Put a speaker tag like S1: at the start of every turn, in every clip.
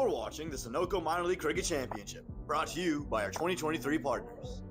S1: You're watching the Sunoco Minor League Cricket Championship, brought to you by our 2023 partners.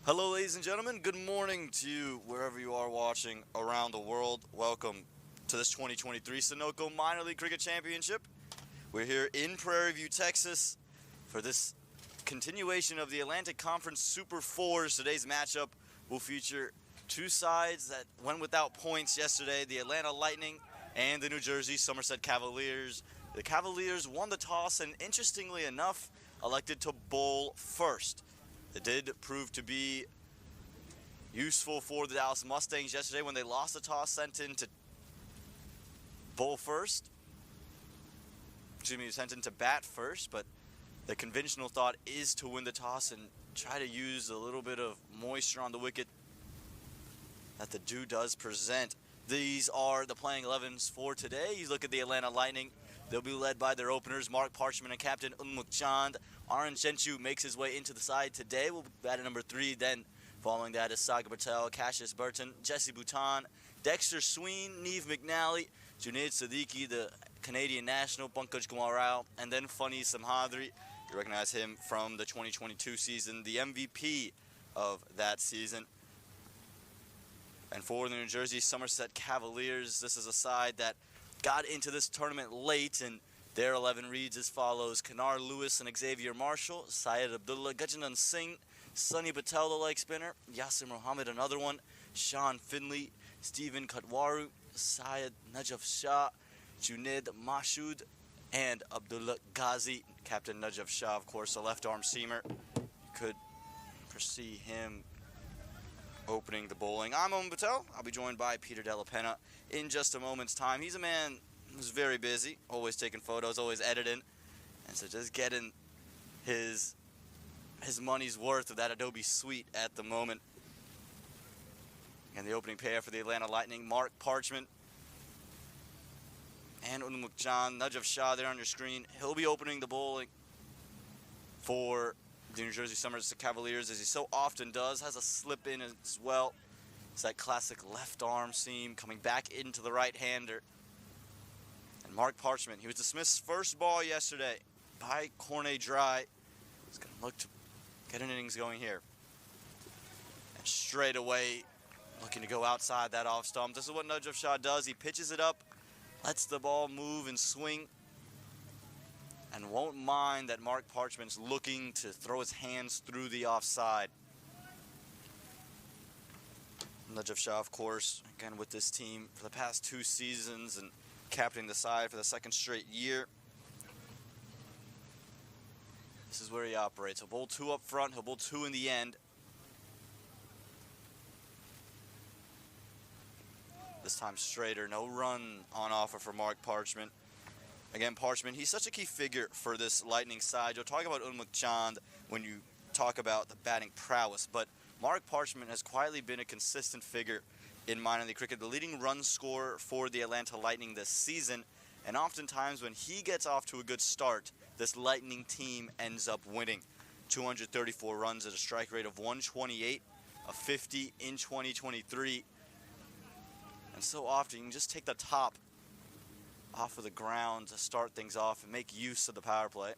S1: Hello, ladies and gentlemen. Good morning to you, wherever you are watching around the world. Welcome to this 2023 Sunoco Minor League Cricket Championship. We're here in Prairie View, Texas, for this continuation of the Atlantic Conference Super Fours. Today's matchup will feature two sides that went without points yesterday, the Atlanta Lightning and the New Jersey Somerset Cavaliers. The Cavaliers won the toss and, interestingly enough, elected to bowl first. It did prove to be useful for the Dallas Mustangs yesterday when they lost the toss, sent in to bowl first. Sent in to bat first, but the conventional thought is to win the toss and try to use a little bit of moisture on the wicket that the dew does present. These are the playing 11s for today. You look at the Atlanta Lightning. They'll be led by their openers, Mark Parchment and captain Unmuk Chand. Arun Shenchu makes his way into the side today. We'll bat at number 3. Then following that is Sagar Patel, Cassius Burton, Jesse Bhutan, Dexter Sween, Neve McNally, Junaid Siddiqui, the Canadian national, Pankaj Kumar Rao, and then Funny Samhadri. You recognize him from the 2022 season, the MVP of that season. And for the New Jersey Somerset Cavaliers, this is a side that got into this tournament late, and their 11 reads as follows: Kanar Lewis and Xavier Marshall, Syed Abdullah, Gajanan Singh, Sunny Patel, the leg spinner, Yasir Mohammed, another one, Sean Finley, Stephen Katwaru, Syed Najaf Shah, Junaid Mashoud, and Abdullah Ghazi. Captain Najaf Shah, of course, a left-arm seamer. You could foresee him opening the bowling. I'm Om Patel. I'll be joined by Peter Della Penna in just a moment's time. He's a man who's very busy, always taking photos, always editing, and so just getting his money's worth of that Adobe suite at the moment. And the opening pair for the Atlanta Lightning, Mark Parchment and Unmuk Chand. Najaf Shah there on your screen. He'll be opening the bowling for the New Jersey Somerset Cavaliers, as he so often does. Has a slip in as well. It's that classic left arm seam coming back into the right-hander. And Mark Parchment, he was dismissed first ball yesterday by Cornet Dry. He's going to look to get an innings going here. And straight away, looking to go outside that off stump. This is what Najaf Shah does. He pitches it up, lets the ball move and swing, and won't mind that Mark Parchment's looking to throw his hands through the offside. Najaf Shah, of course, again with this team for the past 2 seasons and captaining the side for the 2nd straight year. This is where he operates. He'll bowl 2 up front. He'll bowl 2 in the end. This time straighter. No run on offer for Mark Parchment. Again, Parchment, he's such a key figure for this Lightning side. You'll talk about Unmuk Chand when you talk about the batting prowess, but Mark Parchment has quietly been a consistent figure in minor league cricket, the leading run scorer for the Atlanta Lightning this season, and oftentimes when he gets off to a good start, this Lightning team ends up winning. 234 runs at a strike rate of 128, a 50 in 2023, and so often you can just take the top off of the ground to start things off and make use of the power play.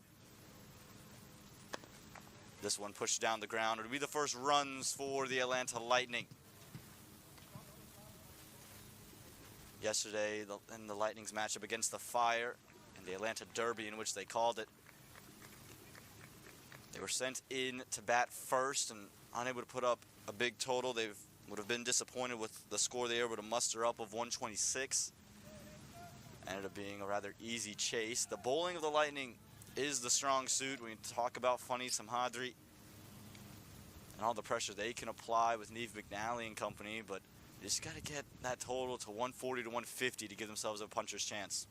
S1: This one pushed down the ground. It'll be the first runs for the Atlanta Lightning. Yesterday, in the Lightning's matchup against the Fire and the Atlanta Derby, in which they called it, they were sent in to bat first and unable to put up a big total. They would have been disappointed with the score they were able to muster up of 126. Ended up being a rather easy chase. The bowling of the Lightning is the strong suit. We talk about Funny Samhadri and all the pressure they can apply with Neve McNally and company, but you just got to get that total to 140 to 150 to give themselves a puncher's chance.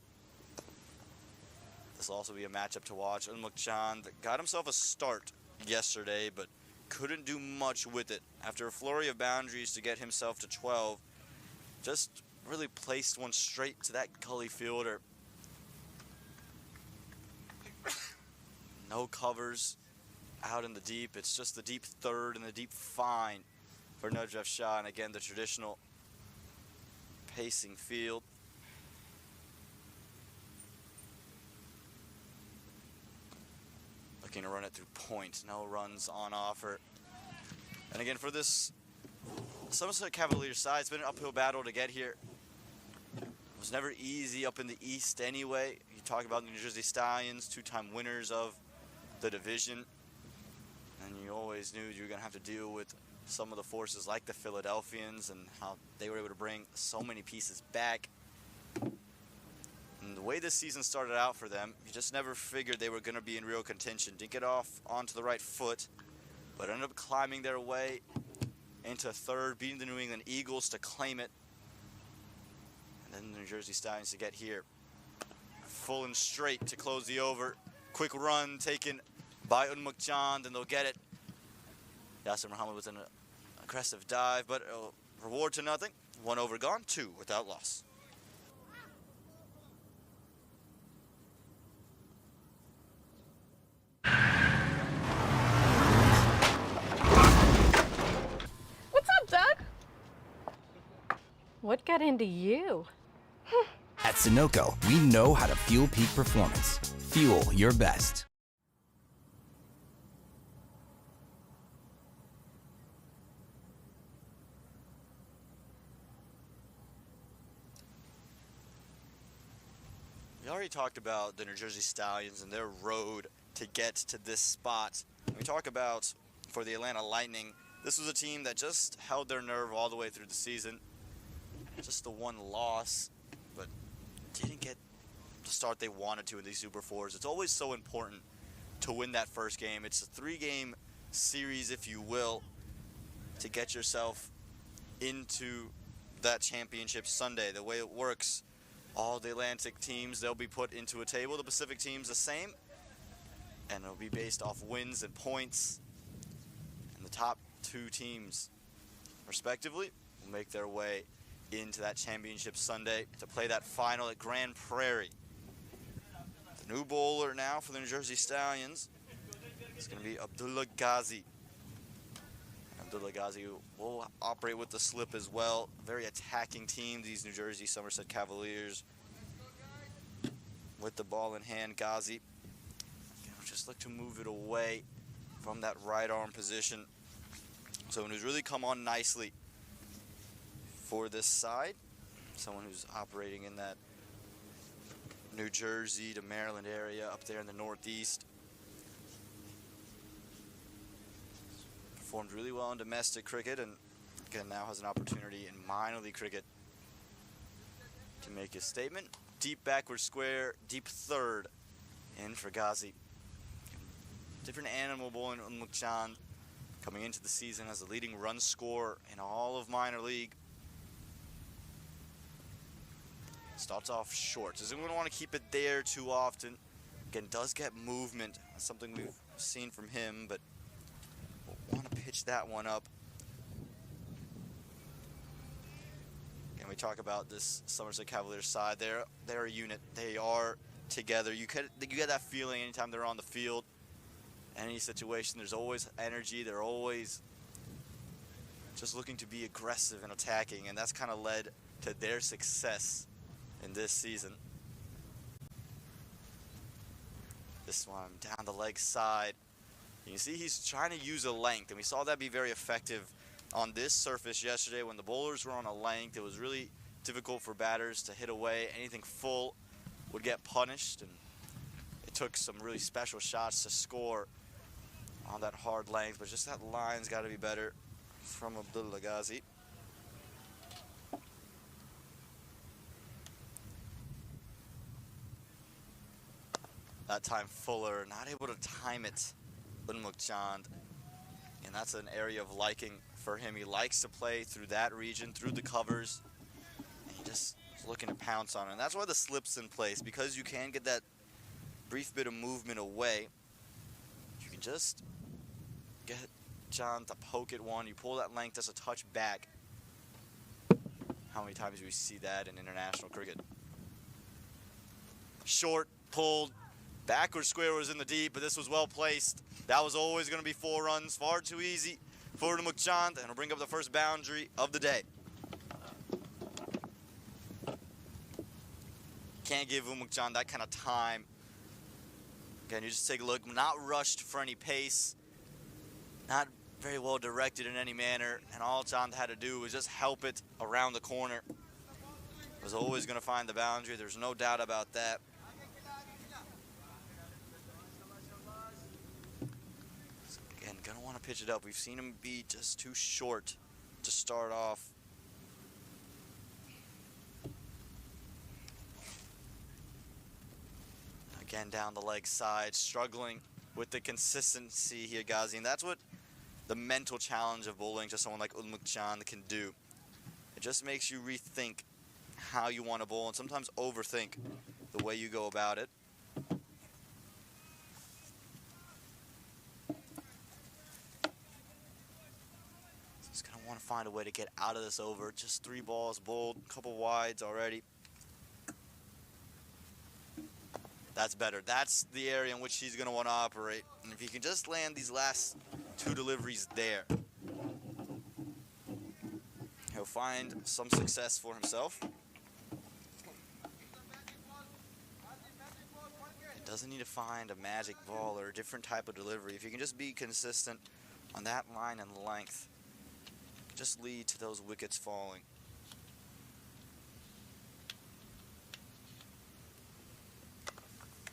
S1: This will also be a matchup to watch. Unmuk Chand got himself a start yesterday, but couldn't do much with it. After a flurry of boundaries to get himself to 12, just really placed one straight to that gully fielder. No covers out in the deep. It's just the deep third and the deep fine for Najaf Shah. And again, the traditional pacing field. Looking to run it through point. No runs on offer. And again, for this Somerset Cavaliers side, it's been an uphill battle to get here. It was never easy up in the East anyway. You talk about the New Jersey Stallions, two-time winners of the division. And you always knew you were going to have to deal with some of the forces like the Philadelphians and how they were able to bring so many pieces back. And the way this season started out for them, you just never figured they were going to be in real contention. Didn't get off onto the right foot, but ended up climbing their way into third, beating the New England Eagles to claim it. And then the New Jersey Stallions to get here. Full and straight to close the over. Quick run taken by Unmukchand, and they'll get it. Yasser Muhammad with an aggressive dive, but a reward to nothing. 1 over gone, 2 without loss.
S2: What's up, Doug? What got into you?
S3: At Sunoco, we know how to fuel peak performance. Fuel your best.
S1: We already talked about the New Jersey Stallions and their road to get to this spot. We talk about for the Atlanta Lightning, this was a team that just held their nerve all the way through the season. Just the one loss, but didn't get the start they wanted to in these Super Fours. It's always so important to win that first game. It's a 3-game series, if you will, to get yourself into that championship Sunday. The way it works, all the Atlantic teams, they'll be put into a table. The Pacific teams the same, and it'll be based off wins and points. And the top 2 teams, respectively, will make their way into that championship Sunday to play that final at Grand Prairie. The new bowler now for the New Jersey Stallions is going to be Abdullah Ghazi. Abdullah Ghazi will operate with the slip as well. Very attacking team, these New Jersey Somerset Cavaliers. With the ball in hand, Ghazi just look to move it away from that right arm position. So who's really come on nicely for this side. Someone who's operating in that New Jersey to Maryland area up there in the Northeast. Performed really well in domestic cricket, and again now has an opportunity in minor league cricket to make his statement. Deep backward square, deep third in for Ghazi. Different animal bowling on Mukchand, coming into the season as the leading run scorer in all of minor league. Starts off short. Doesn't want to keep it there too often. Again, does get movement. That's something we've seen from him, but we'll want to pitch that one up. Again, we talk about this Somerset Cavaliers side. They're a unit. They are together. You get that feeling anytime they're on the field. Any situation, there's always energy. They're always just looking to be aggressive and attacking, and that's kind of led to their success in this season. This one down the leg side. You can see he's trying to use a length, and we saw that be very effective on this surface yesterday when the bowlers were on a length. It was really difficult for batters to hit away. Anything full would get punished, and it took some really special shots to score on that hard length, but just that line's got to be better from Abdullah Ghazi. That time Fuller not able to time it with Mukchand, and that's an area of liking for him. He likes to play through that region, through the covers, and he just is looking to pounce on it. And that's why the slip's in place, because you can get that brief bit of movement away. You can just get John to poke at one. You pull that length as a touch back. How many times do we see that in international cricket? Short, pulled, backward square was in the deep, but this was well placed. That was always going to be 4 runs. Far too easy for Mukchand, and it'll bring up the first boundary of the day. Can't give Mukchand that kind of time. Again, you just take a look, not rushed for any pace, not very well directed in any manner, and all Chand had to do was just help it around the corner. Was always going to find the boundary. There's no doubt about that. So again, going to want to pitch it up. We've seen him be just too short to start off. Again, down the leg side, struggling with the consistency here, Ghazi. And that's what the mental challenge of bowling to someone like Ulmuk Chand can do. It just makes you rethink how you want to bowl and sometimes overthink the way you go about it. Just going to want to find a way to get out of this over. Just 3 balls bowled, a couple wides already. That's better. That's the area in which he's going to want to operate. And if he can just land these last 2 deliveries there, he'll find some success for himself. He doesn't need to find a magic ball or a different type of delivery. If you can just be consistent on that line and length, it can just lead to those wickets falling.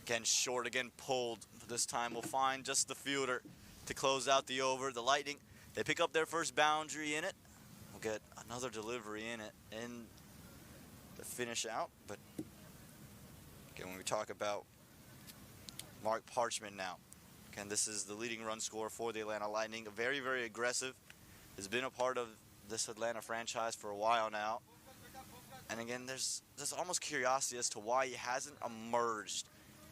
S1: Again, short, again pulled. This time we'll find just the fielder to close out the over. The Lightning, they pick up their first boundary in it. We'll get another delivery in it and the finish out. But again, when we talk about Mark Parchment now, again, this is the leading run scorer for the Atlanta Lightning. Very, very aggressive. Has been a part of this Atlanta franchise for a while now. And again, there's almost curiosity as to why he hasn't emerged.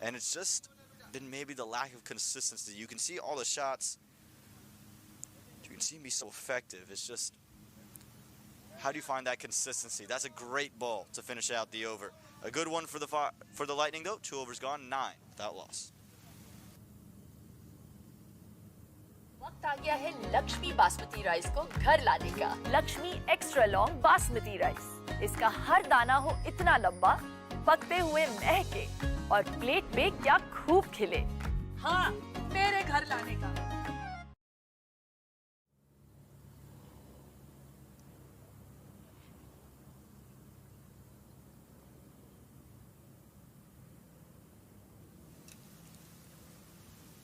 S1: And it's just been maybe the lack of consistency. You can see all the shots. You can see him be so effective. It's just, how do you find that consistency? That's a great ball to finish out the over. A good one for the Lightning, though. 2 overs gone, 9 without loss.
S4: वक्त आ गया है Lakshmi basmati rice को घर लाने का। Lakshmi extra long basmati rice. इसका हर दाना हो इतना लंबा, पकते हुए महके और प्लेट में क्या खूब खिले। हाँ, मेरे घर लाने का।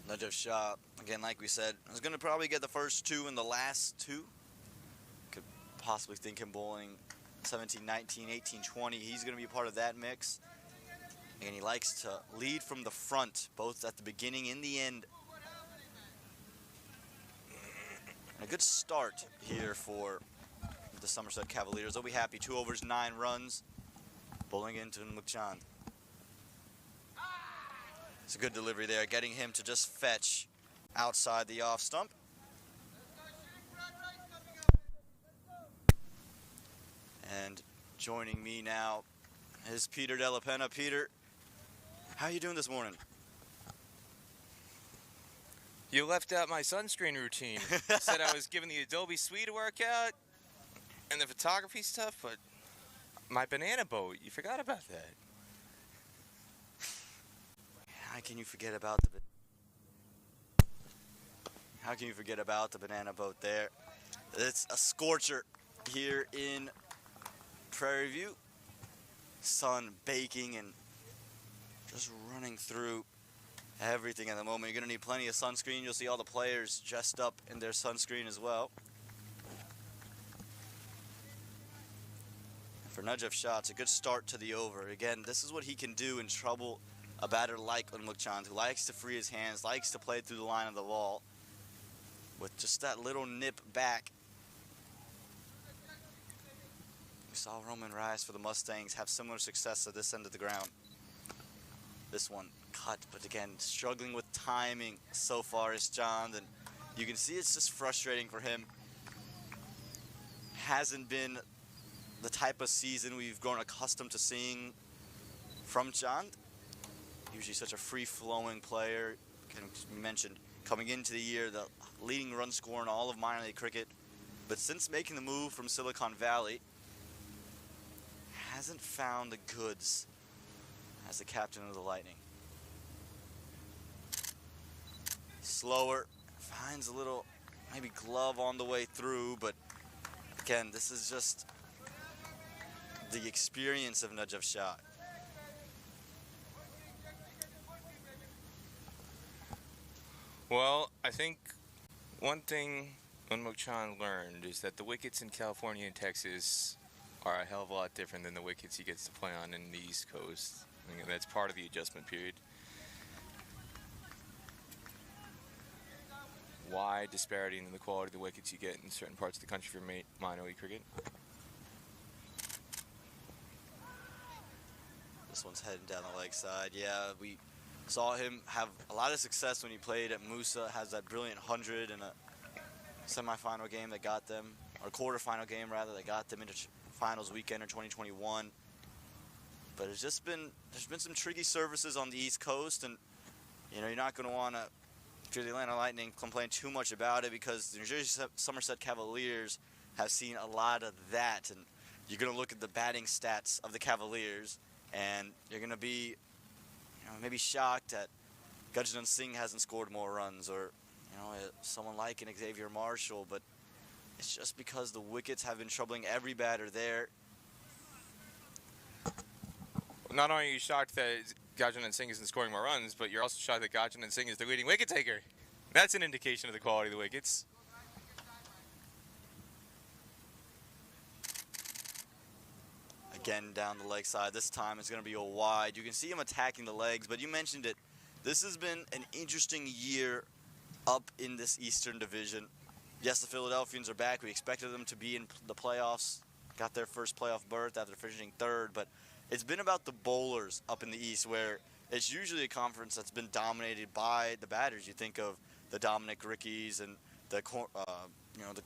S1: Najib Shah, again, like we said, is going to probably get the first 2 and the last 2. Could possibly think him bowling 17, 19, 18, 20. He's going to be part of that mix. And he likes to lead from the front, both at the beginning and the end. And a good start here for the Somerset Cavaliers. They'll be happy. 2 overs, 9 runs. Bowling into Mukchand. It's a good delivery there, getting him to just fetch outside the off stump. And joining me now is Peter Della Penna. Peter, how are you doing this morning?
S5: You left out my sunscreen routine. Said I was giving the Adobe Suite a workout and the photography stuff, but my banana boat, you forgot about that.
S1: How can you forget about the banana boat there? It's a scorcher here in Prairie View. Sun baking and just running through everything at the moment. You're going to need plenty of sunscreen. You'll see all the players dressed up in their sunscreen as well. For Najib Shah, it's a good start to the over. Again, this is what he can do in trouble. A batter like Unmukchand, who likes to free his hands, likes to play through the line of the ball with just that little nip back. We saw Roman Rice for the Mustangs have similar success at this end of the ground. This one cut, but again, struggling with timing so far is Chand, and you can see it's just frustrating for him. Hasn't been the type of season we've grown accustomed to seeing from Chand. Usually such a free-flowing player. As we mentioned, coming into the year, the leading run scorer in all of minor league cricket. But since making the move from Silicon Valley, hasn't found the goods as the captain of the Lightning. Slower, finds a little maybe glove on the way through, but again, this is just the experience of Najaf's shot.
S5: Well, I think one thing Unmokchan learned is that the wickets in California and Texas are a hell of a lot different than the wickets he gets to play on in the East Coast. I think that's part of the adjustment period. Wide disparity in the quality of the wickets you get in certain parts of the country for minor league cricket.
S1: This one's heading down the leg side. Yeah, we saw him have a lot of success when he played at Musa, has that brilliant 100 in a semifinal game that got them, or quarterfinal game rather, that got them into finals weekend in 2021. But it's just been, there's been some tricky services on the East Coast, and you know, you're not going to want to, if you're the Atlanta Lightning, complain too much about it, because the New Jersey Somerset Cavaliers have seen a lot of that. And you're going to look at the batting stats of the Cavaliers, and you're going to be, you know, maybe shocked that Gurjendra Singh hasn't scored more runs, or you know, someone like an Xavier Marshall. But it's just because the wickets have been troubling every batter there.
S5: Not only are you shocked that Gurjendra Singh isn't scoring more runs, but you're also shocked that Gurjendra Singh is the leading wicket taker. That's an indication of the quality of the wickets.
S1: Again, down the leg side. This time it's going to be a wide. You can see him attacking the legs, but you mentioned it. This has been an interesting year up in this Eastern Division. Yes, the Philadelphians are back. We expected them to be in the playoffs. Got their first playoff berth after finishing third, but it's been about the bowlers up in the East, where it's usually a conference that's been dominated by the batters. You think of the Dominic Rickies and the you know, the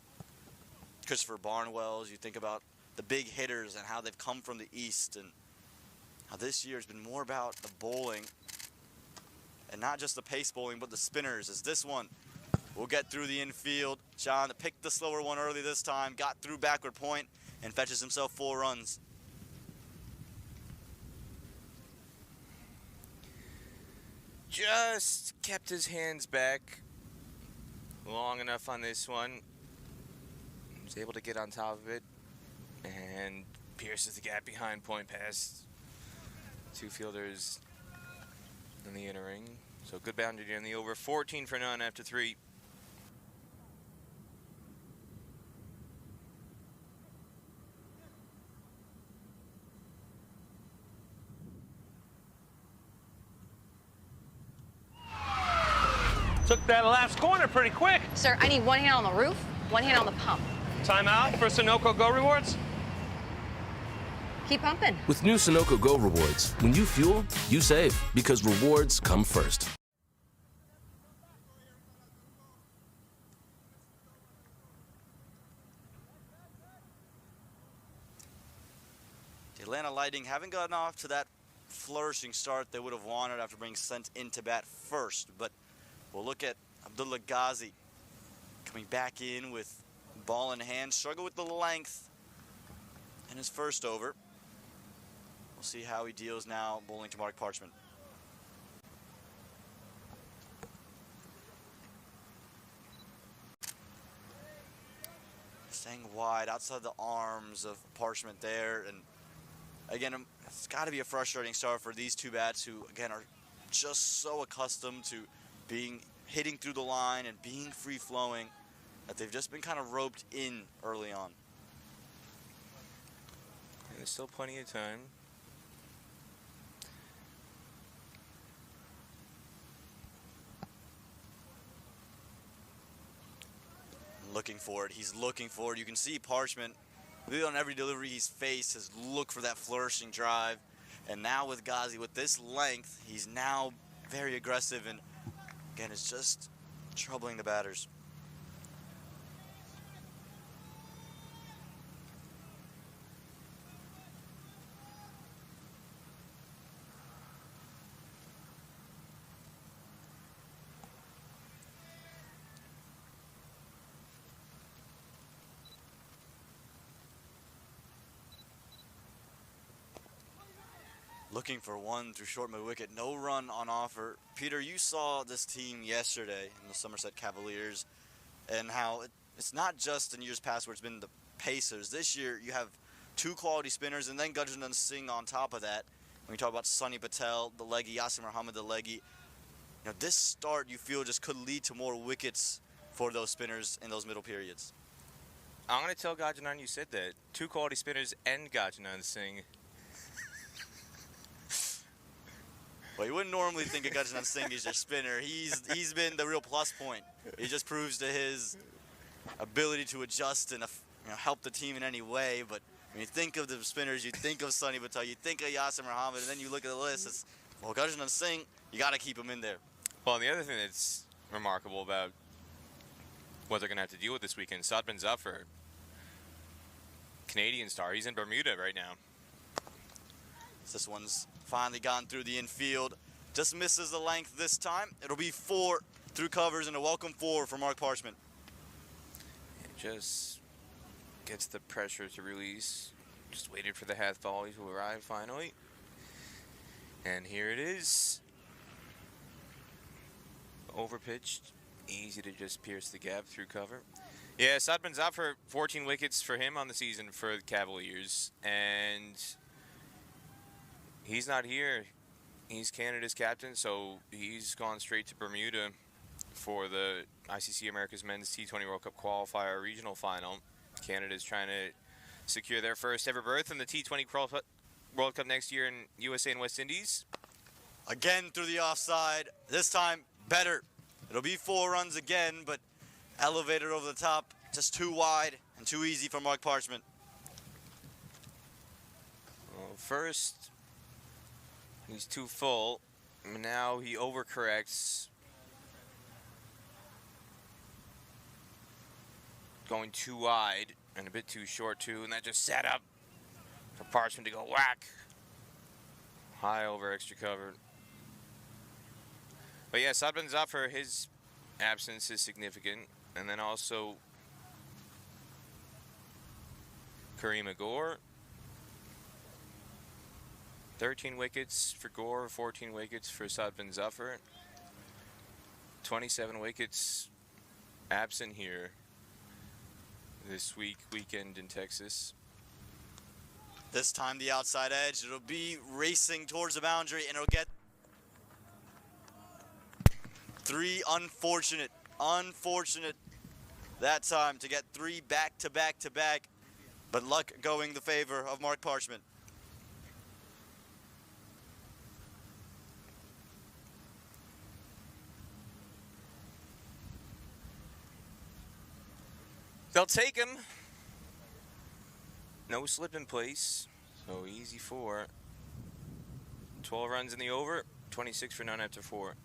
S1: Christopher Barnwells. You think about the big hitters and how they've come from the East, and how this year has been more about the bowling, and not just the pace bowling, but the spinners. As this one will get through the infield. John picked the slower one early this time, got through backward point, and fetches himself 4 runs.
S5: Just kept his hands back long enough on this one. Was able to get on top of it and pierces the gap behind point past 2 fielders in the inner ring. So good boundary in the over. 14 for none after 3.
S6: Took that last corner pretty quick.
S2: Sir, I need one hand on the roof, one hand on the pump.
S6: Timeout for Sunoco Go Rewards.
S2: Keep pumping.
S3: With new Sunoco Go Rewards, when you fuel, you save, because rewards come first.
S1: The Atlanta Lightning haven't gotten off to that flourishing start they would have wanted after being sent into bat first, but we'll look at Abdullah Ghazi coming back in with ball in hand, struggle with the length in his first over. We'll see how he deals now bowling to Mark Parchment. Staying wide outside the arms of Parchment there, and again, it's got to be a frustrating start for these two bats who, again, are just so accustomed to hitting through the line and being free-flowing that they've just been kind of roped in early on.
S5: And there's still plenty of time.
S1: Looking for it. He's looking for it. You can see Parchment, really on every delivery he's faced, has looked for that flourishing drive. And now with Ghazi, with this length, he's now very aggressive, and again, it's just troubling the batters. Looking for one through short mid wicket, no run on offer. Peter, you saw this team yesterday in the Somerset Cavaliers. and how it's not just in years past where it's been the Pacers. This year you have two quality spinners and then Gurjendra Singh on top of that. When you talk about Sunny Patel, the leggy, Yasir Muhammad, the leggy, you know, this start you feel just could lead to more wickets for those spinners in those middle periods.
S5: I'm going to tell Gurjendra you said that. Two quality spinners and Gurjendra Singh.
S1: Well, you wouldn't normally think of Gurjendra Singh as your spinner. He's been the real plus point. He just proves to his ability to adjust and help the team in any way. But when you think of the spinners, you think of Sunny Patel, you think of Yasir Muhammad, and then you look at the list. It's, well, Gurjendra Singh, you got to keep him in there.
S5: Well, and the other thing that's remarkable about what they're going to have to deal with this weekend, Sadman Zafar, Canadian star, he's in Bermuda right now.
S1: This one's finally gotten through the infield. Just misses the length this time. It'll be 4 through covers and a welcome 4 for Mark Parchment.
S5: It just gets the pressure to release. Just waited for the half volley to arrive finally. And here it is. Overpitched. Easy to just pierce the gap through cover. Yeah, Sadman Zafar, 14 wickets for him on the season for the Cavaliers. And he's not here. He's Canada's captain, so he's gone straight to Bermuda for the ICC America's Men's T20 World Cup qualifier regional final. Canada's trying to secure their first ever berth in the T20 World Cup next year in USA and West Indies.
S1: Again through the offside. This time better. It'll be 4 runs again, but elevated over the top. Just too wide and too easy for Mark Parchment.
S5: Well, first, he's too full. Now he overcorrects. Going too wide and a bit too short too, and that just set up for Parchment to go whack. High over extra cover. But yeah, Sadman Zafar, his absence is significant. And then also Kareem Agor. 13 wickets for Gore, 14 wickets for Sadman Zafar. 27 wickets absent here this weekend in Texas.
S1: This time the outside edge. It'll be racing towards the boundary, and it'll get 3. Unfortunate that time to get 3 back to back to back, but luck going the favor of Mark Parchment.
S5: They'll take him. No slip in place, so easy 4. 12 runs in the over, 26 for none after 4.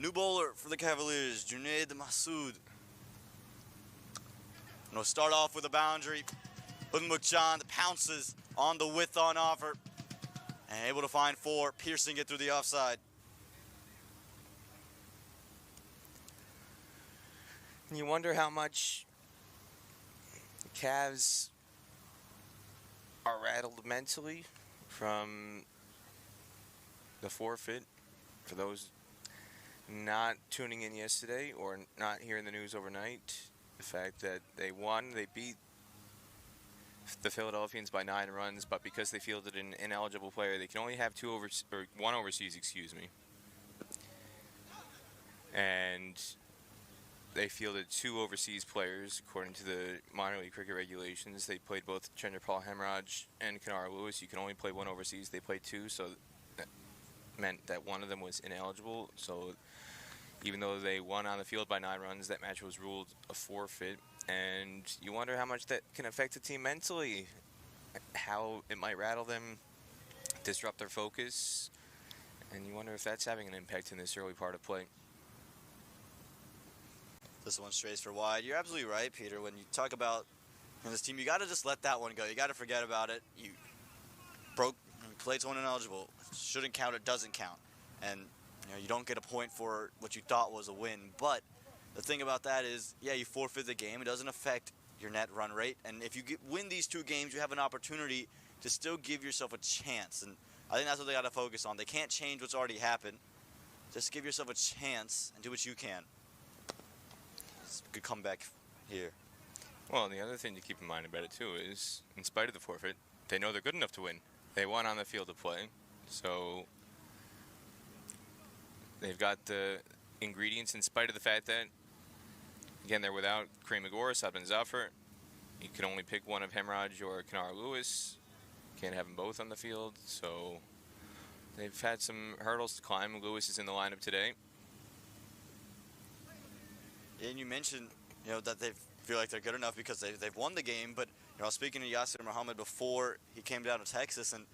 S1: New bowler for the Cavaliers, Junaid Masood. We'll start off with a boundary. Unmukjan pounces on the width on offer and able to find 4, piercing it through the offside.
S5: And you wonder how much the Cavs are rattled mentally from the forfeit. For those not tuning in yesterday or not hearing the news overnight, the fact that they won, they beat the Philadelphians by 9 runs, but because they fielded an ineligible player, they can only have 1 overseas, excuse me. And they fielded 2 overseas players according to the minor league cricket regulations. They played both Chandrapal Hemraj and Kenara Lewis. You can only play 1 overseas. They played 2, so that meant that one of them was ineligible. So even though they won on the field by 9 runs, that match was ruled a forfeit. And you wonder how much that can affect the team mentally, how it might rattle them, disrupt their focus, and you wonder if that's having an impact in this early part of play.
S1: This one strays for wide. You're absolutely right, Peter. When you talk about this team, you got to just let that one go. You got to forget about it. You played someone ineligible. Shouldn't count. It doesn't count. And you don't get a point for what you thought was a win. But the thing about that is, yeah, you forfeit the game. It doesn't affect your net run rate. And if you win these 2 games, you have an opportunity to still give yourself a chance. And I think that's what they got to focus on. They can't change what's already happened. Just give yourself a chance and do what you can. It's a good comeback here.
S5: Well, and the other thing to keep in mind about it, too, is in spite of the forfeit, they know they're good enough to win. They won on the field of play. So they've got the ingredients in spite of the fact that, again, they're without Kareem Agor, Sabin Zafar. You can only pick one of Hemraj or Kenara Lewis. Can't have them both on the field. So they've had some hurdles to climb. Lewis is in the lineup today.
S1: And you mentioned, that they feel like they're good enough because they've won the game. But, speaking to Yasir Muhammad before he came down to Texas, and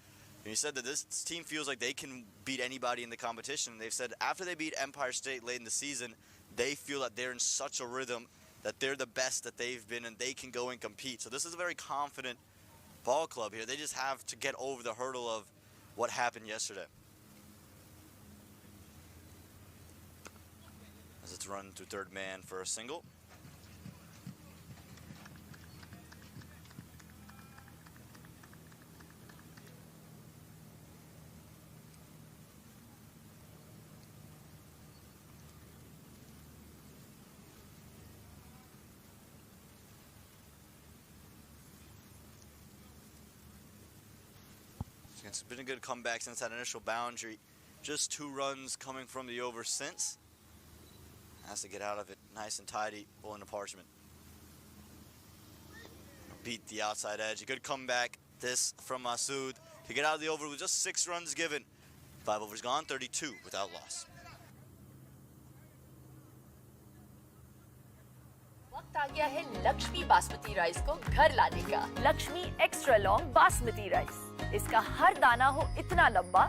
S1: he said that this team feels like they can beat anybody in the competition. They've said after they beat Empire State late in the season, they feel that they're in such a rhythm that they're the best that they've been and they can go and compete. So this is a very confident ball club here. They just have to get over the hurdle of what happened yesterday. As it's run to 3rd man for a single. It's been a good comeback since that initial boundary. Just 2 runs coming from the over since. Has to get out of it nice and tidy, pulling the Parchment. Beat the outside edge. A good comeback, this from Masood, to get out of the over with just 6 runs given. 5 overs gone, 32 without loss.
S4: वक्त आ गया है Lakshmi basmati rice को घर लाने का। Lakshmi extra long basmati rice. इसका हर दाना हो इतना लंबा,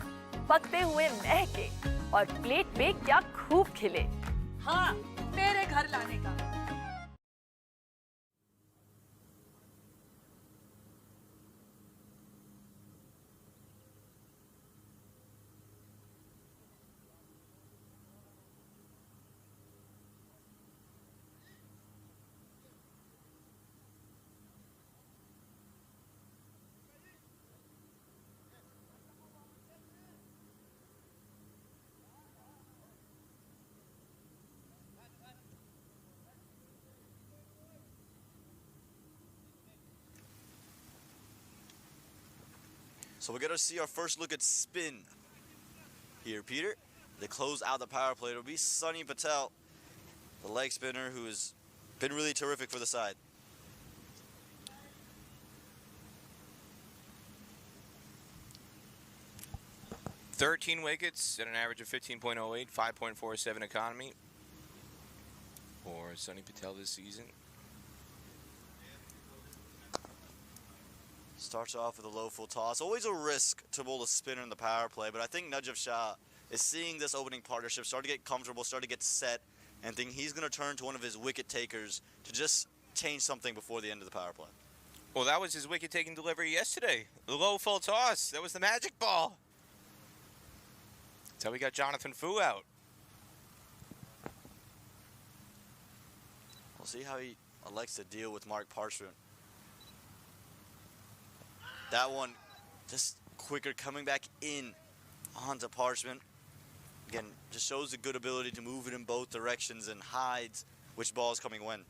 S4: पकते हुए महके और प्लेट में क्या खूब खिले।
S7: हाँ, मेरे घर लाने का।
S1: So we're going to see our first look at spin here, Peter. They close out the power play. It'll be Sunny Patel, the leg spinner, who has been really terrific for the side.
S5: "13 wickets at an average of 15.08, 5.47 economy for Sunny Patel this season.
S1: Starts off with a low full toss. Always a risk to bowl a spinner in the power play, but I think Najib Shah is seeing this opening partnership start to get comfortable, start to get set, and think he's going to turn to one of his wicket takers to just change something before the end of the power play.
S5: Well, that was his wicket-taking delivery yesterday. The low full toss. That was the magic ball. That's how we got Jonathan Fu out.
S1: We'll see how he elects to deal with Mark Parchment. That one just quicker, coming back in onto Parchment. Again, just shows the good ability to move it in both directions and hides which ball is coming when.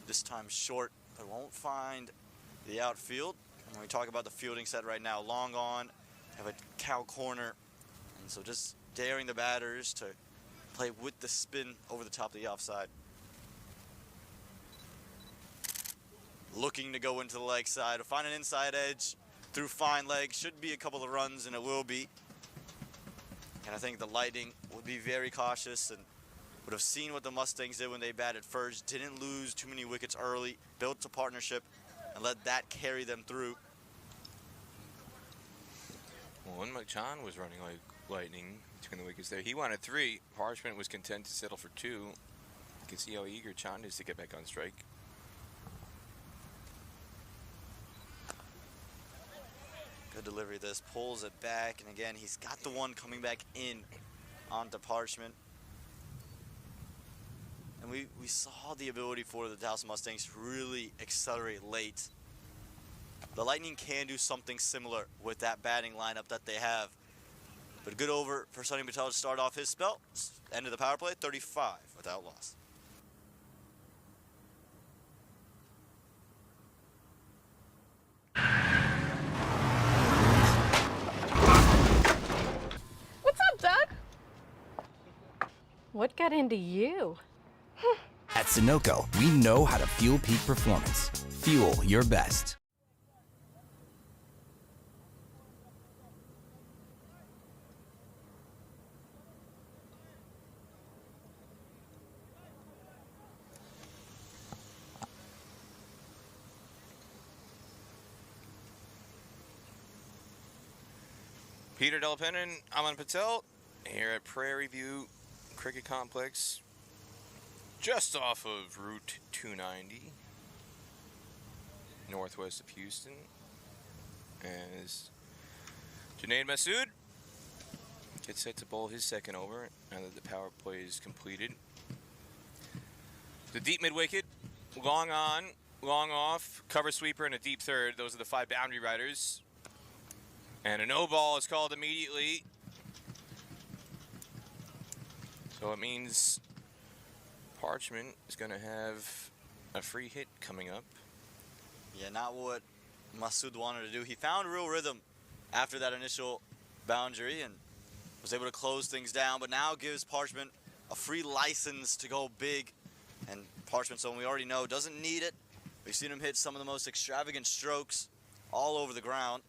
S1: This time short, but won't find the outfield. When we talk about the fielding set right now, long on, have a cow corner And so just daring the batters to play with the spin over the top of the offside. Looking to go into the leg side, to find an inside edge through fine leg. Should be a couple of runs, and it will be. And I think the Lightning would be very cautious and would have seen what the Mustangs did when they batted first. Didn't lose too many wickets early, built a partnership, and let that carry them through.
S5: Well, when McJohn was running like lightning between the wickets there, he wanted 3. Parchment was content to settle for 2. You can see how eager Chand is to get back on strike.
S1: Good delivery. This pulls it back, and again, he's got the one coming back in onto Parchment. And we saw the ability for the Dallas Mustangs to really accelerate late. The Lightning can do something similar with that batting lineup that they have. But a good over for Sonny Patel to start off his spell. End of the power play, 35 without loss.
S8: What's up, Doug? What got into you?
S3: At Sunoco, we know how to fuel peak performance. Fuel your best.
S5: Peter Delpen and Aman Patel here at Prairie View Cricket Complex, just off of Route 290, northwest of Houston, as Junaid Masood gets set to bowl his second over now that the power play is completed. The deep mid-wicket, long on, long off, cover sweeper, and a deep third. Those are the 5 boundary riders. And a no ball is called immediately. So it means Parchment is going to have a free hit coming up.
S1: Yeah, not what Masood wanted to do. He found real rhythm after that initial boundary and was able to close things down, but now gives Parchment a free license to go big. And Parchment, someone we already know, doesn't need it. We've seen him hit some of the most extravagant strokes all over the ground.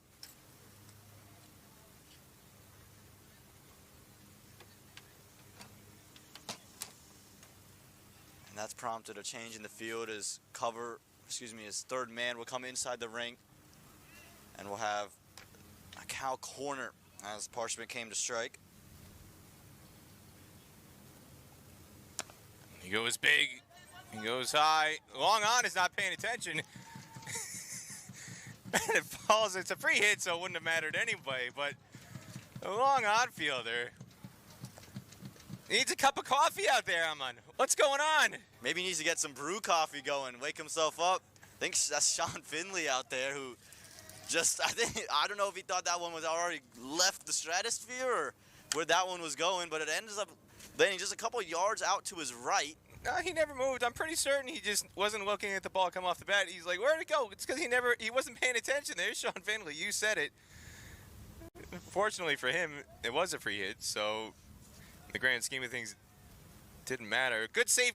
S1: And that's prompted a change in the field as his third man will come inside the ring. And we'll have a cow corner as Parchment came to strike.
S5: He goes big. He goes high. Long on is not paying attention. It falls. It's a free hit, so it wouldn't have mattered anyway. But a long on fielder needs a cup of coffee out there, Aman. What's going on?
S1: Maybe he needs to get some brew coffee going, wake himself up. I think that's Sean Finley out there who I don't know if he thought that one was already left the stratosphere or where that one was going, but it ends up landing just a couple yards out to his right.
S5: No, he never moved. I'm pretty certain he just wasn't looking at the ball come off the bat. He's like, where'd it go? It's because he wasn't paying attention. There's Sean Finley. You said it. Fortunately for him, it was a free hit, so in the grand scheme of things, didn't matter. Good save,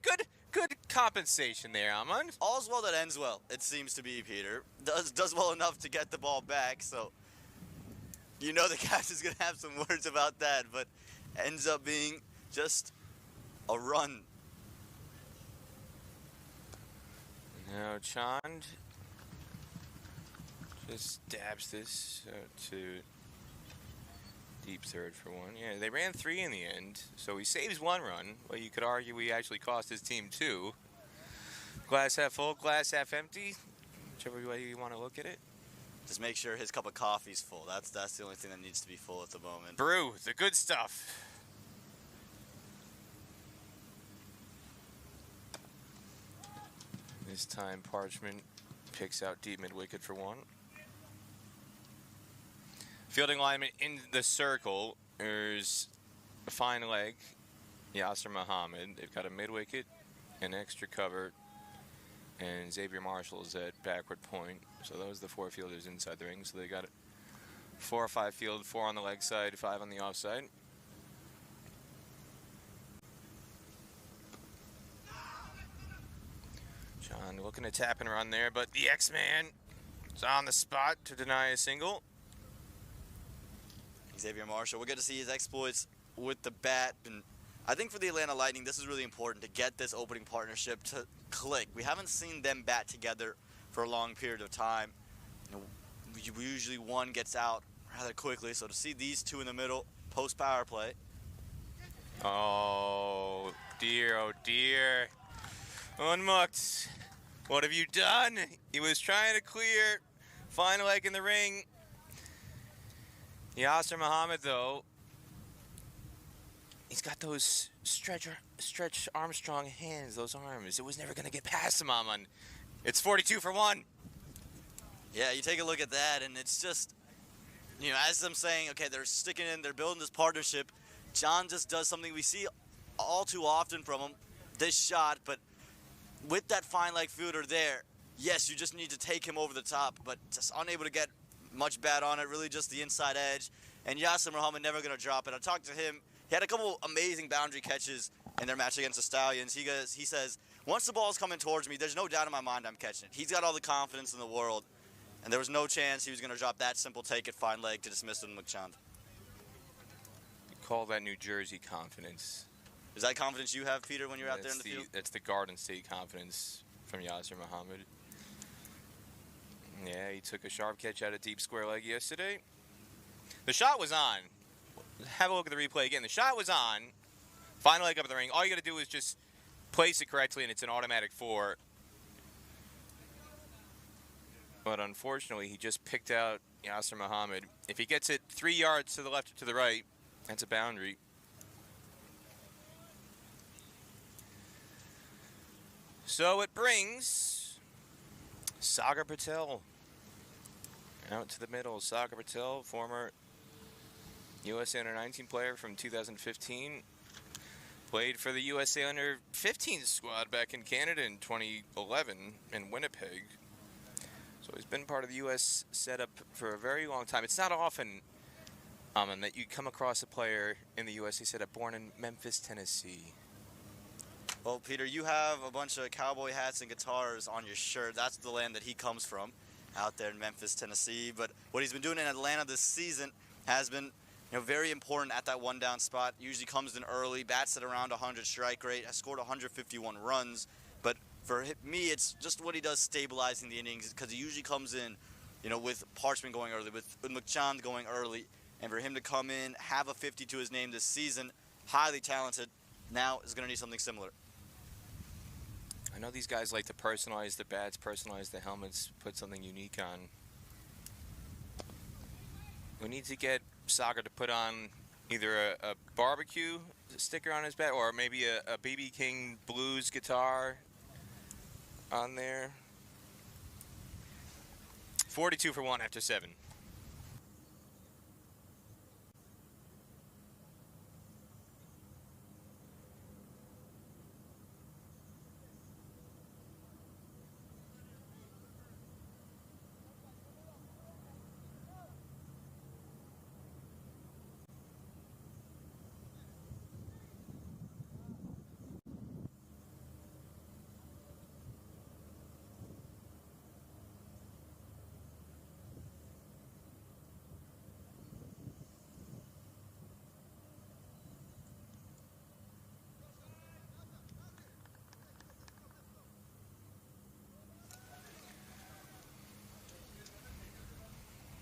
S5: good compensation there, Aman.
S1: All's well that ends well, it seems to be, Peter. Does well enough to get the ball back, so you know the captain's going to have some words about that, but ends up being just a run.
S5: Now Chand just dabs this to deep third for one. Yeah, they ran 3 in the end, so he saves 1 run. Well, you could argue he actually cost his team 2. Glass half full, glass half empty, whichever way you want to look at it.
S1: Just make sure his cup of coffee's full. That's the only thing that needs to be full at the moment.
S5: Brew, the good stuff. This time Parchment picks out deep mid-wicket for 1. Fielding alignment in the circle. There's a fine leg, Yasser Muhammad. They've got a mid-wicket, an extra cover, and Xavier Marshall is at backward point. So those are the 4 fielders inside the ring. So they got 4 or 5 field, 4 on the leg side, 5 on the offside. John looking to tap and run there, but the X-Man is on the spot to deny a single.
S1: Xavier Marshall, we're going to see his exploits with the bat. And I think for the Atlanta Lightning, this is really important to get this opening partnership to click. We haven't seen them bat together for a long period of time. Usually one gets out rather quickly, so to see these two in the middle post power play.
S5: Oh dear. Unmucked. What have you done? He was trying to clear. Fine leg in the ring. Yasser Muhammad, though, he's got those stretch Armstrong hands, those arms. It was never going to get past him, Amon. It's 42 for 1.
S1: Yeah, you take a look at that, and it's just, as I'm saying, okay, they're sticking in, they're building this partnership. John just does something we see all too often from him, this shot, but with that fine leg fielder there, yes, you just need to take him over the top, but just unable to get much bat on it, really just the inside edge. And Yasser Muhammad never going to drop it. I talked to him. He had a couple amazing boundary catches in their match against the Stallions. He says, once the ball's coming towards me, there's no doubt in my mind I'm catching it. He's got all the confidence in the world, and there was no chance he was going to drop that simple take at fine leg to dismiss it in McChand.
S5: Call that New Jersey confidence.
S1: Is that confidence you have, Peter, when you're out there in the field?
S5: That's the Garden State confidence from Yasser Muhammad. Yeah, he took a sharp catch out of deep square leg yesterday. The shot was on. Have a look at the replay again. The shot was on. Final leg up of the ring. All you got to do is just place it correctly, and it's an automatic 4. But unfortunately, he just picked out Yasser Muhammad. If he gets it 3 yards to the left or to the right, that's a boundary. So it brings Sagar Patel out to the middle. Sagar Patel, former USA Under-19 player from 2015. Played for the USA Under-15 squad back in Canada in 2011 in Winnipeg. So he's been part of the U.S. setup for a very long time. It's not often that you come across a player in the USA setup born in Memphis, Tennessee.
S1: Well, Peter, you have a bunch of cowboy hats and guitars on your shirt. That's the land that he comes from, out there in Memphis, Tennessee. But what he's been doing in Atlanta this season has been, very important at that one-down spot. Usually comes in early, bats at around 100 strike rate, has scored 151 runs. But for me, it's just what he does stabilizing the innings, because he usually comes in, with Parchment going early, with McChand going early. And for him to come in, have a 50 to his name this season, highly talented, now is going to need something similar.
S5: I know these guys like to personalize the bats, personalize the helmets, put something unique on. We need to get Sagar to put on either a barbecue sticker on his bat or maybe a BB King blues guitar on there. 42 for 1 after 7.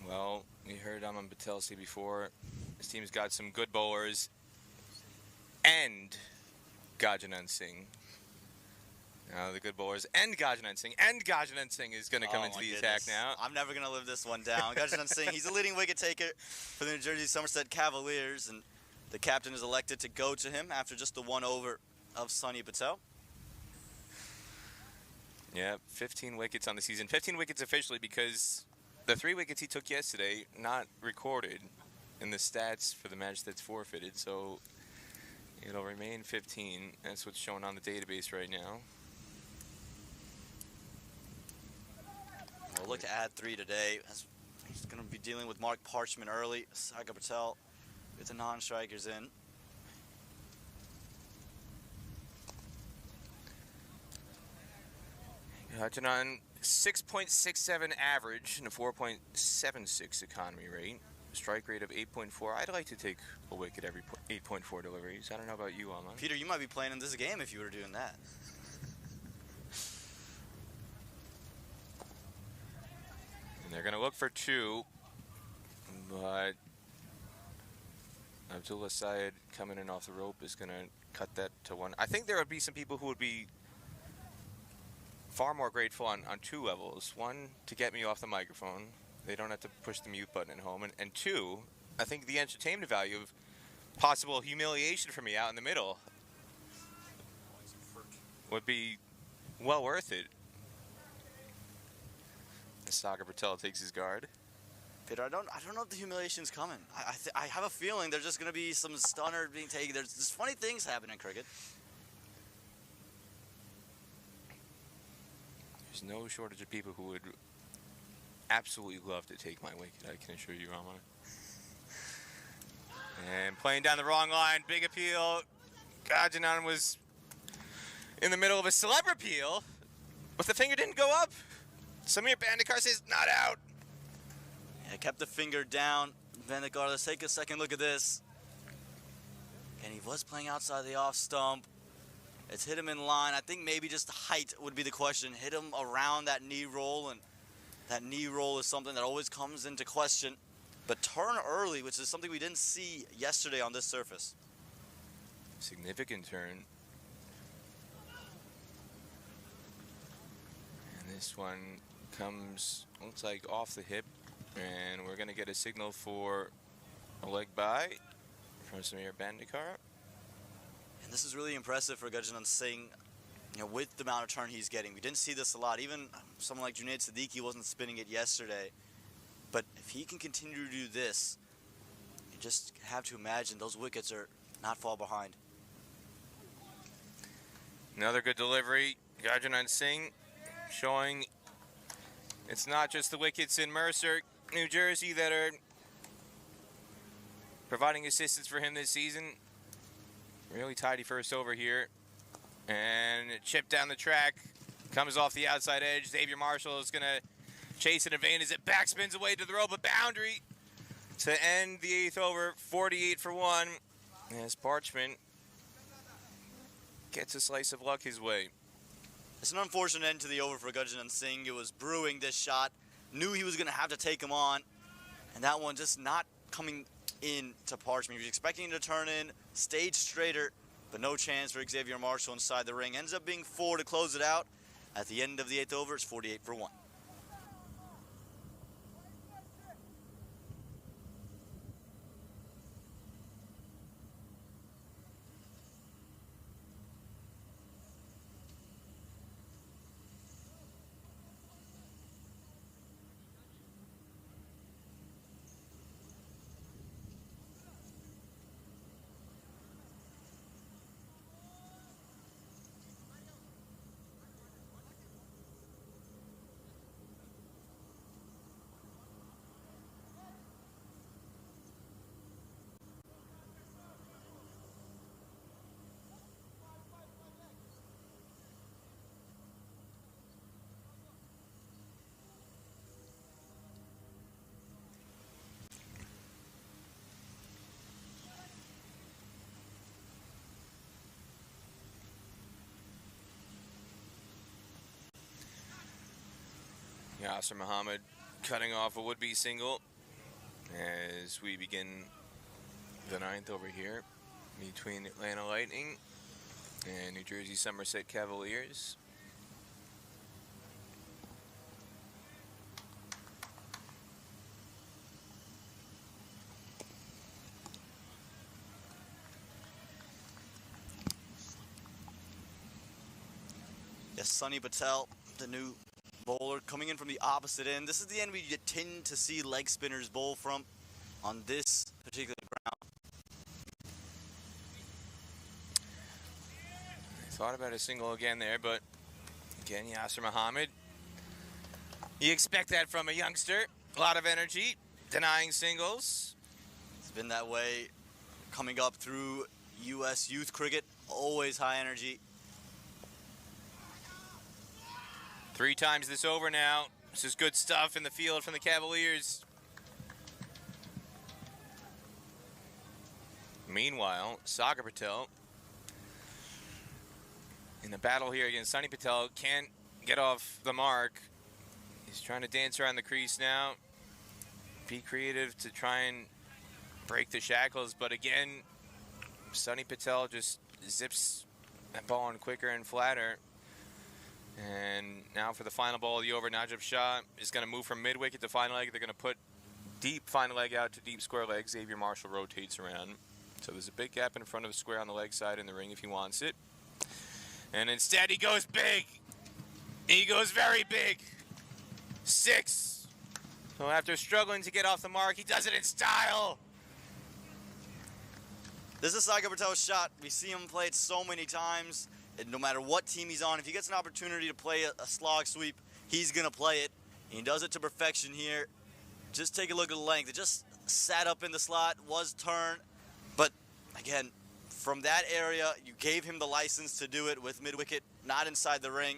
S5: Well, we heard Aman Patel say before, his team's got some good bowlers and Gajanan Singh. Now the good bowlers and Gajanan Singh is going to come into the attack now.
S1: I'm never going to live this one down. Gajanan Singh, he's the leading wicket taker for the New Jersey Somerset Cavaliers, and the captain is elected to go to him after just the 1 over of Sunny Patel.
S5: Yeah, 15 wickets on the season. 15 wickets officially because the 3 wickets he took yesterday not recorded in the stats for the match that's forfeited, so it'll remain 15. That's what's shown on the database right now.
S1: We'll look to add 3 today. He's going to be dealing with Mark Parchment early. Sagar Patel with the non-strikers in.
S5: Touching on 6.67 average and a 4.76 economy rate. Strike rate of 8.4. I'd like to take a wicket every 8.4 deliveries. I don't know about you, Alman.
S1: Peter, you might be playing in this game if you were doing that.
S5: And they're going to look for 2, but Abdullah Syed coming in off the rope is going to cut that to 1. I think there would be some people who would be far more grateful on 2 levels. 1, to get me off the microphone. They don't have to push the mute button at home. And 2, I think the entertainment value of possible humiliation for me out in the middle would be well worth it. Sagar Patel takes his guard.
S1: Peter, I don't know if the humiliation's coming. I have a feeling there's just going to be some stunner being taken. There's just funny things happen in cricket.
S5: There's no shortage of people who would absolutely love to take my wicket, I can assure you, Ramon. And playing down the wrong line, big appeal. Gajanan was in the middle of a celeb appeal, but the finger didn't go up. Samir Bandekar says, not out.
S1: Yeah, kept the finger down. Bandekar, let's take a second look at this. And he was playing outside the off stump. It's hit him in line. I think maybe just the height would be the question. Hit him around that knee roll, and that knee roll is something that always comes into question. But turn early, which is something we didn't see yesterday on this surface.
S5: Significant turn. And this one comes, looks like off the hip. And we're going to get a signal for a leg by from Samir Bandekar.
S1: And this is really impressive for Gurjanath Singh, you know, with the amount of turn he's getting. We didn't see this a lot. Even someone like Junaid Siddiqui wasn't spinning it yesterday. But if he can continue to do this, you just have to imagine those wickets are not far behind.
S5: Another good delivery. Gurjanath Singh showing it's not just the wickets in Mercer, New Jersey that are providing assistance for him this season. Really tidy first over here. And chip down the track. Comes off the outside edge. Xavier Marshall is going to chase an advantage as it backspins away to the rope. A boundary to end the 8th over. 48 for 1. As Parchment gets a slice of luck his way.
S1: It's an unfortunate end to the over for Gurjanath Singh. It was brewing this shot. Knew he was going to have to take him on. And that one just not coming in to Parchment. He was expecting him to turn in, stayed straighter, but no chance for Xavier Marshall inside the ring. Ends up being 4 to close it out. At the end of the 8th over, it's 48 for 1.
S5: Yasser Muhammad cutting off a would-be single as we begin the 9th over here between Atlanta Lightning and New Jersey Somerset Cavaliers.
S1: Yes, Sunny Patel, the new bowler, coming in from the opposite end. This is the end we tend to see leg spinners bowl from on this particular ground.
S5: I thought about a single again there, but again, Yasser Muhammad. You expect that from a youngster. A lot of energy, denying singles.
S1: It's been that way coming up through U.S. youth cricket. Always high energy.
S5: 3 times this over now. This is good stuff in the field from the Cavaliers. Meanwhile, Sagar Patel in the battle here against Sunny Patel can't get off the mark. He's trying to dance around the crease now. Be creative to try and break the shackles, but again, Sunny Patel just zips that ball in quicker and flatter. And now for the final ball of the over, Najib Shah is going to move from mid-wicket to final leg. They're going to put deep final leg out to deep square leg. Xavier Marshall rotates around. So there's a big gap in front of the square on the leg side in the ring if he wants it. And instead he goes big. He goes very big. 6. So after struggling to get off the mark, he does it in style.
S1: This is Sagar Patel's shot. We see him play it so many times. And no matter what team he's on, if he gets an opportunity to play a slog sweep, he's going to play it. He does it to perfection here. Just take a look at the length. It just sat up in the slot, was turned. But again, from that area, you gave him the license to do it with mid-wicket, not inside the ring.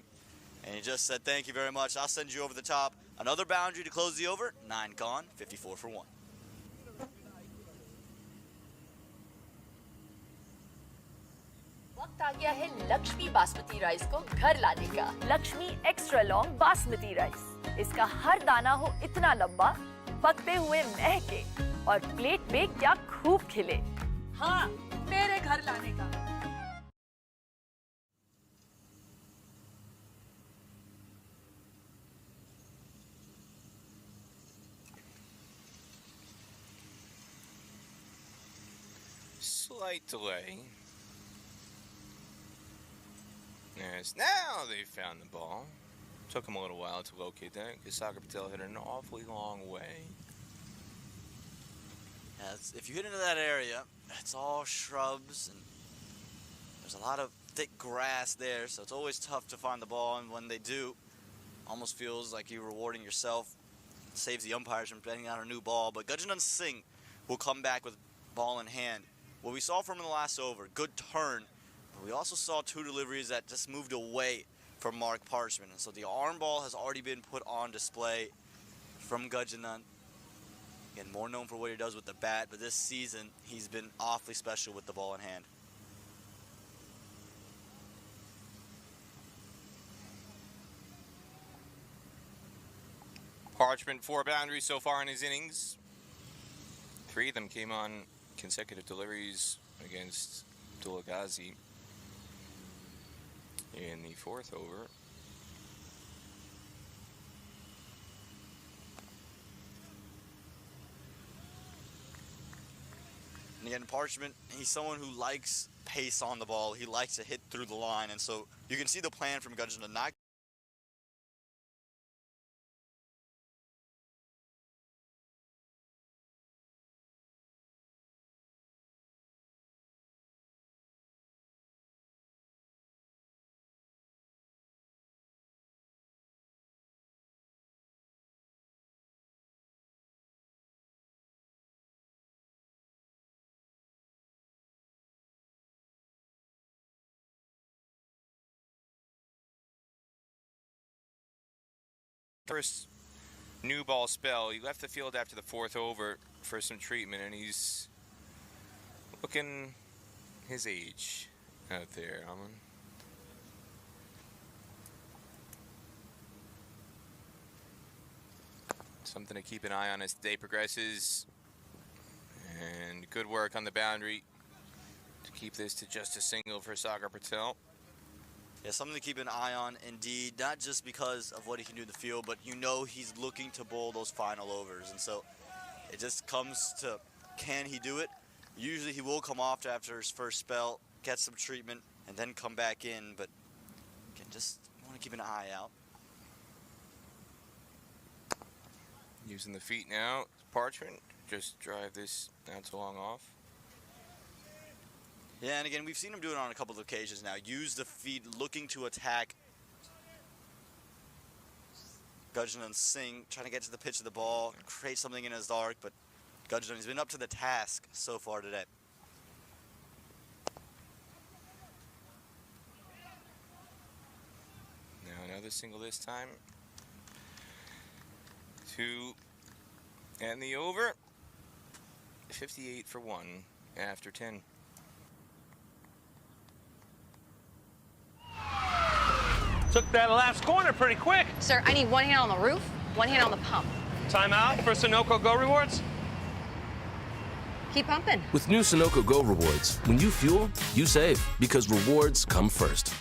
S1: And he just said, thank you very much. I'll send you over the top. Another boundary to close the over. 9 gone, 54 for 1.
S4: वक्त आ गया है Lakshmi basmati rice को घर लाने का। Lakshmi extra long basmati rice. इसका हर दाना हो इतना लंबा, पकते हुए महके और प्लेट पे क्या खूब खिले।
S7: हाँ, मेरे घर लाने का।
S5: Slight delay. Yes, now they found the ball. Took him a little while to locate that because Sagar Patel hit it an awfully long way.
S1: Yeah, if you get into that area, it's all shrubs and there's a lot of thick grass there, so it's always tough to find the ball. And when they do, almost feels like you're rewarding yourself. Saves the umpires from betting out a new ball. But Gurjendra Singh will come back with ball in hand. What we saw from him in the last over, good turn. But we also saw 2 deliveries that just moved away from Mark Parchment. And so the arm ball has already been put on display from Gurjendra. Again, more known for what he does with the bat, but this season he's been awfully special with the ball in hand.
S5: Parchment 4 boundaries so far in his innings. 3 of them came on consecutive deliveries against Dulagazi in the 4th over.
S1: And again, Parchment, he's someone who likes pace on the ball. He likes to hit through the line, and so you can see the plan from Gurjendra not
S5: first new ball spell. He left the field after the 4th over for some treatment, and he's looking his age out there, Aman. Something to keep an eye on as the day progresses. And good work on the boundary to keep this to just a single for Sagar Patel.
S1: Yeah, something to keep an eye on indeed, not just because of what he can do in the field, but you know he's looking to bowl those final overs. And so it just comes to, can he do it? Usually he will come off after his first spell, get some treatment, and then come back in. But again, just want to keep an eye out.
S5: Using the feet now, Parchment, just drive this not too long off.
S1: Yeah, and again, we've seen him do it on a couple of occasions now. Use the feet, looking to attack Gurjendra Singh, trying to get to the pitch of the ball, create something in his arc, but Gurjendra has been up to the task so far today.
S5: Now Another single this time. 2 and the over. 58 for 1 after 10.
S6: Took that last corner pretty quick.
S2: Sir, I need one hand on the roof, one hand on the pump.
S6: Timeout for Sunoco Go Rewards.
S2: Keep pumping.
S3: With new Sunoco Go rewards, when you fuel, you save, because rewards come first.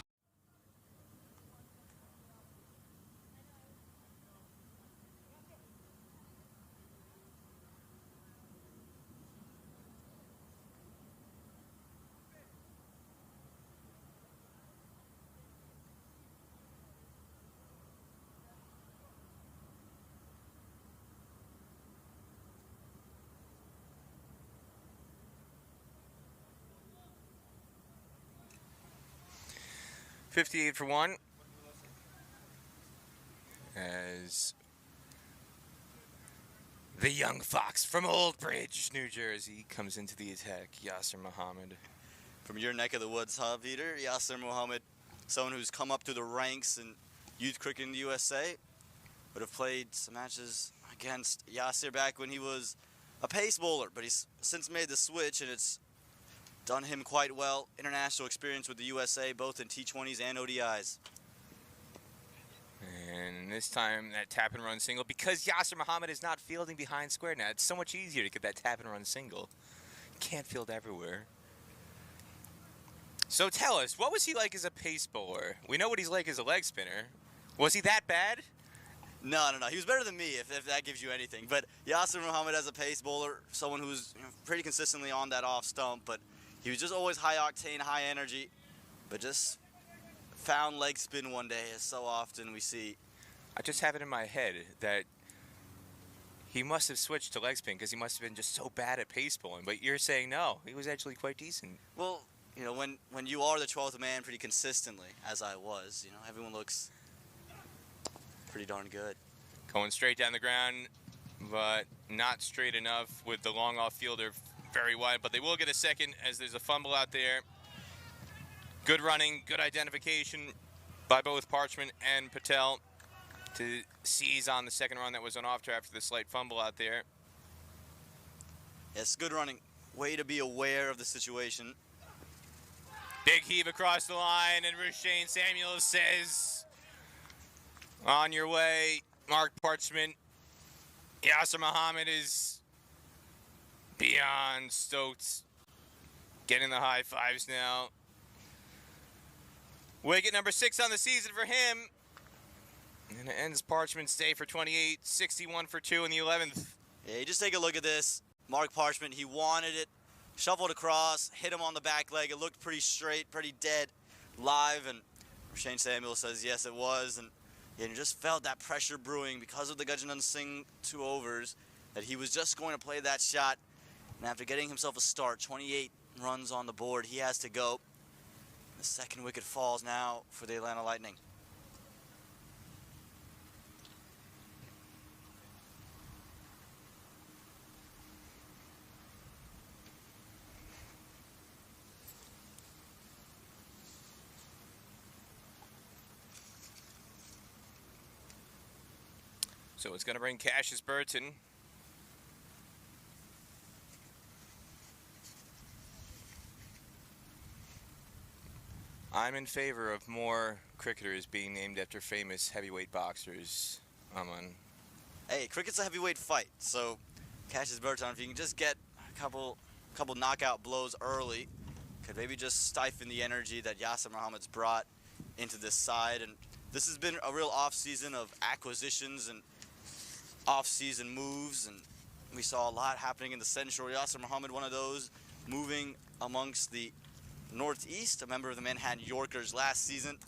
S5: $58 for 1. As the young fox from Old Bridge, New Jersey, comes into the attack, Yasser Muhammad.
S1: From your neck of the woods, huh, Peter? Yasser Muhammad, someone who's come up through the ranks in youth cricket in the USA, would have played some matches against Yasser back when he was a pace bowler, but he's since made the switch, and it's done him quite well. International experience with the USA, both in T20s and ODIs.
S5: And this time, that tap and run single, because Yasser Muhammad is not fielding behind square now. It's so much easier to get that tap and run single. Can't field everywhere. So tell us, what was he like as a pace bowler? We know what he's like as a leg spinner. Was he that bad?
S1: No. He was better than me, if that gives you anything. But Yasser Muhammad as a pace bowler, someone who's pretty consistently on that off stump, but he was just always high octane, high energy, but just found leg spin one day, as so often we see.
S5: I just have it in my head that he must have switched to leg spin because he must have been just so bad at pace bowling. But you're saying no, he was actually quite decent.
S1: Well, you know, when you are the 12th man pretty consistently, as I was, you know, everyone looks pretty darn good.
S5: Going straight down the ground, but not straight enough with the long off fielder very wide, but they will get a second as there's a fumble out there. Good running, good identification by both Parchment and Patel to seize on the second run that was an off draft after the slight fumble out there.
S1: Yes, good running. Way to be aware of the situation.
S5: Big heave across the line, and Rushain Samuels says, on your way, Mark Parchment. Yasser Muhammad is beyond stoked. Getting the high fives now. Wicket number 6 on the season for him. And it ends Parchment's day for 28, 61 for 2 in the 11th.
S1: Yeah, you just take a look at this. Mark Parchment, he wanted it. Shuffled across, hit him on the back leg. It looked pretty straight, pretty dead, live. And Shane Samuel says, yes, it was. And you just felt that pressure brewing because of the Gajendra Singh 2 overs, that he was just going to play that shot. And after getting himself a start, 28 runs on the board, he has to go. The second wicket falls now for the Atlanta Lightning.
S5: So it's going to bring Cassius Burton. I'm in favor of more cricketers being named after famous heavyweight boxers.
S1: Hey, cricket's a heavyweight fight, so Cassius Burton, if you can just get a couple knockout blows early, could maybe just stifle the energy that Yasser Muhammad's brought into this side. And this has been a real off-season of acquisitions and off-season moves, and we saw a lot happening in the Central. Yasser Muhammad, one of those, moving amongst the Northeast, a member of the Manhattan Yorkers last season,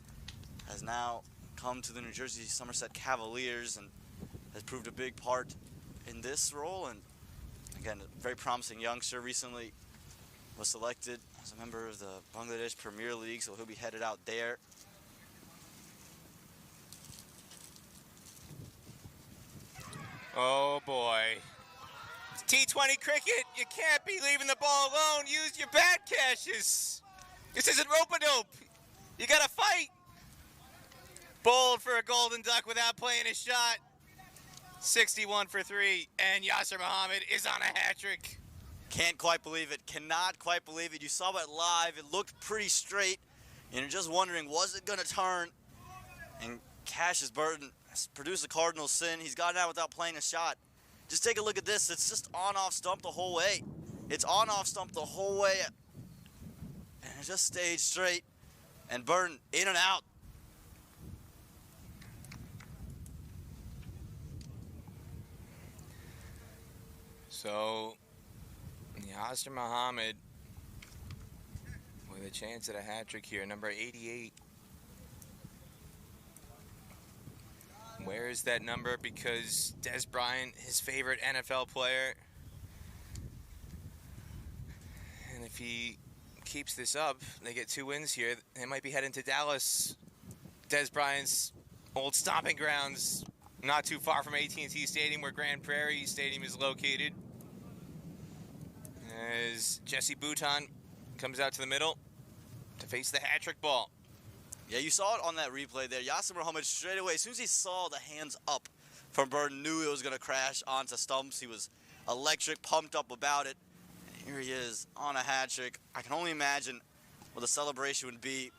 S1: has now come to the New Jersey Somerset Cavaliers and has proved a big part in this role. And again, a very promising youngster, recently was selected as a member of the Bangladesh Premier League, so he'll be headed out there.
S5: Oh boy. It's T20 cricket. You can't be leaving the ball alone. Use your bat, Cassius. This isn't rope-a-dope. You gotta fight. Bowled for a golden duck without playing a shot. 61 for 3, and Yasser Muhammad is on a hat trick.
S1: Can't quite believe it. Cannot quite believe it. You saw it live. It looked pretty straight. And you're just wondering, was it going to turn? And Cassius Burton has produced a cardinal sin. He's gotten out without playing a shot. Just take a look at this. It's just on-off stump the whole way. It's on-off stump the whole way. And it just stayed straight. And Burton in and out.
S5: So, Yasser Muhammad with a chance at a hat trick here, number 88. Where is that number? Because Des Bryant, his favorite NFL player, and if he keeps this up, they get 2 wins here. They might be heading to Dallas, Des Bryant's old stomping grounds, not too far from AT&T Stadium, where Grand Prairie Stadium is located. As Jesse Bouton comes out to the middle to face the hat-trick ball.
S1: Yeah, you saw it on that replay there. Yasser Muhammad straight away, as soon as he saw the hands up from Burton, knew it was going to crash onto stumps. He was electric, pumped up about it. And here he is on a hat trick. I can only imagine what the celebration would be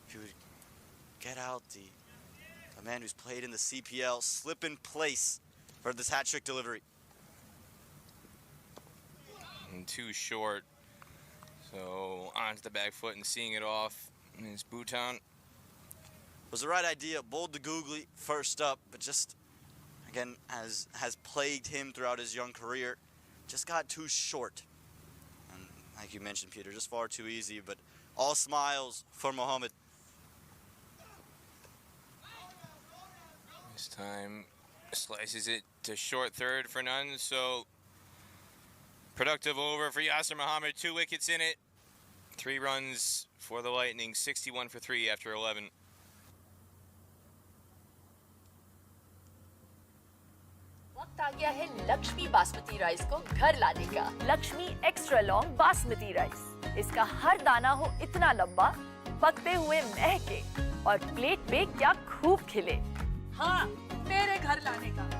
S1: if he would get out the man who's played in the CPL, slip in place for this hat trick delivery.
S5: And too short. So onto the back foot and seeing it off is Bouton.
S1: Was the right idea, bowled the googly first up, but just, again, as has plagued him throughout his young career, just got too short. And like you mentioned, Peter, just far too easy, but all smiles for Muhammad.
S5: This time slices it to short third for none, so productive over for Yasser Muhammad, 2 wickets in it. 3 runs for the Lightning, 61 for 3 after 11.
S4: वक्त आ गया है Lakshmi basmati rice को घर लाने का। Lakshmi extra long basmati rice. इसका हर दाना हो इतना लंबा, पकते हुए महके और प्लेट पे क्या खूब खिले।
S7: हाँ, मेरे घर लाने का।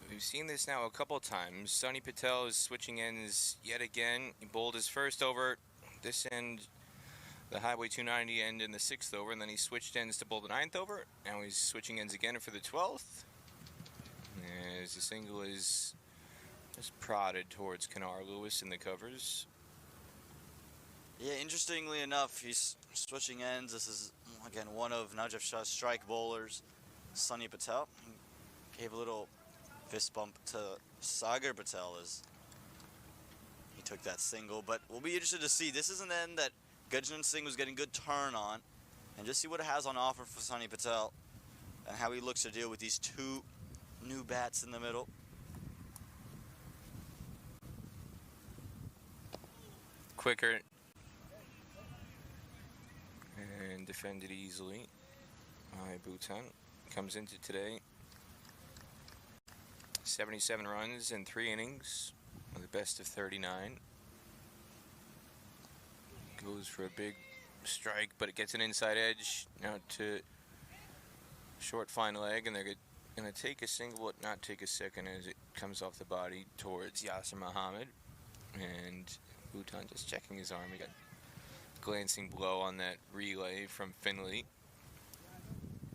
S5: We've seen this now a couple times. Sunny Patel is switching ends yet again. He bowled his first over, this end, the Highway 290 end in the 6th over, and then he switched ends to bowl the 9th over. Now he's switching ends again for the 12th. As the single is just prodded towards Kenar Lewis in the covers.
S1: Yeah, interestingly enough, he's switching ends. This is, again, one of Najaf Shah's strike bowlers, Sunny Patel. He gave a little fist bump to Sagar Patel as he took that single, but we'll be interested to see. This is an end that Gurjit Singh was getting good turn on, and just see what it has on offer for Sunny Patel and how he looks to deal with these 2 new bats in the middle.
S5: Quicker and defended easily by Bouton. Comes into today 77 runs in 3 innings with a best of 39. Goes for a big strike, but it gets an inside edge out to short fine leg, and they're going to take a single but not take a second as it comes off the body towards Yasser Muhammad. And Bouton just checking his arm. He got a glancing blow on that relay from Finley.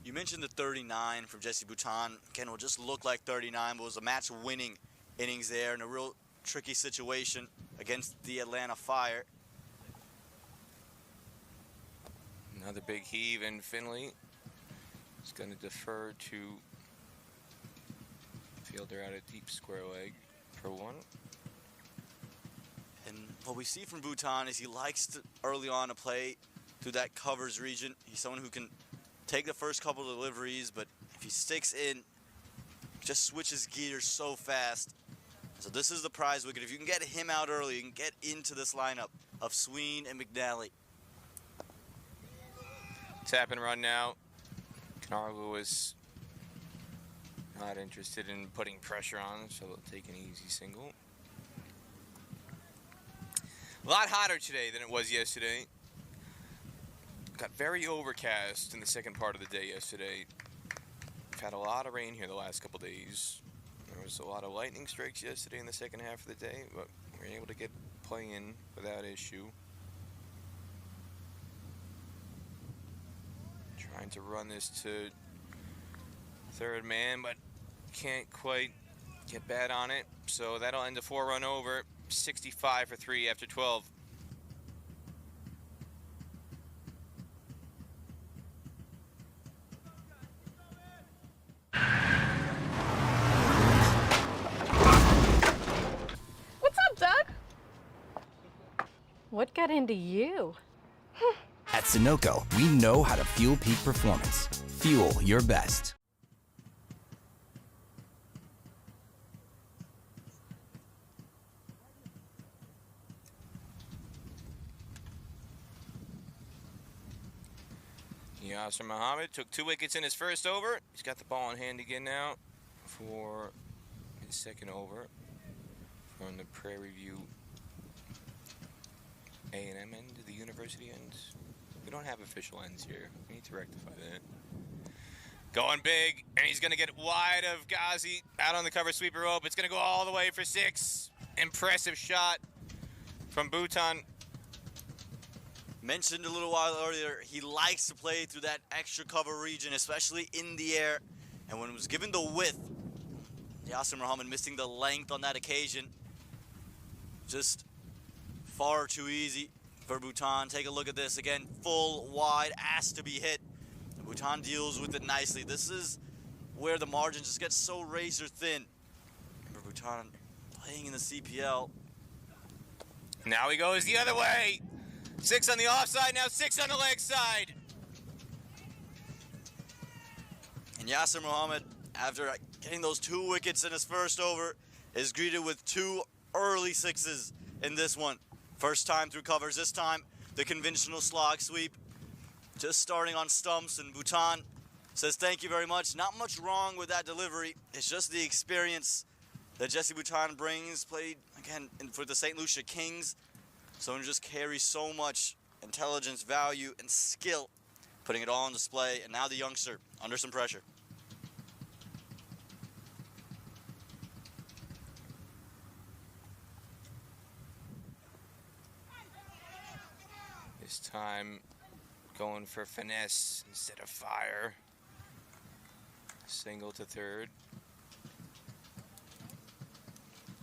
S1: You mentioned the 39 from Jesse Bouton. Again, it will just look like 39, but it was a match-winning innings there in a real tricky situation against the Atlanta Fire.
S5: Another big heave, and Finley is going to defer to fielder out a deep square leg for 1.
S1: And what we see from Bouton is he likes to early on to play through that covers region. He's someone who can take the first couple of deliveries, but if he sticks in, just switches gears so fast. So this is the prize wicket. If you can get him out early, you can get into this lineup of Sween and McNally.
S5: Tap and run now. Kanar Lewis not interested in putting pressure on, so they'll take an easy single. A lot hotter today than it was yesterday. Got very overcast in the second part of the day yesterday. We've had a lot of rain here the last couple days. There was a lot of lightning strikes yesterday in the second half of the day, but we were able to get play in without issue. Trying to run this to third man, but can't quite get bat on it. So that'll end a 4-run over. 65 for 3 after 12.
S8: What's up, Doug? What got into you?
S3: At Sunoco, we know how to fuel peak performance. Fuel your best.
S5: Yasser Muhammad took 2 wickets in his first over. He's got the ball in hand again now for his second over from the Prairie View A&M end, the university end. We don't have official ends here. We need to rectify that. Going big, and he's going to get wide of Ghazi out on the cover sweeper rope. It's going to go all the way for 6. Impressive shot from Bhutan.
S1: Mentioned a little while earlier, he likes to play through that extra cover region, especially in the air. And when it was given the width, Yasser Muhammad missing the length on that occasion. Just far too easy for Bhutan. Take a look at this again, full wide, asked to be hit. And Bhutan deals with it nicely. This is where the margin just gets so razor thin. Remember Bhutan playing in the CPL.
S5: Now he goes the other way. 6 on the offside, now 6 on the leg side.
S1: And Yasser Muhammad, after getting those 2 wickets in his first over, is greeted with 2 early 6s in this one. First time through covers, this time the conventional slog sweep. Just starting on stumps, and Bhutan says thank you very much. Not much wrong with that delivery. It's just the experience that Jesse Bhutan brings. Played, again, for the St. Lucia Kings. Someone who just carries so much intelligence, value, and skill, putting it all on display. And now the youngster under some pressure.
S5: This time going for finesse instead of fire. Single to third.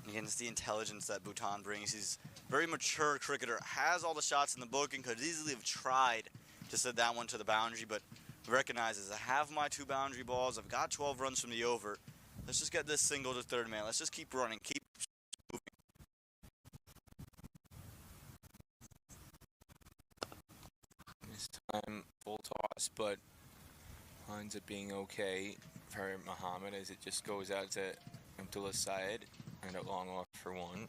S1: Again, it's the intelligence that Bhutan brings. He's a very mature cricketer, has all the shots in the book, and could easily have tried to set that one to the boundary, but recognizes I have my 2 boundary balls. I've got 12 runs from the over. Let's just get this single to third man. Let's just keep running, keep moving.
S5: This time full toss, but winds up being okay for Muhammad as it just goes out to Abdullah Syed and a long off for 1.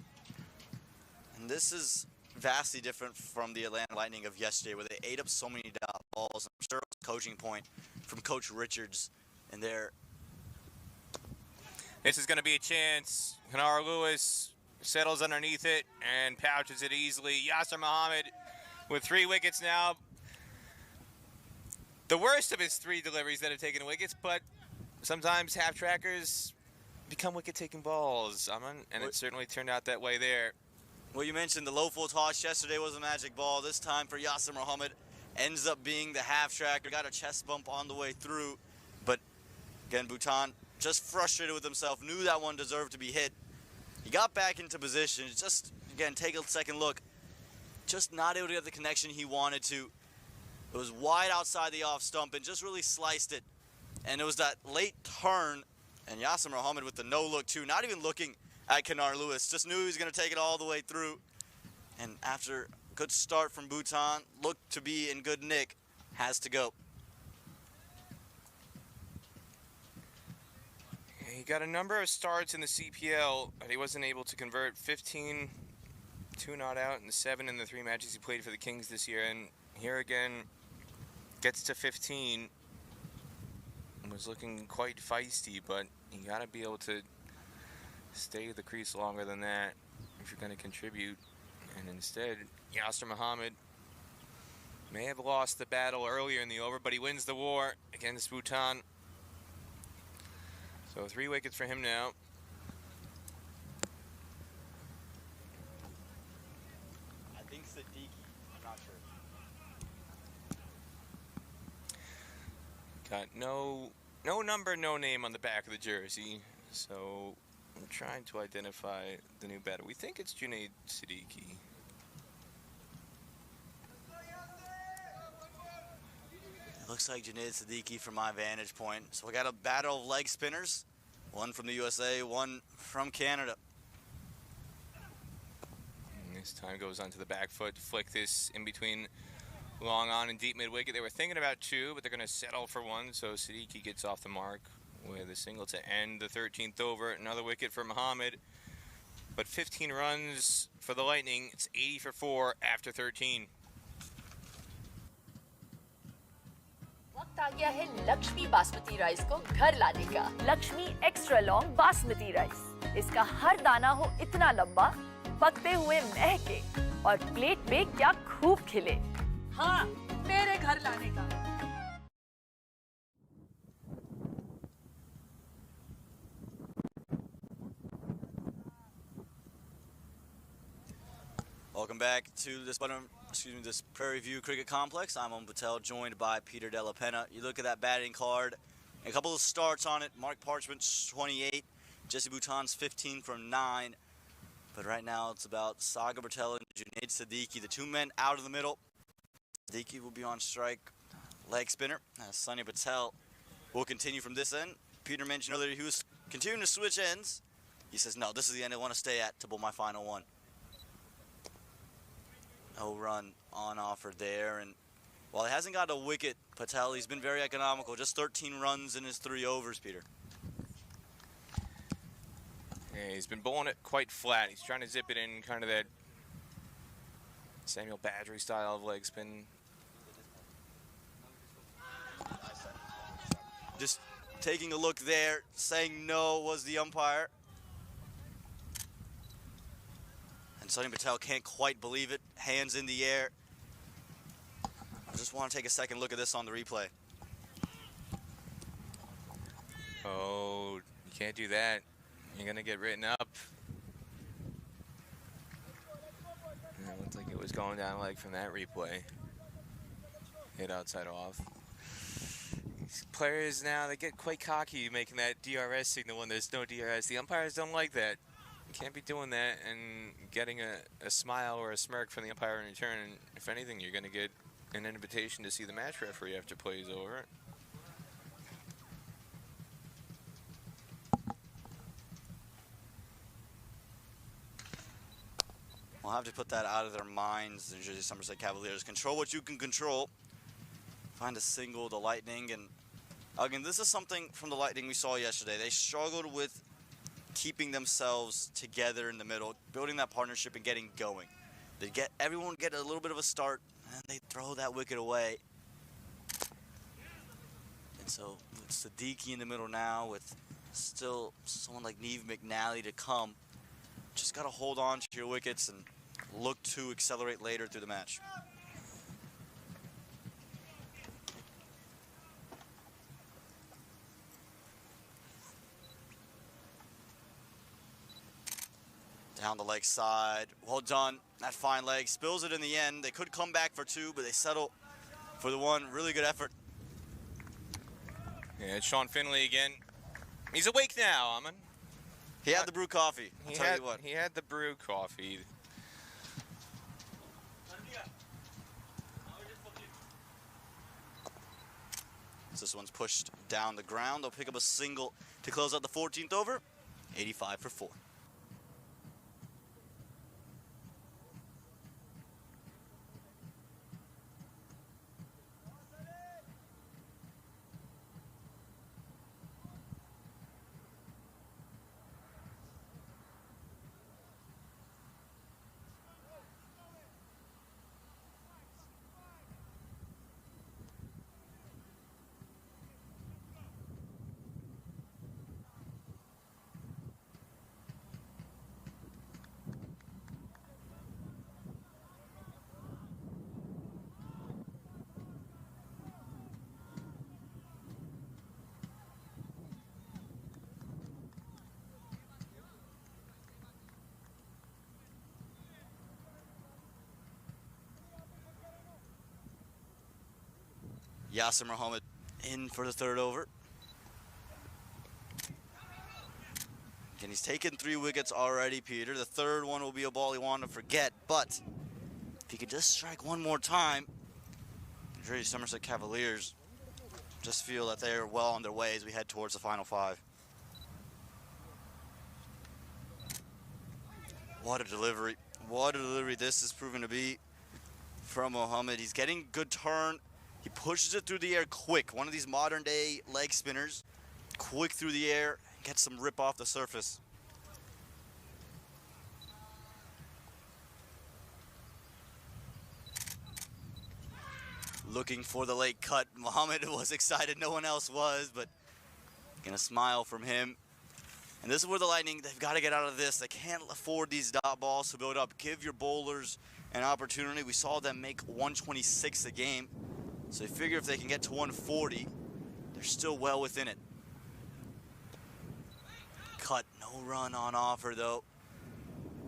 S1: And this is vastly different from the Atlanta Lightning of yesterday, where they ate up so many balls. I'm sure it was a coaching point from Coach Richards and their...
S5: This is going to be a chance. Kanar Lewis settles underneath it and pouches it easily. Yasser Muhammad with 3 wickets now. The worst of his 3 deliveries that have taken wickets, but sometimes half-trackers become wicket-taking balls, and it certainly turned out that way there.
S1: Well, you mentioned the low full toss yesterday was a magic ball. This time for Yasser Muhammad ends up being the half-tracker. Got a chest bump on the way through, but again, Bhutan just frustrated with himself, knew that one deserved to be hit. He got back into position. Just, again, take a second look. Just not able to get the connection he wanted to. It was wide outside the off stump and just really sliced it. And it was that late turn, and Yasser Muhammad with the no-look too, not even looking at Kanar Lewis, just knew he was going to take it all the way through. And after a good start from Bhutan, looked to be in good nick, has to go.
S5: He got a number of starts in the CPL, but he wasn't able to convert. 15, 2 not out, and 7 in the 3 matches he played for the Kings this year. And here again, gets to 15. was looking quite feisty, but you got to be able to stay at the crease longer than that if you're going to contribute. And instead, Yasser Muhammad may have lost the battle earlier in the over, but he wins the war against Bhutan. So 3 wickets for him now.
S1: I think Siddiqui. I'm not sure.
S5: Got no number, no name on the back of the jersey. So I'm trying to identify the new batter. We think it's Junaid Siddiqui.
S1: Looks like Junaid Siddiqui from my vantage point. So we got a battle of leg spinners. One from the USA, one from Canada.
S5: And this time goes onto the back foot to flick this in between long on and deep mid wicket. They were thinking about 2, but they're going to settle for 1. So Siddiqui gets off the mark with a single to end the 13th over. Another wicket for Muhammad. But 15 runs for the Lightning. It's 80 for 4 after 13.
S4: वक्त आ गया है Lakshmi basmati rice को घर लाने का। Lakshmi extra long basmati rice. इसका हर दाना हो इतना लंबा, पकते हुए महके और प्लेट पे क्या खूब खिले।
S7: हाँ, मेरे घर लाने का।
S1: Welcome back to this Prairie View Cricket Complex. I'm Om Patel, joined by Peter Della Penna. You look at that batting card, a couple of starts on it. Mark Parchment's 28, Jesse Bhutan's 15 from 9. But right now it's about Sagar Patel and Junaid Siddiqui, the 2 men out of the middle. Siddiqui will be on strike, leg spinner. Sunny Patel will continue from this end. Peter mentioned earlier he was continuing to switch ends. He says, no, this is the end I want to stay at to bowl my final one. No run on offer there, and while he hasn't got a wicket, Patel, he's been very economical. Just 13 runs in his 3 overs, Peter.
S5: Yeah, he's been bowling it quite flat. He's trying to zip it in kind of that Samuel Badgery style of leg spin.
S1: Just taking a look there, saying no was the umpire. And Sunny Patel can't quite believe it. Hands in the air. I just want to take a second look at this on the replay.
S5: Oh, you can't do that. You're going to get written up. And it looked like it was going down leg from that replay. Hit outside off. These players now, they get quite cocky making that DRS signal when there's no DRS. The umpires don't like that. You can't be doing that and getting a smile or a smirk from the umpire in return. And if anything, you're going to get an invitation to see the match referee after play is over.
S1: We'll have to put that out of their minds. The New Jersey Somerset Cavaliers. Control what you can control. Find a single, the Lightning. And again, this is something from the Lightning we saw yesterday. They struggled with keeping themselves together in the middle, building that partnership and getting going. They get everyone get a little bit of a start, and they throw that wicket away. And so Siddiqui in the middle now with still someone like Neve McNally to come. Just got to hold on to your wickets and look to accelerate later through the match. Down the leg side, well done. That fine leg, spills it in the end. They could come back for 2, but they settle for the 1. Really good effort.
S5: Yeah, it's Sean Finley again. He's awake now, Aman.
S1: He had the brew coffee, I'll tell you what.
S5: He had the brew coffee.
S1: So this one's pushed down the ground. They'll pick up a single to close out the 14th over. 85 for 4. Yasser Muhammad in for the third over. And he's taken 3 wickets already, Peter. The third one will be a ball he wanted to forget, but if he could just strike one more time, the Somerset Cavaliers just feel that they're well on their way as we head towards the final 5. What a delivery. What a delivery this is proving to be from Muhammad. He's getting good turn. He pushes it through the air quick. One of these modern day leg spinners. Quick through the air. Gets some rip off the surface. Looking for the late cut. Muhammad was excited. No one else was, but gonna smile from him. And this is where the Lightning, they've got to get out of this. They can't afford these dot balls to build up. Give your bowlers an opportunity. We saw them make 126 a game. So they figure if they can get to 140, they're still well within it. Cut, no run on offer though.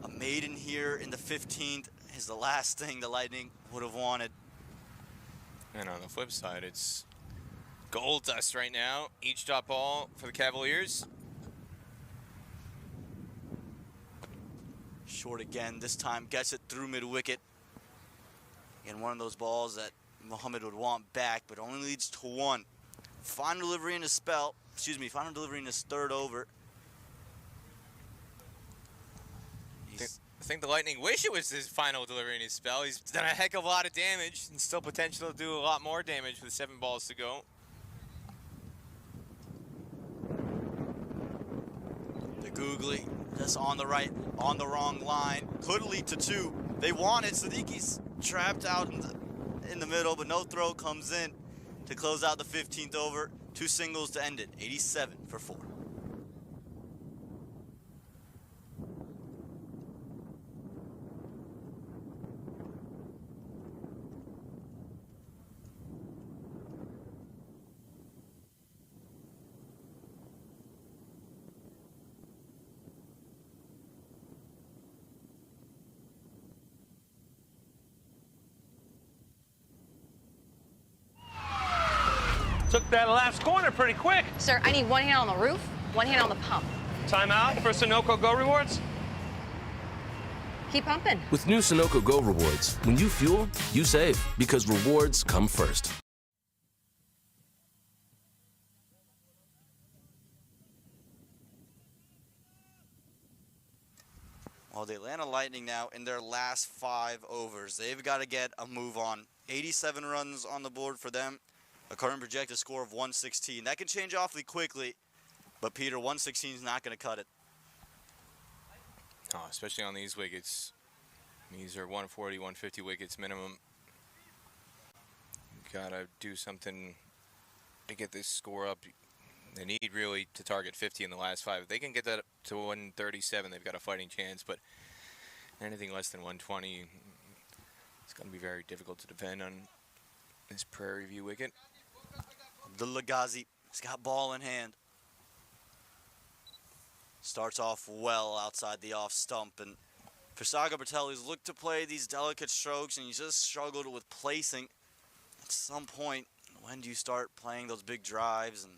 S1: A maiden here in the 15th is the last thing the Lightning would have wanted.
S5: And on the flip side, it's gold dust right now. Each dot ball for the Cavaliers.
S1: Short again, this time gets it through mid-wicket. And one of those balls that Muhammad would want back, but only leads to 1. Final delivery in his final delivery in his third over.
S5: I think the Lightning wish it was his final delivery in his spell. He's done a heck of a lot of damage and still potential to do a lot more damage with 7 balls to go.
S1: The googly just on the wrong line. Could lead to 2. They want it. Sadiqi's trapped out in the middle, but no throw comes in to close out the 15th over. 2 singles to end it. 87 for 4.
S6: Took that last corner pretty quick.
S2: Sir, I need 1 hand on the roof, 1 hand on the pump.
S6: Timeout for Sunoco Go Rewards.
S2: Keep pumping.
S3: With new Sunoco Go rewards, when you fuel, you save, because rewards come first.
S1: Well, the Atlanta Lightning now in their last 5 overs. They've got to get a move on. 87 runs on the board for them. A current projected score of 116. That can change awfully quickly, but Peter, 116 is not going to cut it.
S5: Oh, especially on these wickets. These are 140, 150 wickets minimum. Gotta do something to get this score up. They need really to target 50 in the last 5. If they can get that up to 137, they've got a fighting chance, but anything less than 120, it's going to be very difficult to defend on this Prairie View wicket.
S1: Abdullah Ghazi, he's got ball in hand. Starts off well outside the off stump, and for Sagar Patel, he's looked to play these delicate strokes, and he just struggled with placing. At some point, when do you start playing those big drives and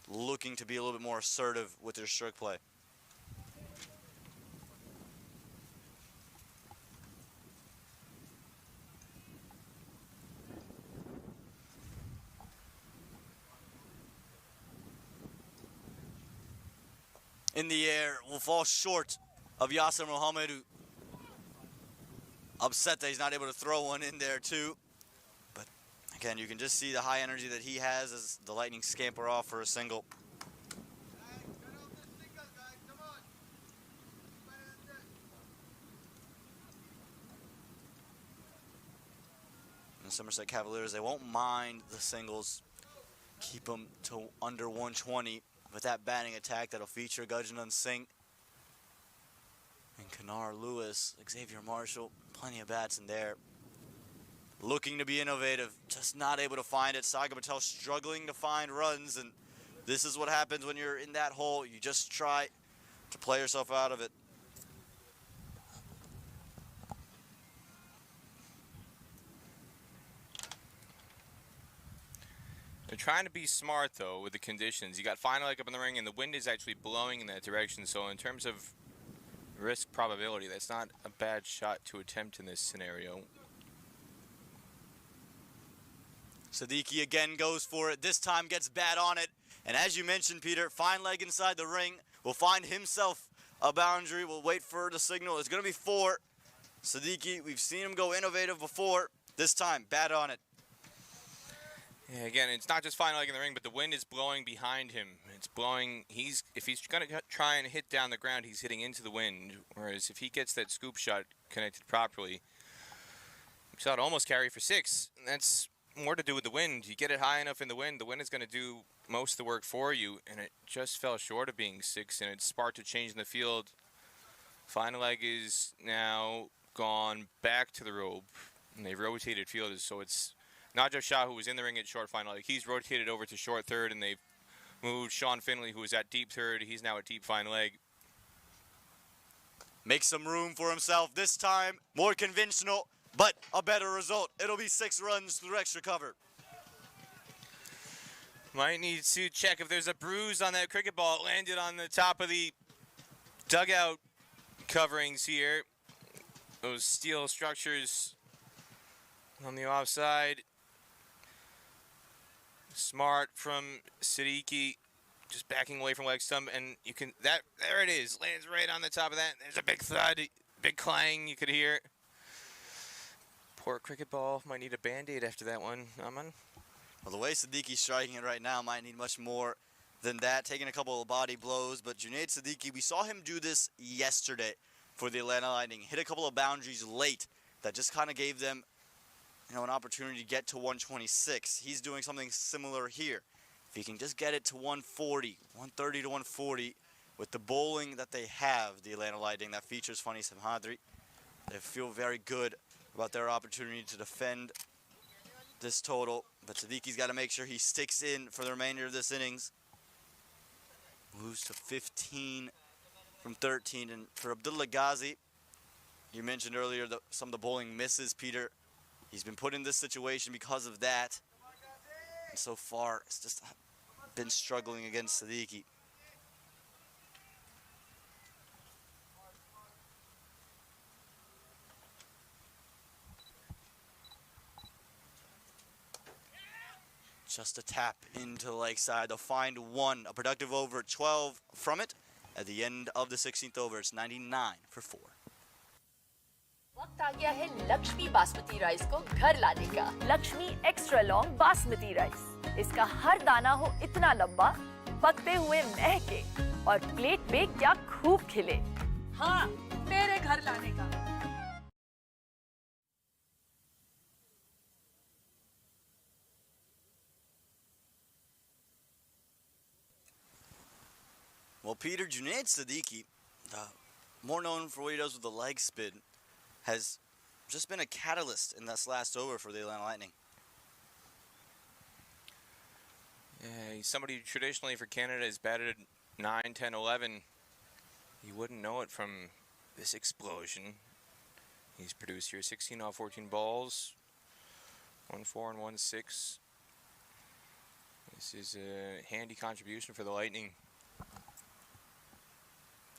S1: looking to be a little bit more assertive with your stroke play? In the air, will fall short of Yasser Muhammad, who upset that he's not able to throw one in there too. But again, you can just see the high energy that he has as the Lightning scamper off for a single. And the Somerset Cavaliers, they won't mind the singles. Keep them to under 120. With that batting attack that'll feature Gurjanath Singh and Kanar Lewis, Xavier Marshall, plenty of bats in there. Looking to be innovative, just not able to find it. Sagar Patel struggling to find runs, and this is what happens when you're in that hole. You just try to play yourself out of it.
S5: They're trying to be smart, though, with the conditions. You got final leg up in the ring, and the wind is actually blowing in that direction. So in terms of risk probability, that's not a bad shot to attempt in this scenario.
S1: Siddiqui again goes for it. This time gets bad on it. And as you mentioned, Peter, fine leg inside the ring will find himself a boundary. We'll wait for the signal. It's going to be 4. Siddiqui, we've seen him go innovative before. This time, bad on it.
S5: Yeah, again, it's not just final leg in the ring, but the wind is blowing behind him. It's blowing. If he's going to try and hit down the ground, he's hitting into the wind. Whereas if he gets that scoop shot connected properly, he shot almost carry for 6. And that's more to do with the wind. You get it high enough in the wind is going to do most of the work for you, and it just fell short of being 6, and it sparked a change in the field. Final leg is now gone back to the rope, and they've rotated fielders, so it's not just Shah, who was in the ring at short final leg. He's rotated over to short third, and they've moved Sean Finley, who was at deep third. He's now at deep final leg.
S1: Makes some room for himself this time. More conventional, but a better result. It'll be 6 runs through extra cover.
S5: Might need to check if there's a bruise on that cricket ball. It landed on the top of the dugout coverings here. Those steel structures on the offside. Smart from Siddiqui, just backing away from leg stump, and you can there it is, lands right on the top of that. There's a big thud, big clang you could hear. Poor cricket ball, might need a band-aid after that one, Aman.
S1: Well, the way Siddiqui's striking it right now might need much more than that, taking a couple of body blows. But Junaid Siddiqui, we saw him do this yesterday for the Atlanta Lightning. Hit a couple of boundaries late that just kind of gave them, an opportunity to get to 126. He's doing something similar here. If he can just get it to 140, 130 to 140, with the bowling that they have, the Atlanta Lightning, that features Fani Samhadri, they feel very good about their opportunity to defend this total. But Siddiqui's got to make sure he sticks in for the remainder of this innings. Moves to 15 from 13. And for Abdullah Ghazi, you mentioned earlier that some of the bowling misses, Peter. He's been put in this situation because of that. And so far, it's just been struggling against Siddiqui. Just a tap into the leg side. They'll find 1, a productive over, 12 from it. At the end of the 16th over, it's 99 for 4.
S4: वक्त आ गया है Lakshmi basmati rice को घर लाने का। Lakshmi extra long basmati rice. इसका हर दाना हो इतना लंबा, पकते हुए महके और प्लेट पे क्या खूब खिले।
S7: हाँ, मेरे घर लाने का।
S1: Well, Peter, Junaid Siddiqui, more known for what he does with the leg spin, has just been a catalyst in this last over for the Atlanta Lightning.
S5: Yeah, he's somebody who traditionally for Canada has batted 9, 10, 11. You wouldn't know it from this explosion. He's produced here 16 off 14 balls, 1-4 and 1-6. This is a handy contribution for the Lightning.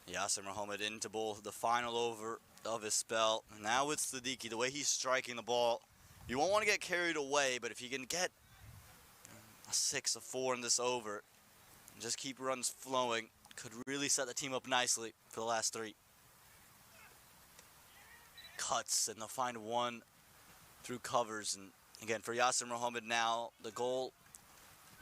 S1: Yasser Mohammed in to bowl the final over of his spell. Now with Siddiqui, the way he's striking the ball, you won't want to get carried away, but if you can get a 6, a 4 in this over, and just keep runs flowing, could really set the team up nicely for the last 3. Cuts, and they'll find 1 through covers. And again, for Yasser Mohammed now, the goal,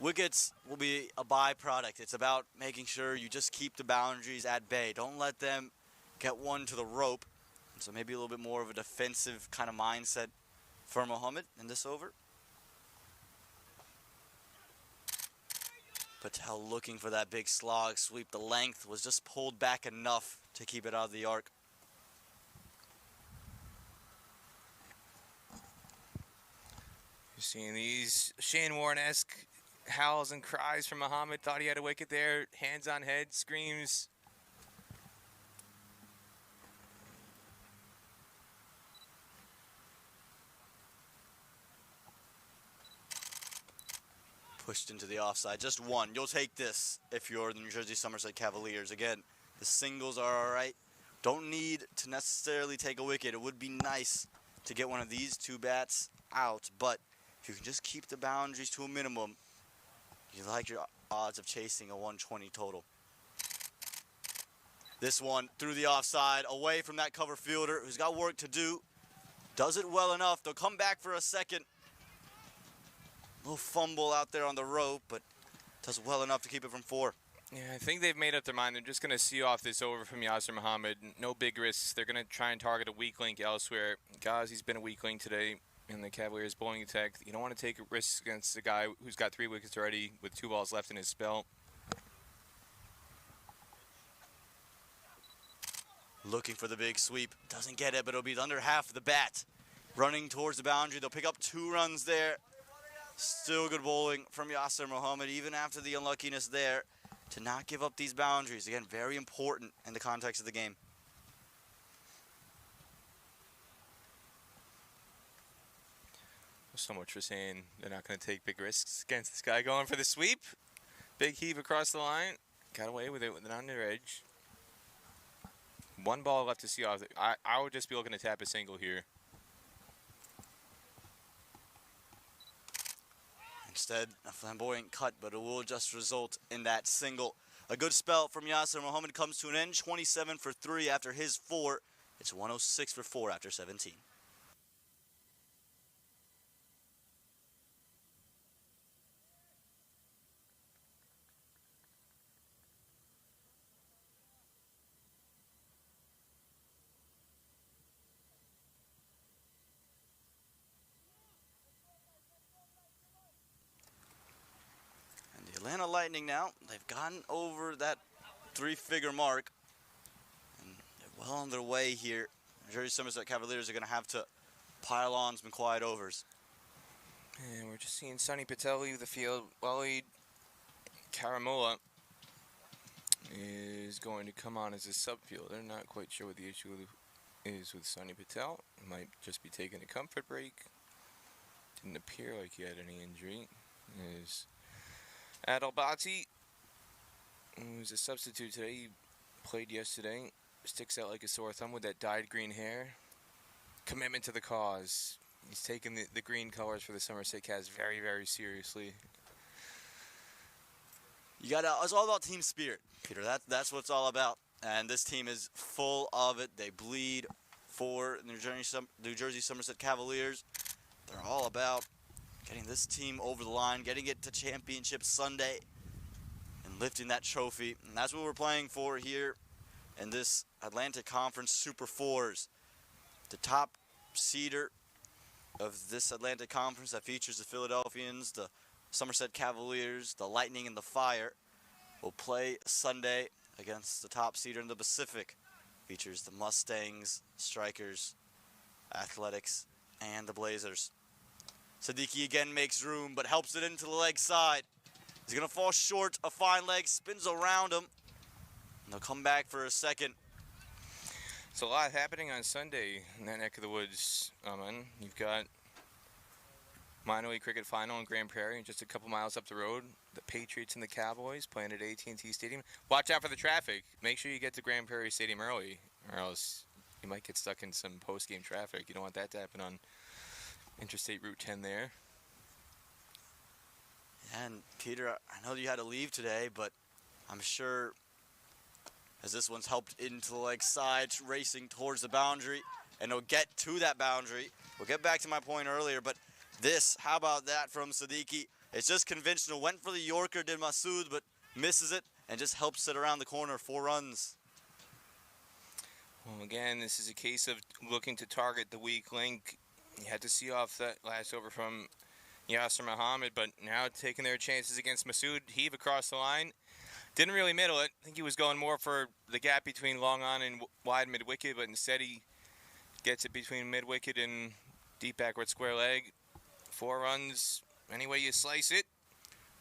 S1: wickets will be a byproduct. It's about making sure you just keep the boundaries at bay. Don't let them get 1 to the rope. So maybe a little bit more of a defensive kind of mindset for Mohammed in this over. Patel looking for that big slog sweep. The length was just pulled back enough to keep it out of the arc.
S5: You're seeing these Shane Warne-esque howls and cries from Mohammed. Thought he had a wicket there. Hands on head, screams.
S1: pushed into the offside. Just one. You'll take this if you're the New Jersey Somerset Cavaliers. Again, the singles are all right. Don't need to necessarily take a wicket. It would be nice to get one of these two bats out, but if you can just keep the boundaries to a minimum, you like your odds of chasing a 120 total. This one through the offside, away from that cover fielder who's got work to do. Does it well enough. They'll come back for a second. Little fumble out there on the rope, but does well enough to keep it from 4.
S5: Yeah, I think they've made up their mind. They're just going to see off this over from Yasser Muhammad. No big risks. They're going to try and target a weak link elsewhere. Ghazi's been a weak link today in the Cavaliers bowling attack. You don't want to take risks against a guy who's got 3 wickets already with 2 balls left in his spell.
S1: Looking for the big sweep. Doesn't get it, but it'll be under half of the bat. Running towards the boundary. They'll pick up 2 runs there. Still good bowling from Yasser Muhammad, even after the unluckiness there, to not give up these boundaries. Again, very important in the context of the game.
S5: So much for saying they're not going to take big risks against this guy going for the sweep. Big heave across the line. Got away with it with an under edge. 1 ball left to see off. I would just be looking to tap a single here.
S1: Instead, a flamboyant cut, but it will just result in that single. A good spell from Yasser Muhammad comes to an end. 27 for 3 after his 4. It's 106 for 4 after 17. Atlanta Lightning now, they've gotten over that 3-figure mark, and they're well on their way here. Jersey Somerset Cavaliers are going to have to pile on some quiet overs.
S5: And we're just seeing Sunny Patel leave the field. Waleed Karamola is going to come on as a subfielder. Not quite sure what the issue is with Sunny Patel. He might just be taking a comfort break. Didn't appear like he had any injury. Is Adil Bhatti, who's a substitute today, he played yesterday, sticks out like a sore thumb with that dyed green hair. Commitment to the cause. He's taken the green colors for the Somerset Cats very, very seriously.
S1: It's all about team spirit, Peter. That's what it's all about. And this team is full of it. They bleed for New Jersey Somerset Cavaliers. They're all about getting this team over the line, getting it to championship Sunday, and lifting that trophy. And that's what we're playing for here in this Atlantic Conference Super Fours. The top seeder of this Atlantic Conference that features the Philadelphians, the Somerset Cavaliers, the Lightning, and the Fire will play Sunday against the top seeder in the Pacific. Features the Mustangs, Strikers, Athletics, and the Blazers. Siddiqui again makes room, but helps it into the leg side. He's going to fall short. A fine leg spins around him. And they'll come back for a second.
S5: It's a lot happening on Sunday in that neck of the woods, Aman. You've got minor league cricket final in Grand Prairie, just a couple miles up the road. The Patriots and the Cowboys playing at AT&T Stadium. Watch out for the traffic. Make sure you get to Grand Prairie Stadium early, or else you might get stuck in some post-game traffic. You don't want that to happen on Interstate Route 10 there.
S1: And Peter, I know you had to leave today, but I'm sure as this one's helped into the leg side, racing towards the boundary, and he'll get to that boundary. We'll get back to my point earlier, but this, how about that from Siddiqui? It's just conventional. Went for the Yorker, did Masood, but misses it and just helps it around the corner. 4 runs.
S5: Well, again, this is a case of looking to target the weak link. You had to see off that last over from Yasser Muhammad, but now taking their chances against Masood. Heave across the line. Didn't really middle it. I think he was going more for the gap between long on and wide mid-wicket, but instead he gets it between mid-wicket and deep backward square leg. 4 runs, any way you slice it.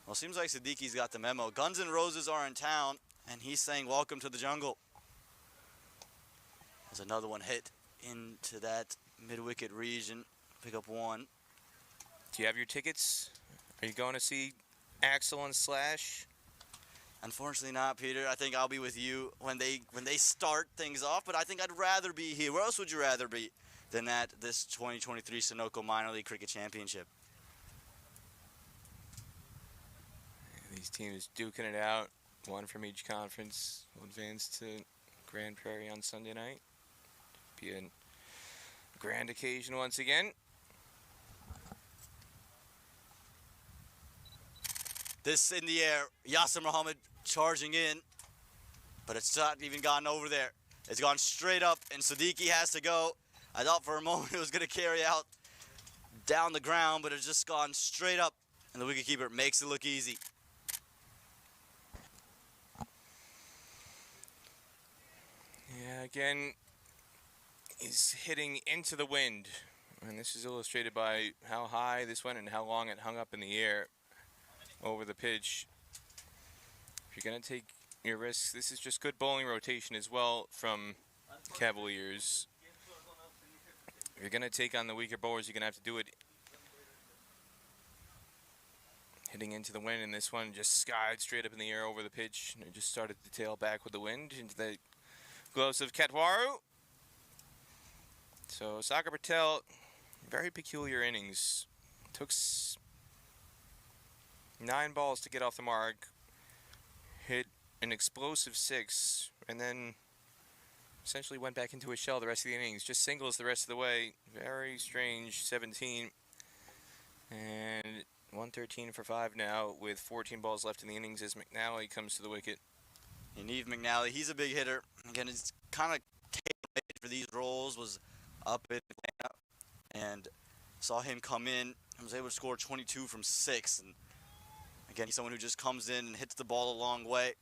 S1: Well, seems like Siddiqui's got the memo. Guns N' Roses are in town, and he's saying welcome to the jungle. There's another one hit into that mid-wicket region. Pick up 1.
S5: Do you have your tickets? Are you going to see Excellent slash.
S1: Unfortunately not, Peter. I think I'll be with you when they start things off, but I think I'd rather be here. Where else would you rather be than at this 2023 Sunoco Minor League Cricket Championship?
S5: These teams duking it out. One from each conference will advance to Grand Prairie on Sunday night. Be a grand occasion once again.
S1: This in the air. Yasser Muhammad charging in, but it's not even gotten over there. It's gone straight up, and Siddiqui has to go. I thought for a moment it was going to carry out down the ground, but it's just gone straight up, and the wicketkeeper makes it look easy.
S5: Yeah, again, he's hitting into the wind, and this is illustrated by how high this went and how long it hung up in the air over the pitch. If you're going to take your risks, this is just good bowling rotation as well from Cavaliers. If you're going to take on the weaker bowlers, you're going to have to do it hitting into the wind, and this one just skied straight up in the air over the pitch, and it just started to tail back with the wind into the gloves of Katwaru. So Sagar Patel, very peculiar innings. Took 9 balls to get off the mark, hit an explosive 6, and then essentially went back into a shell the rest of the innings. Just singles the rest of the way. Very strange 17. And 113 for 5 now with 14 balls left in the innings as McNally comes to the wicket.
S1: And Eve McNally, he's a big hitter. Again, he's kind of tailor-made for these roles, was up in Atlanta, and saw him come in and was able to score 22 from 6. And again, he's someone who just comes in and hits the ball a long way.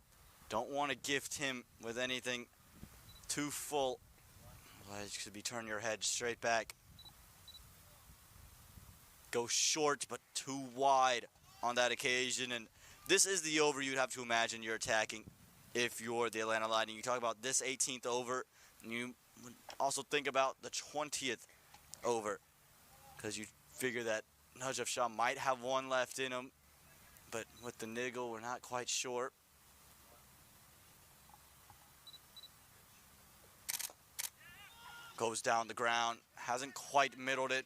S1: Don't want to gift him with anything too full. Otherwise, you could be turning your head straight back. Go short, but too wide on that occasion. And this is the over you'd have to imagine you're attacking if you're the Atlanta Lightning. You talk about this 18th over, and you would also think about the 20th over, because you figure that Najaf Shah might have one left in him, but with the niggle, we're not quite sure. Goes down the ground, hasn't quite middled it.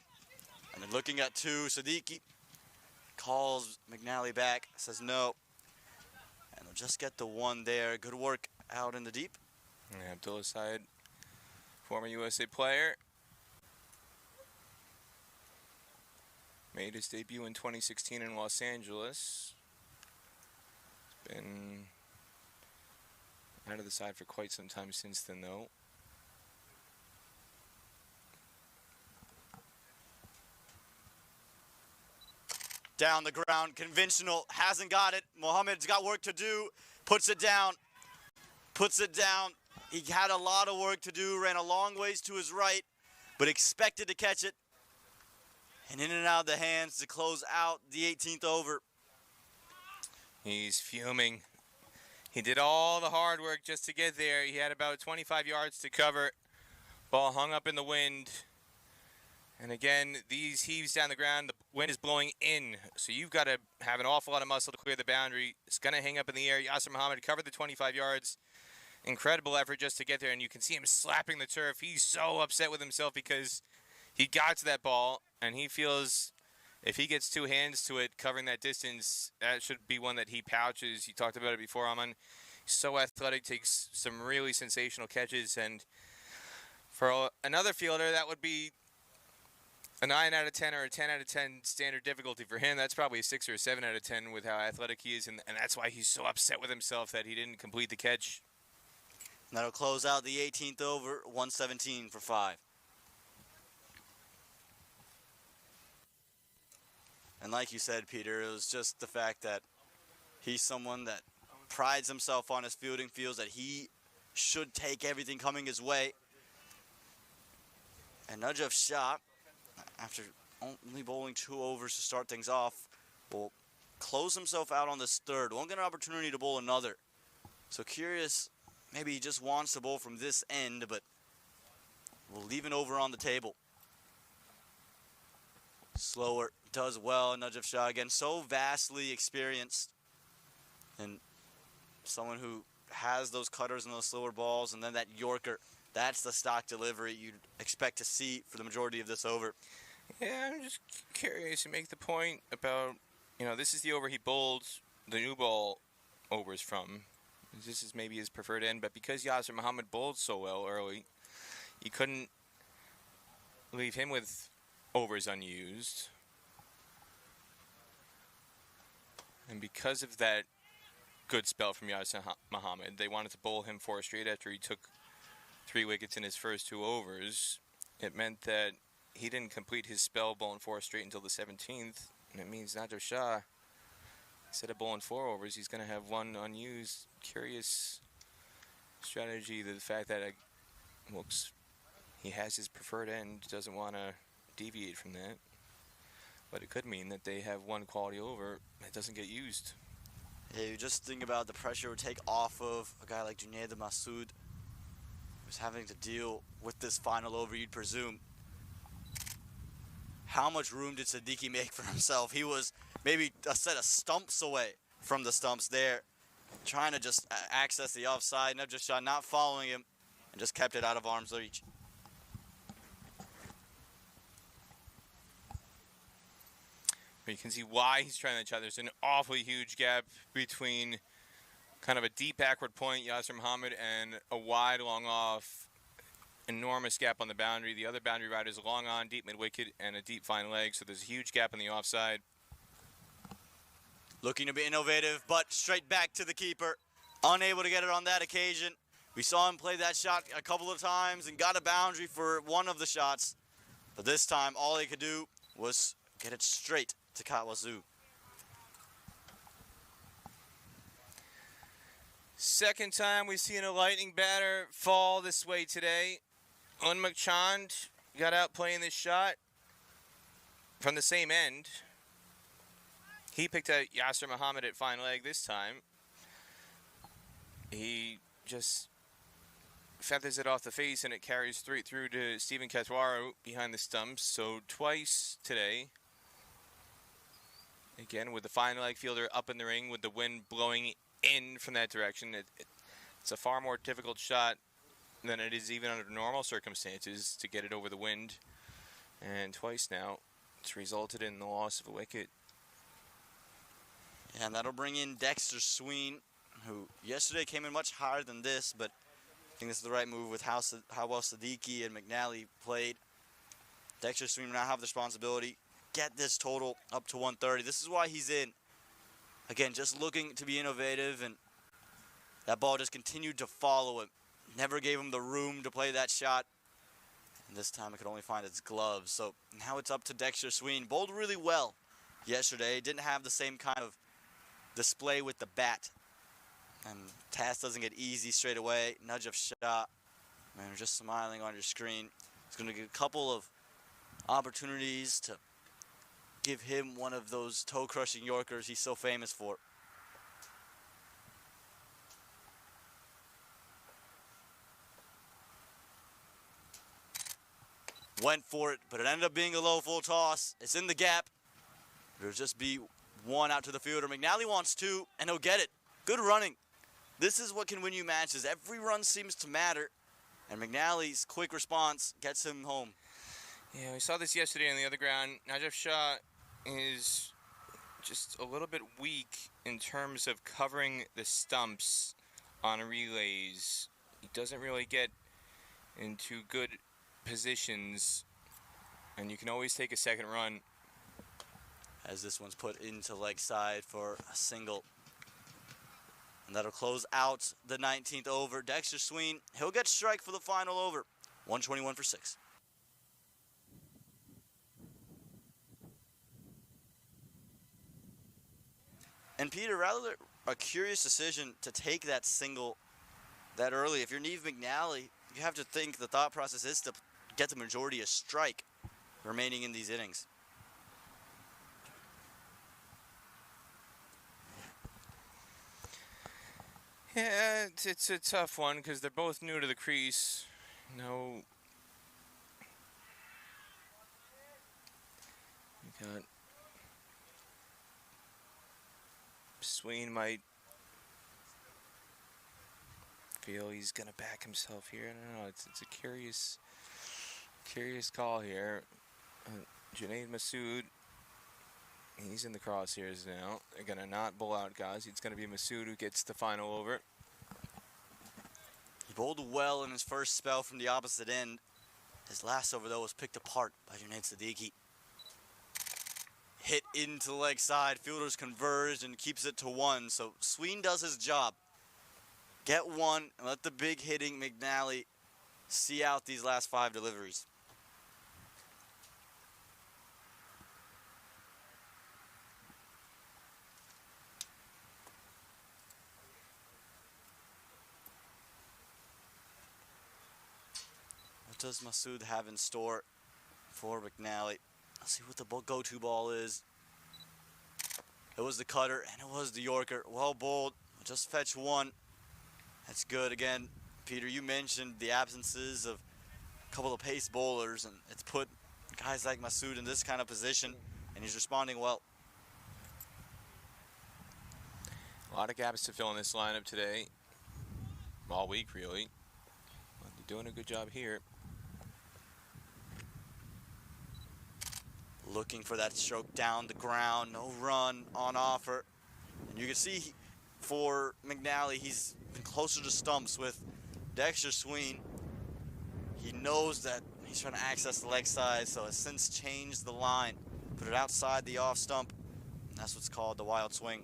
S1: And then looking at 2, Siddiqui calls McNally back, says no. And they'll just get the 1 there. Good work out in the deep.
S5: Yeah, Abdullah Syed, former USA player. Made his debut in 2016 in Los Angeles. Been out of the side for quite some time since then, though.
S1: Down the ground, conventional, hasn't got it. Mohamed's got work to do, puts it down. He had a lot of work to do, ran a long ways to his right, but expected to catch it. And in and out of the hands to close out the 18th over.
S5: He's fuming. He did all the hard work just to get there. He had about 25 yards to cover. Ball hung up in the wind. And again, these heaves down the ground, the wind is blowing in. So you've got to have an awful lot of muscle to clear the boundary. It's going to hang up in the air. Yasser Muhammad covered the 25 yards. Incredible effort just to get there. And you can see him slapping the turf. He's so upset with himself because he got to that ball. And he feels if he gets 2 hands to it, covering that distance, that should be one that he pouches. You talked about it before, Aman. He's so athletic, takes some really sensational catches. And for another fielder, that would be a 9 out of 10 or a 10 out of 10 standard difficulty for him. That's probably a 6 or a 7 out of 10 with how athletic he is, and that's why he's so upset with himself that he didn't complete the catch.
S1: And that'll close out the 18th over, 117 for 5. And like you said, Peter, it was just the fact that he's someone that prides himself on his fielding, feels that he should take everything coming his way. And Najaf Shah, after only bowling 2 overs to start things off, will close himself out on this 3rd. Won't get an opportunity to bowl another. So curious, maybe he just wants to bowl from this end, but we'll leave an over on the table. Slower does well. Nudge of Shah again, so vastly experienced. And someone who has those cutters and those slower balls, and then that Yorker. That's the stock delivery you'd expect to see for the majority of this over.
S5: Yeah, I'm just curious to make the point about, this is the over he bowled the new ball overs from. This is maybe his preferred end, but because Yasir Muhammad bowled so well early, you couldn't leave him with overs unused. And because of that good spell from Yasir Muhammad, they wanted to bowl him 4 straight after he took 3 wickets in his first 2 overs. It meant that he didn't complete his spell bowling 4 straight until the 17th, and it means Nader Shah, instead of bowling 4 overs, he's going to have 1 unused. Curious strategy, the fact that he has his preferred end, doesn't want to deviate from that. But it could mean that they have 1 quality over that doesn't get used.
S1: Yeah, you just think about the pressure it would take off of a guy like Junaid Masood, who's having to deal with this final over, you'd presume. How much room did Siddiqui make for himself? He was maybe a set of stumps away from the stumps there, trying to just access the offside. Najib Shah not following him, and just kept it out of arm's reach.
S5: You can see why he's trying to try. There's an awfully huge gap between kind of a deep backward point, Yasir Muhammad, and a wide long off, enormous gap on the boundary. The other boundary riders long on, deep mid wicket, and a deep fine leg. So there's a huge gap on the offside.
S1: Looking to be innovative, but straight back to the keeper. Unable to get it on that occasion. We saw him play that shot a couple of times and got a boundary for one of the shots. But this time, all he could do was get it straight to Kawazu.
S5: Second time we've seen a lightning batter fall this way today. Unmukt Chand got out playing this shot from the same end. He picked out Yasir Muhammad at fine leg this time. He just feathers it off the face and it carries straight through to Stephen Katwaro behind the stumps. So twice today. Again, with the fine leg fielder up in the ring with the wind blowing in from that direction. It's a far more difficult shot than it is even under normal circumstances to get it over the wind. And twice now, it's resulted in the loss of a wicket.
S1: And that'll bring in Dexter Sween, who yesterday came in much higher than this, but I think this is the right move with how well Siddiqui and McNally played. Dexter Sween will now have the responsibility. Get this total up to 130. This is why he's in. Again, just looking to be innovative, and that ball just continued to follow him. Never gave him the room to play that shot. And this time it could only find its gloves. So now it's up to Dexter Sween. Bowled really well yesterday. Didn't have the same kind of display with the bat. And task doesn't get easy straight away. Nudge of shot. Man, you're just smiling on your screen. He's going to get a couple of opportunities to give him one of those toe-crushing Yorkers he's so famous for. Went for it, but it ended up being a low full toss. It's in the gap. It'll just be 1 out to the fielder. McNally wants 2, and he'll get it. Good running. This is what can win you matches. Every run seems to matter, and McNally's quick response gets him home.
S5: Yeah, we saw this yesterday on the other ground. Najib Shah is just a little bit weak in terms of covering the stumps on relays. He doesn't really get into good positions, and you can always take a second run.
S1: As this one's put into leg side for a single. And that'll close out the 19th over. Dexter Sween, he'll get strike for the final over. 121 for 6. And Peter, rather a curious decision to take that single that early. If you're Neve McNally, you have to think the thought process is to get the majority a strike remaining in these innings.
S5: Yeah, it's a tough one because they're both new to the crease. No, Got Sween might feel he's gonna back himself here. I don't know. It's a curious call here. Junaid Masood, he's in the crosshairs now. They're gonna not bowl out guys. It's gonna be Masood who gets the final over.
S1: He bowled well in his first spell from the opposite end. His last over, though, was picked apart by Junaid Siddiqui. Hit into the leg side. Fielders converged and keeps it to 1. So Sween does his job. Get 1 and let the big hitting McNally see out these last 5 deliveries. What does Masood have in store for McNally? Let's see what the go-to ball is. It was the cutter and it was the Yorker. Well bowled. Just fetch 1. That's good. Again, Peter, you mentioned the absences of a couple of pace bowlers, and it's put guys like Masood in this kind of position, and he's responding well.
S5: A lot of gaps to fill in this lineup today. All week, really. But they're doing a good job here.
S1: Looking for that stroke down the ground. No run on offer. And you can see for McNally, he's been closer to stumps with Dexter Sween. He knows that he's trying to access the leg side, so has since changed the line. Put it outside the off stump. And that's what's called the wild swing.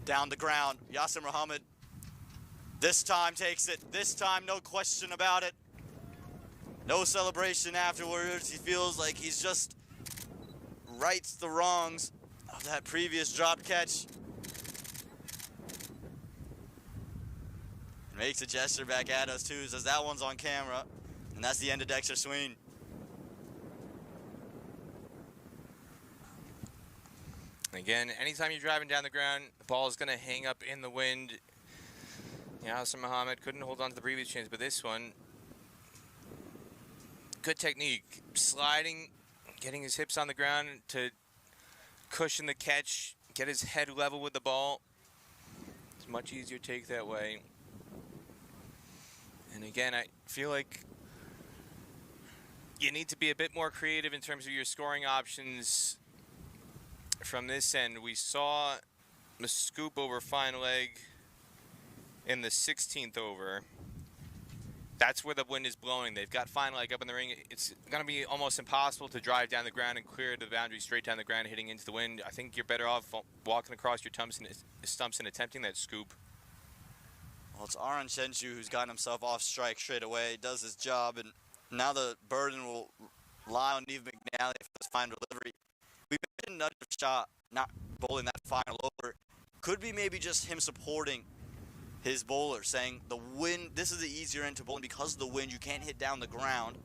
S1: Down the ground, Yasir Muhammad this time takes it. This time, no question about it. No celebration afterwards. He feels like he's just rights the wrongs of that previous drop catch. Makes a gesture back at us too, says that one's on camera. And that's the end of Dexter Sween.
S5: Again, anytime you're driving down the ground, the ball is going to hang up in the wind. Yasir Muhammad couldn't hold on to the previous chance, but this one, good technique. Sliding, getting his hips on the ground to cushion the catch, get his head level with the ball. It's much easier to take that way. And again, I feel like you need to be a bit more creative in terms of your scoring options from this end. We saw the scoop over fine leg in the 16th over. That's where the wind is blowing. They've got fine leg up in the ring. It's going to be almost impossible to drive down the ground and clear the boundary straight down the ground, hitting into the wind. I think you're better off walking across your stumps and attempting that scoop.
S1: Well, it's Aaron Shenshu who's gotten himself off strike straight away, does his job, and now the burden will lie on Neve McNally for this final delivery. We mentioned another shot not bowling that final over. Could be maybe just him supporting his bowler, saying the wind, this is the easier end to bowl, and because of the wind you can't hit down the ground,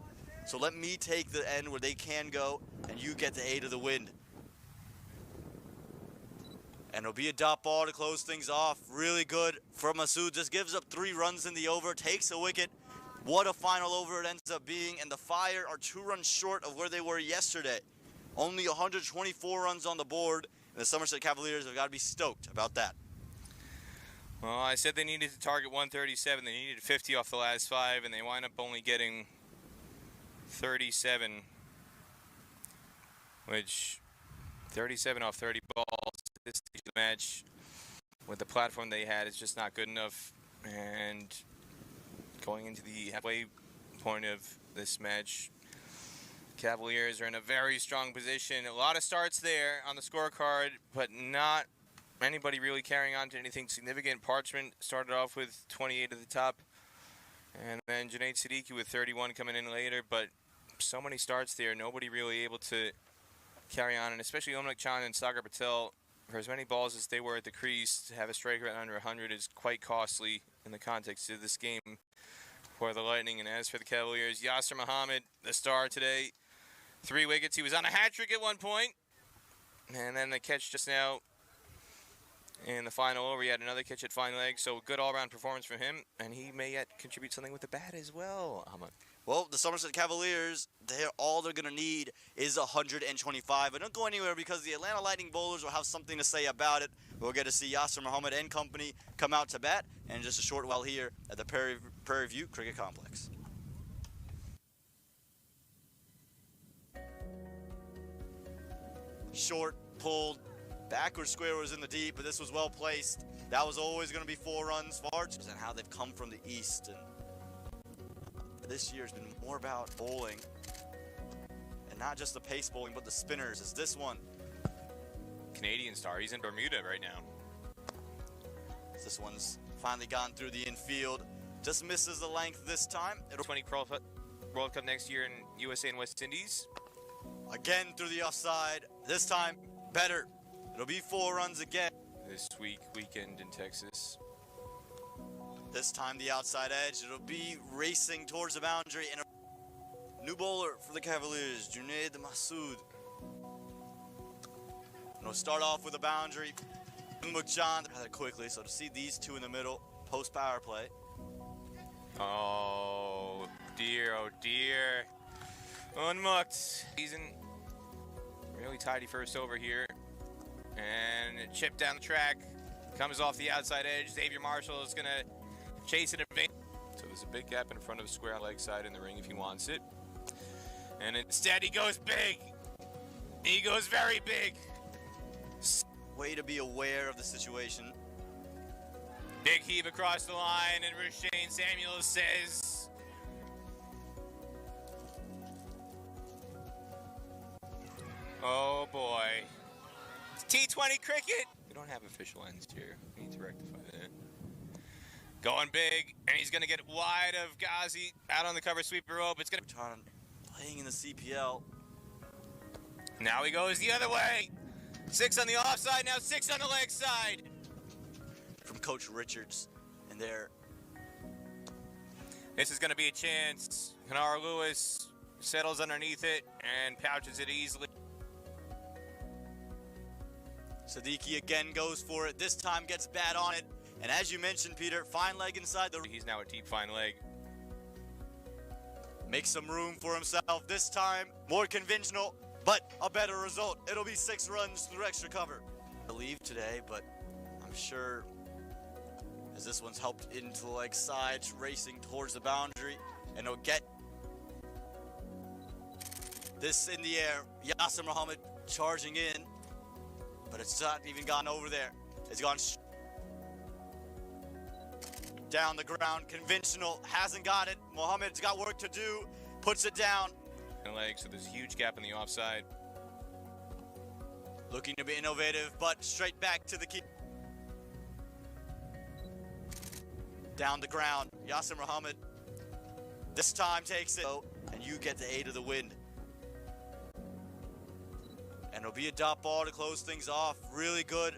S1: so let me take the end where they can go and you get the aid of the wind. And it'll be a dot ball to close things off. Really good from Masood. Just gives up 3 runs in the over, takes a wicket. What a final over it ends up being, and the Fire are 2 runs short of where they were yesterday. Only 124 runs on the board, and the Somerset Cavaliers have got to be stoked about that.
S5: Well, I said they needed to target 137. They needed 50 off the last 5, and they wind up only getting 37, which 37 off 30 balls at this stage of the match with the platform they had is just not good enough. And going into the halfway point of this match, Cavaliers are in a very strong position. A lot of starts there on the scorecard, but not anybody really carrying on to anything significant. Parchment started off with 28 at the top, and then Junaid Siddiqui with 31 coming in later, but so many starts there, nobody really able to carry on, and especially Omnik Chand and Sagar Patel, for as many balls as they were at the crease, to have a strike rate under 100 is quite costly in the context of this game for the Lightning. And as for the Cavaliers, Yasir Muhammad, the star today, 3 wickets. He was on a hat trick at one point, and then the catch just now In the final over, he had another catch at fine leg, so good all-around performance from him, and he may yet contribute something with the bat as well.
S1: Well, the Somerset Cavaliers, all they're going to need is 125. But don't go anywhere because the Atlanta Lightning bowlers will have something to say about it. We'll get to see Yasser Muhammad and company come out to bat in just a short while here at the Prairie View Cricket Complex. Short, pulled, backward square was in the deep, but this was well placed. That was always going to be 4 runs far, and how they've come from the east. And this year has been more about bowling, and not just the pace bowling, but the spinners. Is this one?
S5: Canadian star, he's in Bermuda right now.
S1: This one's finally gone through the infield. Just misses the length this time. It'll
S5: 20 World Cup next year in USA and West Indies.
S1: Again through the offside. This time, better. It'll be 4 runs again.
S5: This weekend in Texas.
S1: This time the outside edge. It'll be racing towards the boundary. And a new bowler for the Cavaliers, Junaid Masood. And we'll start off with a boundary. Mukjan rather quickly. So to see these two in the middle, post power play.
S5: Oh dear, oh dear. Unmucked. Season really tidy first over here. And chip down the track. Comes off the outside edge. Xavier Marshall is going to chase it in vain. So there's a big gap in front of the square leg side in the ring if he wants it. And instead he goes big. He goes very big.
S1: Way to be aware of the situation.
S5: Big heave across the line, and Rashane Samuels says, oh boy. It's T20 cricket. We don't have official ends here. We need to rectify that. Going big, and he's going to get wide of Ghazi. Out on the cover sweeper rope. It's going to...
S1: Playing in the CPL.
S5: Now he goes the other way. 6 on the offside, now 6 on the leg side.
S1: From Coach Richards and there.
S5: This is going to be a chance. Kenara Lewis settles underneath it and pouches it easily.
S1: Siddiqui again goes for it. This time gets bat on it. And as you mentioned, Peter, fine leg inside the...
S5: He's now a deep fine leg.
S1: Makes some room for himself. This time, more conventional, but a better result. It'll be 6 runs through extra cover. I leave today, but I'm sure as this one's helped into the leg side, racing towards the boundary, and he'll get this in the air. Yasser Muhammad charging in, but it's not even gone over there. It's gone down the ground. Conventional, hasn't got it. Muhammad's got work to do, puts it down.
S5: Leg, so there's a huge gap in the offside.
S1: Looking to be innovative, but straight back to the key. Down the ground, Yasser Muhammad this time takes it, and you get the aid of the wind. And it'll be a dot ball to close things off. Really good.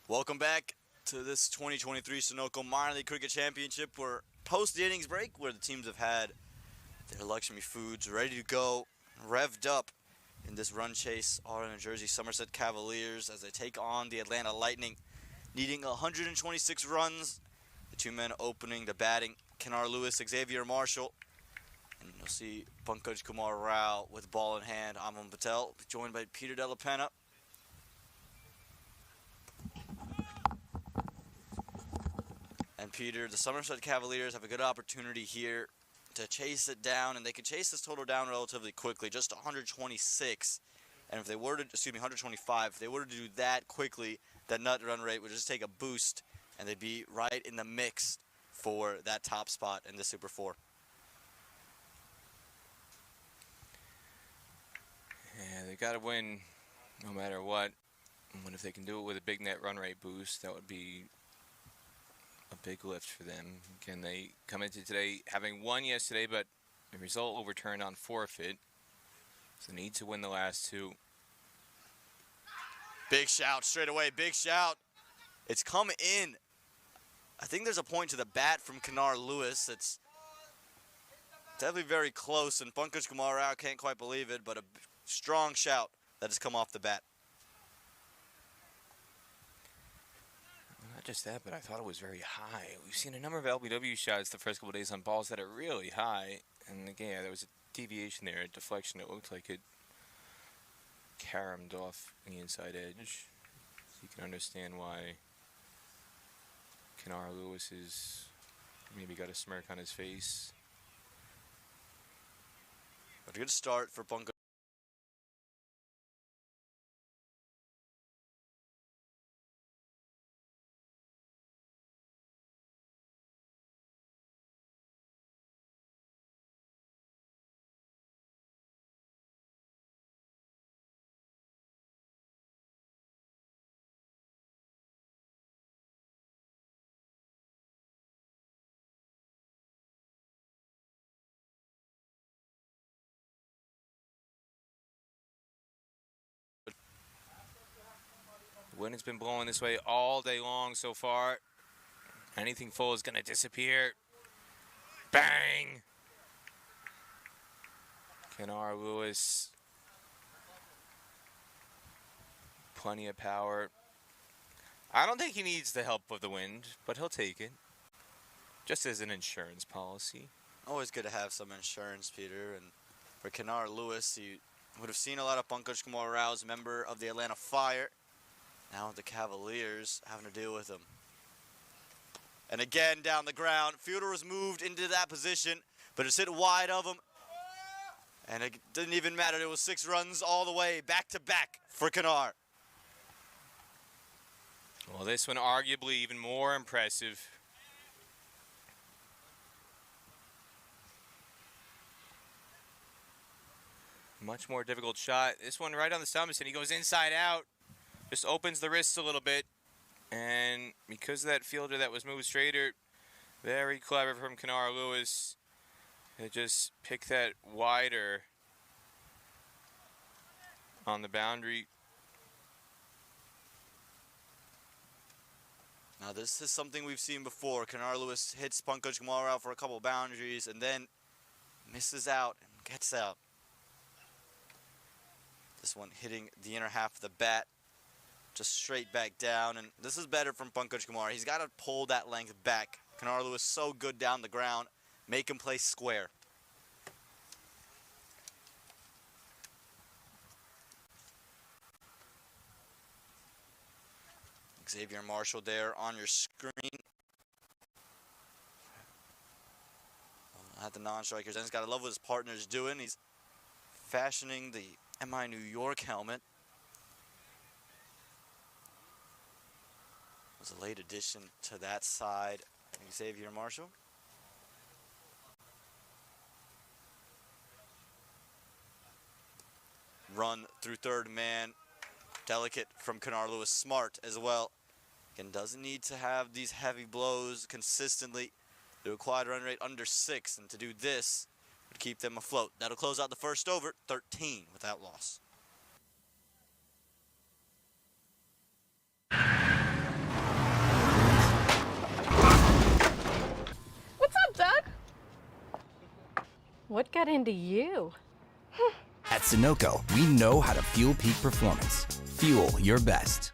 S1: Welcome back to this 2023 Sunoco Minor League Cricket Championship. We're post the innings break where the teams have had their Lakshmi foods ready to go, revved up in this run chase are in New Jersey Somerset Cavaliers as they take on the Atlanta Lightning, needing 126 runs. The two men opening the batting, Kenar Lewis, Xavier Marshall, and you'll see Pankaj Kumar Rao with ball in hand. Aman Patel, joined by Peter Della Penna. And Peter, the Somerset Cavaliers have a good opportunity here to chase it down, and they can chase this total down relatively quickly, just 126. And if they were to, 125, if they were to do that quickly, that net run rate would just take a boost, and they'd be right in the mix for that top spot in the Super 4.
S5: Yeah, they got to win no matter what. And if they can do it with a big net run rate boost, that would be a big lift for them. Again, they come into today having won yesterday, but the result overturned on forfeit. So they need to win the last two.
S1: Big shout straight away, big shout. It's come in. I think there's a point to the bat from Kenar Lewis. It's definitely very close, and Pankaj Kumar Rao can't quite believe it, but a strong shout that has come off the bat.
S5: Not just that, but I thought it was very high. We've seen a number of LBW shots the first couple of days on balls that are really high. And again, there was a deviation there, a deflection. It looked like it caromed off the inside edge. So you can understand why Kenar Lewis is maybe got a smirk on his face.
S1: But a good start for Pankaj.
S5: The wind has been blowing this way all day long so far. Anything full is going to disappear. Bang! Kenar Lewis. Plenty of power. I don't think he needs the help of the wind, but he'll take it. Just as an insurance policy.
S1: Always good to have some insurance, Peter. And for Kenar Lewis, you would have seen a lot of Pankaj Kumar Rao's member of the Atlanta Fire. Now the Cavaliers having to deal with him. And again down the ground. Fielder was moved into that position, but it's hit wide of him. And it didn't even matter. It was 6 runs all the way, back to back for Kenar.
S5: Well, this one arguably even more impressive. Much more difficult shot. This one right on the stumps, and he goes inside out. Just opens the wrists a little bit. And because of that fielder that was moved straighter, very clever from Kenar Lewis to just pick that wider on the boundary.
S1: Now this is something we've seen before. Kenar Lewis hits Pankaj Kumar out for a couple of boundaries and then misses out and gets out. This one hitting the inner half of the bat, just straight back down, and this is better from Pankaj Kumar. He's got to pull that length back. Kenar Lewis so good down the ground, make him play square. Xavier Marshall there on your screen. At the non-strikers, and he's got to love what his partner's doing. He's fashioning the MI New York helmet. Was a late addition to that side. Xavier Marshall. Run through third man. Delicate from Kenar Lewis. Smart as well. Again, doesn't need to have these heavy blows consistently. The required run rate under 6, and to do this would keep them afloat. That'll close out the first over, 13 without loss.
S8: What got into you?
S3: At Sunoco, we know how to fuel peak performance. Fuel your best.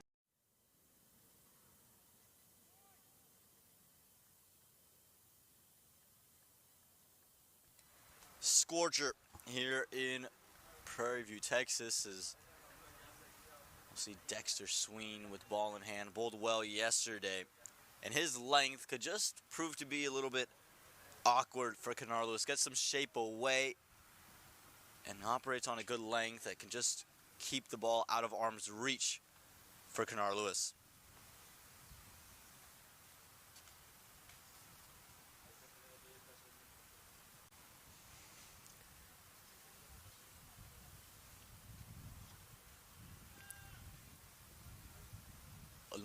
S1: Scorcher here in Prairie View, Texas, as we'll see Dexter Sween with ball in hand. Bowled well yesterday, and his length could just prove to be a little bit awkward for Kennard Lewis. Gets some shape away and operates on a good length that can just keep the ball out of arm's reach for Kennard Lewis.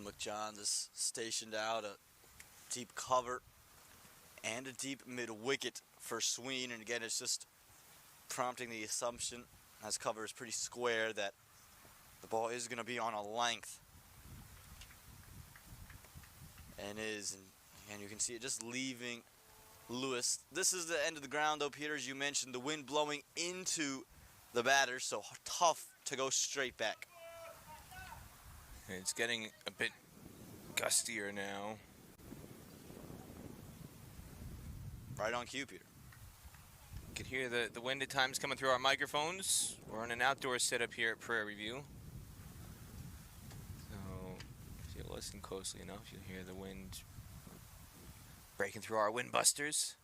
S1: McJohn is stationed out a deep cover and a deep mid-wicket for Sween, and again it's just prompting the assumption, as cover is pretty square, that the ball is going to be on a length, and you can see it just leaving Lewis. This is the end of the ground though, Peter, as you mentioned, the wind blowing into the batter, so tough to go straight back.
S5: It's getting a bit gustier now.
S1: Right on cue, Peter.
S5: You can hear the wind at times coming through our microphones. We're on an outdoor setup here at Prairie View. So if you listen closely enough, you'll hear the wind breaking through our wind busters.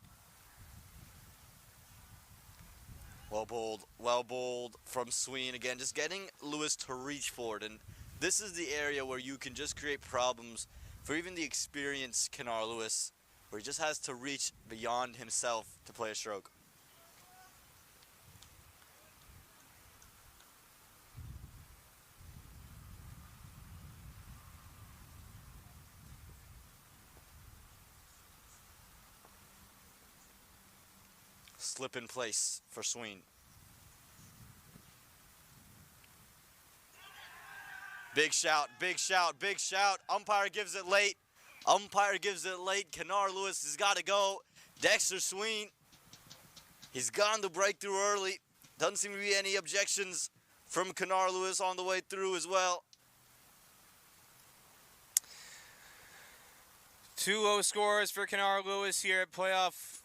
S1: Well bowled from Sween. Again, just getting Lewis to reach forward, and this is the area where you can just create problems for even the experienced Kennard Lewis, where he just has to reach beyond himself to play a stroke. Slip in place for Sween. Big shout, big shout, big shout. Umpire gives it late. Umpire gives it late. Kennard Lewis has got to go. Dexter Sween, he's gotten the breakthrough early. Doesn't seem to be any objections from Kennard Lewis on the way through as well.
S5: 2-0 scores for Kennard Lewis here at playoff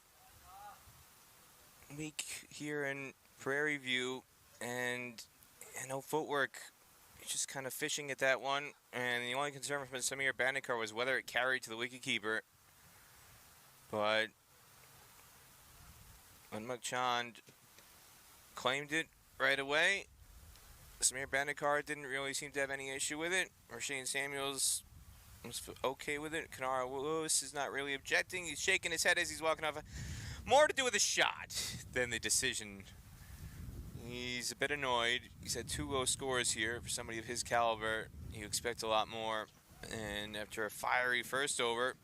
S5: week here in Prairie View, and no footwork. Just kind of fishing at that one, and the only concern from Samir Bandekar was whether it carried to the wicketkeeper. But when McChand claimed it right away, Samir Bandekar didn't really seem to have any issue with it. Shane Samuels was okay with it. Kennard Lewis is not really objecting. He's shaking his head as he's walking off. More to do with the shot than the decision. He's a bit annoyed. He's had 2-0 scores here. For somebody of his caliber, you expect a lot more. And after a fiery first over,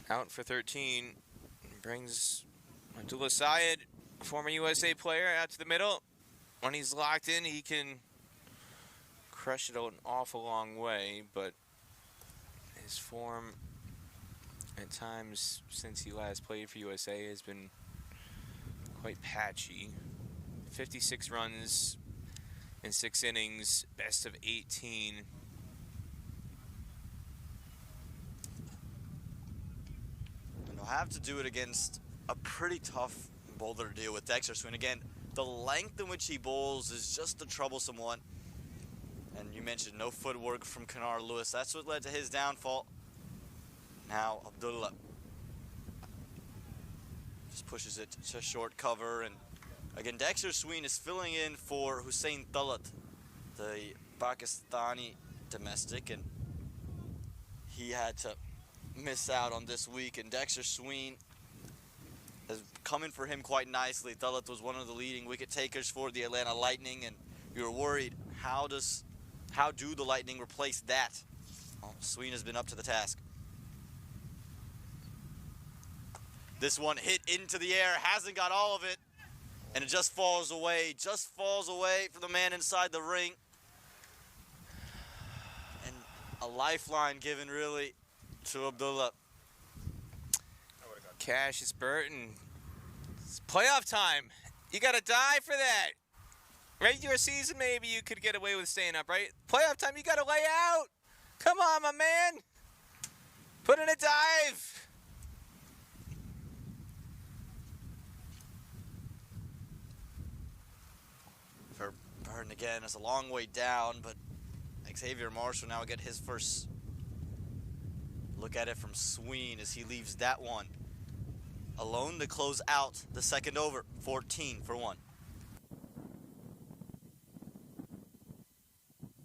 S5: out for 13, brings Abdullah Syed, former USA player, out to the middle. When he's locked in, he can crush it an awful long way, but his form at times since he last played for USA has been quite patchy. 56 runs in 6 innings, best of 18.
S1: And he'll have to do it against a pretty tough bowler to deal with, Dexter Sween. Again, the length in which he bowls is just a troublesome one. And you mentioned no footwork from Kennard Lewis. That's what led to his downfall. Now Abdullah just pushes it to short cover, and again, Dexter Sween is filling in for Hussein Talat, the Pakistani domestic, and he had to miss out on this week, and Dexter Sween has come in for him quite nicely. Talat was one of the leading wicket takers for the Atlanta Lightning, and we were worried, how do the Lightning replace that? Well, Sween has been up to the task. This one hit into the air, hasn't got all of it, and it just falls away from the man inside the ring. And a lifeline given, really, to Abdullah.
S5: Cassius Burton It's playoff time. You got to die for that. Regular season, maybe you could get away with staying up, right? Playoff time, you got to lay out. Come on, my man. Put in a dive.
S1: For Burton again, it's a long way down, but Xavier Marshall now get his first look at it from Sween as he leaves that one alone to close out the second over, 14 for 1.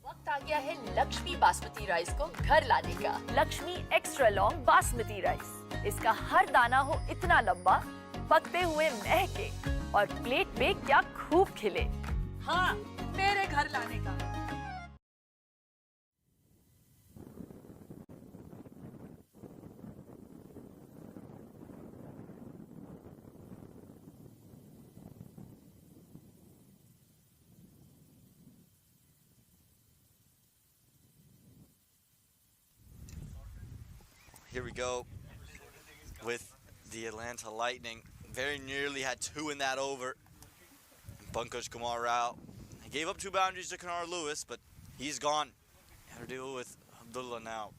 S4: वक्त आ गया है Lakshmi basmati rice को घर लाने का। Lakshmi extra long basmati rice, इसका हर दाना हो इतना लंबा, पकते हुए महके और प्लेट पे क्या खूब खिले।
S7: हाँ, मेरे घर लाने का।
S1: Here we go with the Atlanta Lightning. Very nearly had 2 in that over. Pankaj Kumar out. He gave up 2 boundaries to Kennard Lewis, but he's gone. Got to deal with Abdullah now.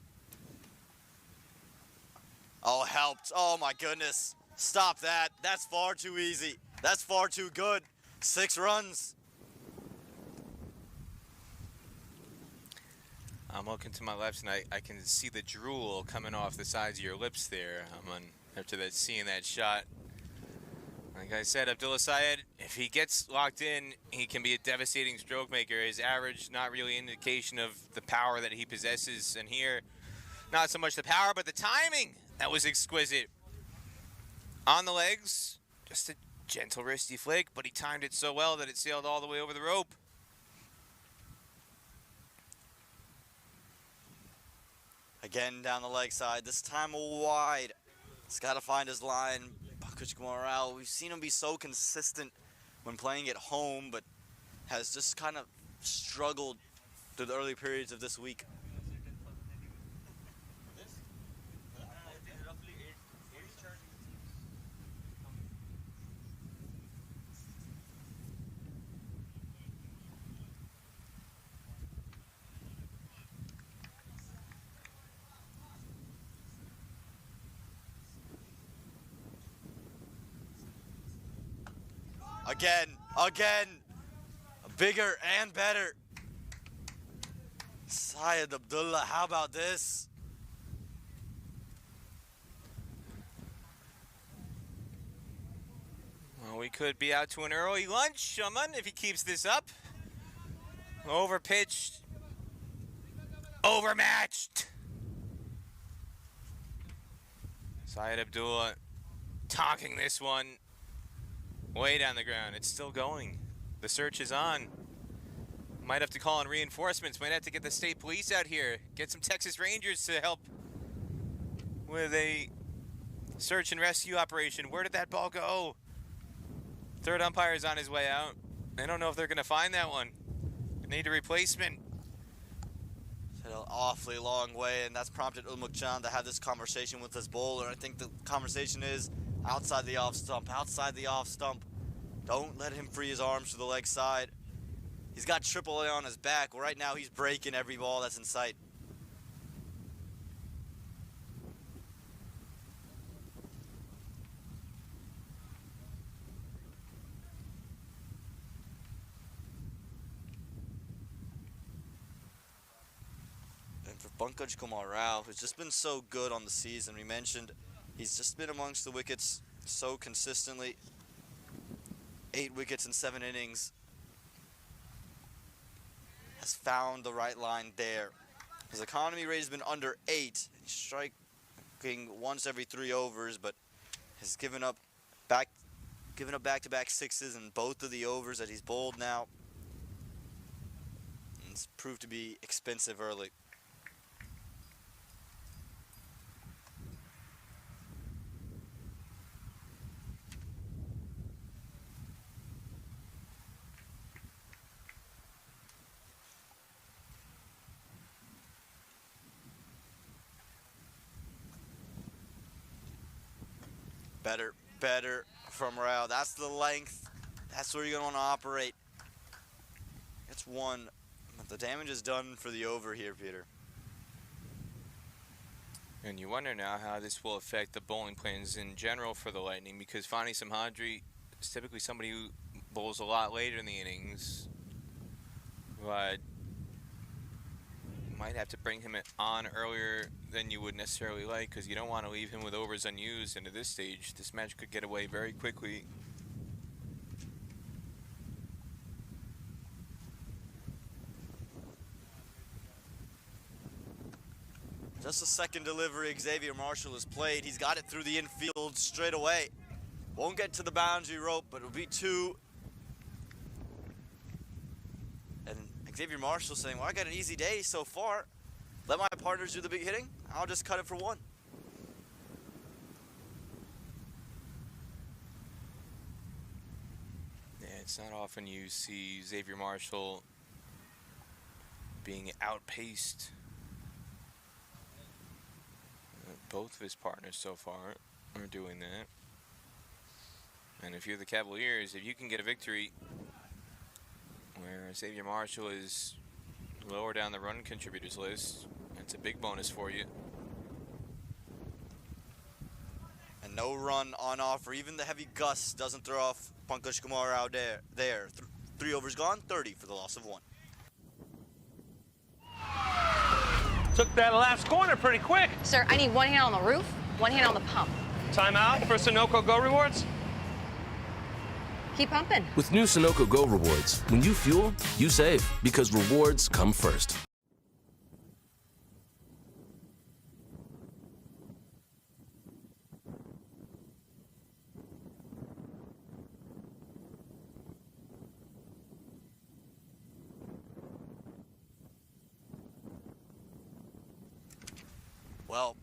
S1: Oh, helped. Oh, my goodness. Stop that. That's far too easy. That's far too good. 6 runs.
S5: I'm looking to my left, and I can see the drool coming off the sides of your lips there. After seeing that shot. Like I said, Abdullah Syed, if he gets locked in, he can be a devastating stroke maker. His average, not really an indication of the power that he possesses. And here, not so much the power, but the timing. That was exquisite. On the legs, just a gentle wristy flick, but he timed it so well that it sailed all the way over the rope.
S1: Again down the leg side, this time wide. He's got to find his line. Pankaj Kumar out. We've seen him be so consistent when playing at home, but has just kind of struggled through the early periods of this week. Again, bigger and better. Syed Abdullah, how about this?
S5: Well, we could be out to an early lunch, Shaman, if he keeps this up. Overpitched. Overmatched. Syed Abdullah talking this one. Way down the ground. It's still going. The search is on. Might have to call in reinforcements. Might have to get the state police out here. Get some Texas Rangers to help with a search and rescue operation. Where did that ball go? Third umpire's on his way out. I don't know if they're going to find that one. They need a replacement.
S1: It's an awfully long way, and that's prompted Umuk Chan to have this conversation with his bowler. I think the conversation is outside the off stump, outside the off stump. Don't let him free his arms to the leg side. He's got AAA on his back. Right now he's breaking every ball that's in sight. And for Pankaj Kumar Rao, who's just been so good on the season, we mentioned he's just been amongst the wickets so consistently. 8 wickets in 7 innings. Has found the right line there. His economy rate has been under 8. He's striking once every 3 overs, but has given up back-to-back sixes in both of the overs that he's bowled now. And it's proved to be expensive early. Better from Rao. That's the length. That's where you're going to want to operate. It's one. But the damage is done for the over here, Peter.
S5: And you wonder now how this will affect the bowling plans in general for the Lightning, because Fani Samhadri is typically somebody who bowls a lot later in the innings, but you might have to bring him on earlier than you would necessarily like, because you don't want to leave him with overs unused. And at this stage, this match could get away very quickly.
S1: Just a second delivery Xavier Marshall has played. He's got it through the infield straight away. Won't get to the boundary rope, but it'll be two. And Xavier Marshall saying, well, I got an easy day so far. Let my partners do the big hitting. I'll just cut it for one.
S5: Yeah, it's not often you see Xavier Marshall being outpaced. Both of his partners so far are doing that. And if you're the Cavaliers, if you can get a victory where Xavier Marshall is lower down the run contributors list, that's a big bonus for you.
S1: And no run on offer. Even the heavy gust doesn't throw off Pankaj Kumar out there. 3 overs gone, 30 for the loss of 1.
S6: Took that last corner pretty quick.
S2: Sir, I need one hand on the roof, one hand on the pump.
S6: Timeout for Sunoco Go Rewards.
S2: Keep pumping.
S9: With new Sunoco Go rewards, when you fuel, you save, because rewards come first.
S1: Well,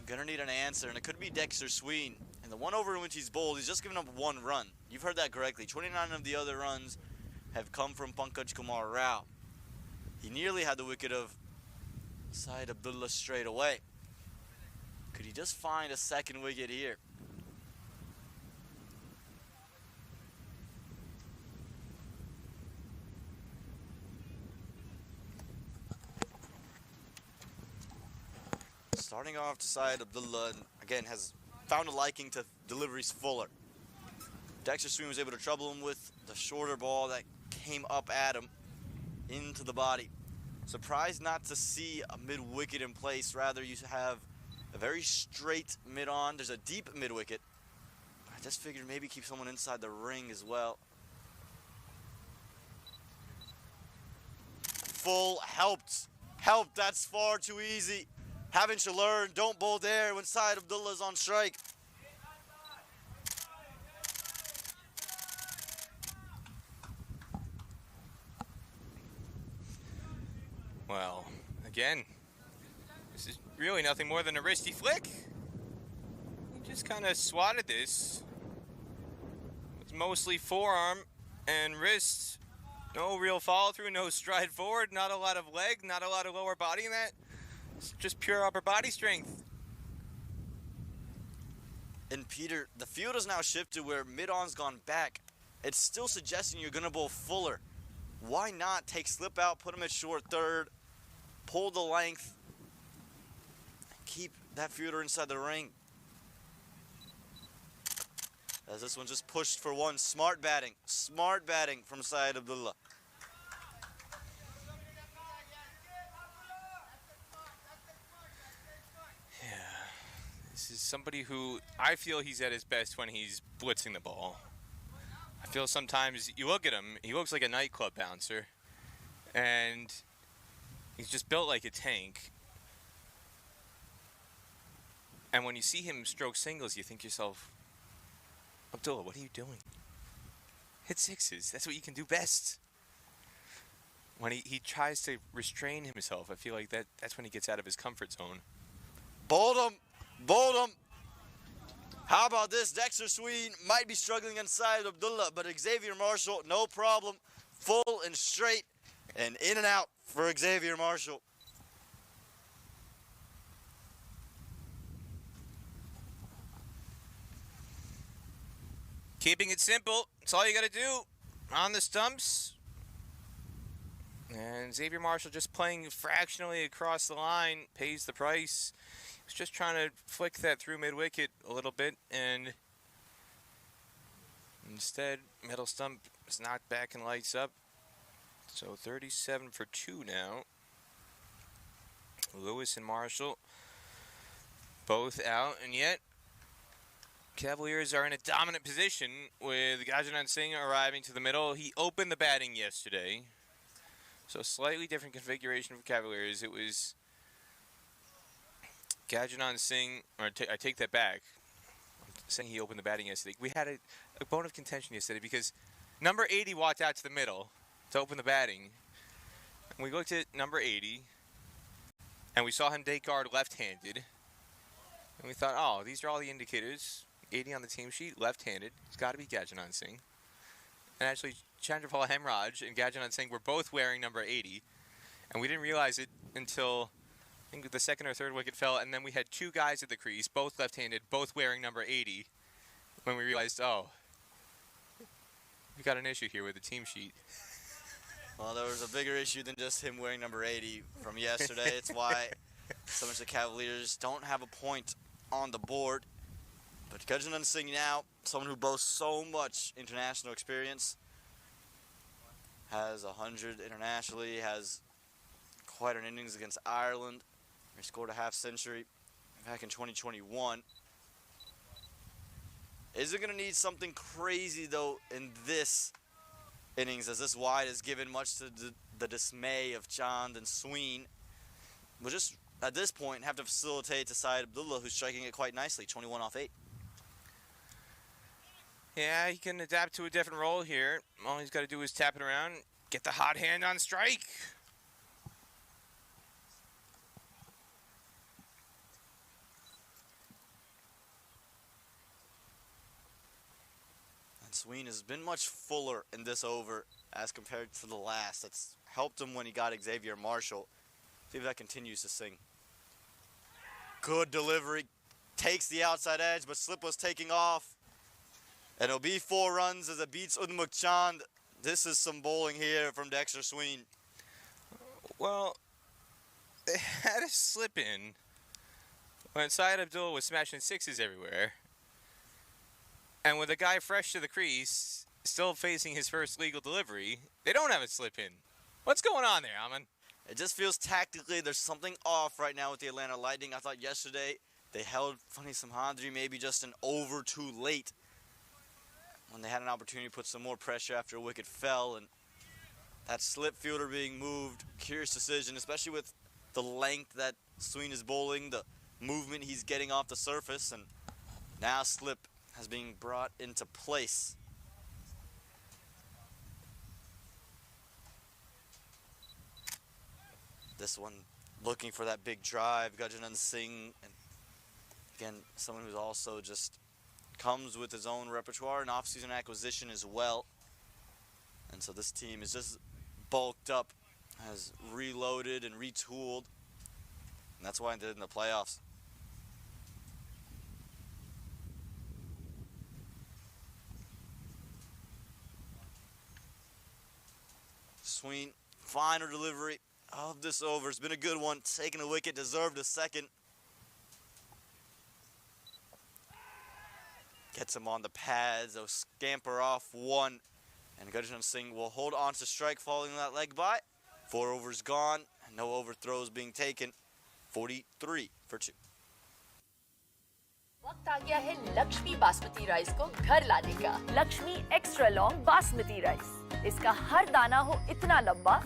S1: gonna need an answer, and it could be Dexter Sween. And the one over in which he's bowled, he's just given up 1 run. You've heard that correctly. 29 of the other runs have come from Pankaj Kumar Rao. He nearly had the wicket of Syed Abdullah straight away. Could he just find a second wicket here? Starting off to Syed Abdullah, and again has found a liking to deliveries fuller. Dexter Sween was able to trouble him with the shorter ball that came up at him into the body. Surprised not to see a mid-wicket in place. Rather, you have a very straight mid-on. There's a deep mid-wicket. I just figured maybe keep someone inside the ring as well. Full helped. That's far too easy. Haven't you learned? Don't bowl there when Syed Abdullah's on strike.
S5: Well, again, this is really nothing more than a wristy flick. He just kind of swatted this. It's mostly forearm and wrist. No real follow through, no stride forward, not a lot of leg, not a lot of lower body in that. It's just pure upper body strength.
S1: And Peter, the field has now shifted where mid-on's gone back. It's still suggesting you're gonna bowl fuller. Why not take slip out, put him at short third, pull the length, keep that fielder inside the ring. As this one just pushed for 1. Smart batting from Syed Abdullah.
S5: This is somebody who I feel he's at his best when he's blitzing the ball. I feel sometimes you look at him, he looks like a nightclub bouncer, and he's just built like a tank. And when you see him stroke singles, you think to yourself, Abdullah, what are you doing? Hit sixes. That's what you can do best. When he tries to restrain himself, I feel like that's when he gets out of his comfort zone.
S1: Bowled him. How about this? Dexter Sween might be struggling inside Abdullah, but Xavier Marshall, no problem. Full and straight and in and out for Xavier Marshall.
S5: Keeping it simple. That's all you got to do on the stumps. And Xavier Marshall just playing fractionally across the line pays the price. He's just trying to flick that through mid-wicket a little bit, and instead, middle stump is knocked back and lights up. So 37 for 2 now. Lewis and Marshall both out, and yet Cavaliers are in a dominant position with Gajanan Singh arriving to the middle. He opened the batting yesterday, so slightly different configuration for Cavaliers. It was Gajanan Singh, or I take that back. I'm saying he opened the batting yesterday. We had a bone of contention yesterday because number 80 walked out to the middle to open the batting. And we looked at number 80, and we saw him take guard left-handed. And we thought, oh, these are all the indicators. 80 on the team sheet, left-handed. It's got to be Gajanan Singh. And actually, Chandrapal Hemraj and Gajanan Singh were both wearing number 80. And we didn't realize it until, I think, the second or third wicket fell. And then we had 2 guys at the crease, both left-handed, both wearing number 80. When we realized, oh, we got an issue here with the team sheet.
S1: Well, there was a bigger issue than just him wearing number 80 from yesterday. It's why Somerset Cavaliers don't have a point on the board. But Gajanan Singh now, someone who boasts so much international experience, has 100 internationally, has quite an innings against Ireland. He scored a half-century back in 2021. Isn't going to need something crazy, though, in this innings, as this wide is given much to the dismay of Chand and Sween. We'll just, at this point, have to facilitate to Syed Abdullah, who's striking it quite nicely, 21 off 8.
S5: Yeah, he can adapt to a different role here. All he's got to do is tap it around, get the hot hand on strike.
S1: And Sween has been much fuller in this over as compared to the last. That's helped him when he got Xavier Marshall. See if that continues to sing. Good delivery. Takes the outside edge, but slip was taking off. And it'll be 4 runs as it beats Udmuk Chand. This is some bowling here from Dexter Sween.
S5: Well, they had a slip in when Syed Abdullah was smashing 6s everywhere. And with a guy fresh to the crease, still facing his first legal delivery, they don't have a slip in. What's going on there, Aman?
S1: It just feels tactically there's something off right now with the Atlanta Lightning. I thought yesterday they held Funny Samhandri maybe just an over too late, when they had an opportunity to put some more pressure after a wicket fell, and that slip fielder being moved, curious decision, especially with the length that Sween is bowling, the movement he's getting off the surface, and now slip has been brought into place. This one looking for that big drive, Gajanan Singh, and again, someone who's also just comes with his own repertoire and off-season acquisition as well. And so this team is just bulked up, has reloaded and retooled, and that's why they're in the playoffs. Sween, final delivery of this over. It's been a good one. Taking a wicket, deserved a second. Gets him on the pads. They'll scamper off 1. And Gajanan Singh will hold on to strike following that leg bye. 4 overs gone. And no overthrows being taken. 43 for 2.
S4: वक्त आ गया है Lakshmi basmati rice को घर लाने का। Lakshmi extra long basmati rice. इसका हर दाना हो इतना लंबा,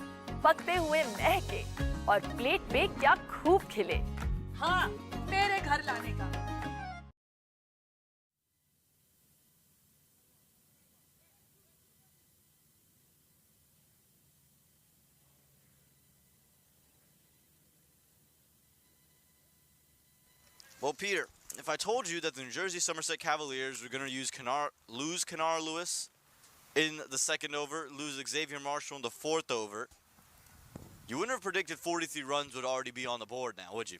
S4: पकते हुए महके और प्लेट पे क्या खूब खिले।
S7: हाँ, मेरे घर लाने का।
S1: Well, Peter, if I told you that the New Jersey Somerset Cavaliers were going to lose Kennard Lewis in the second over, lose Xavier Marshall in the fourth over, you wouldn't have predicted 43 runs would already be on the board now, would you?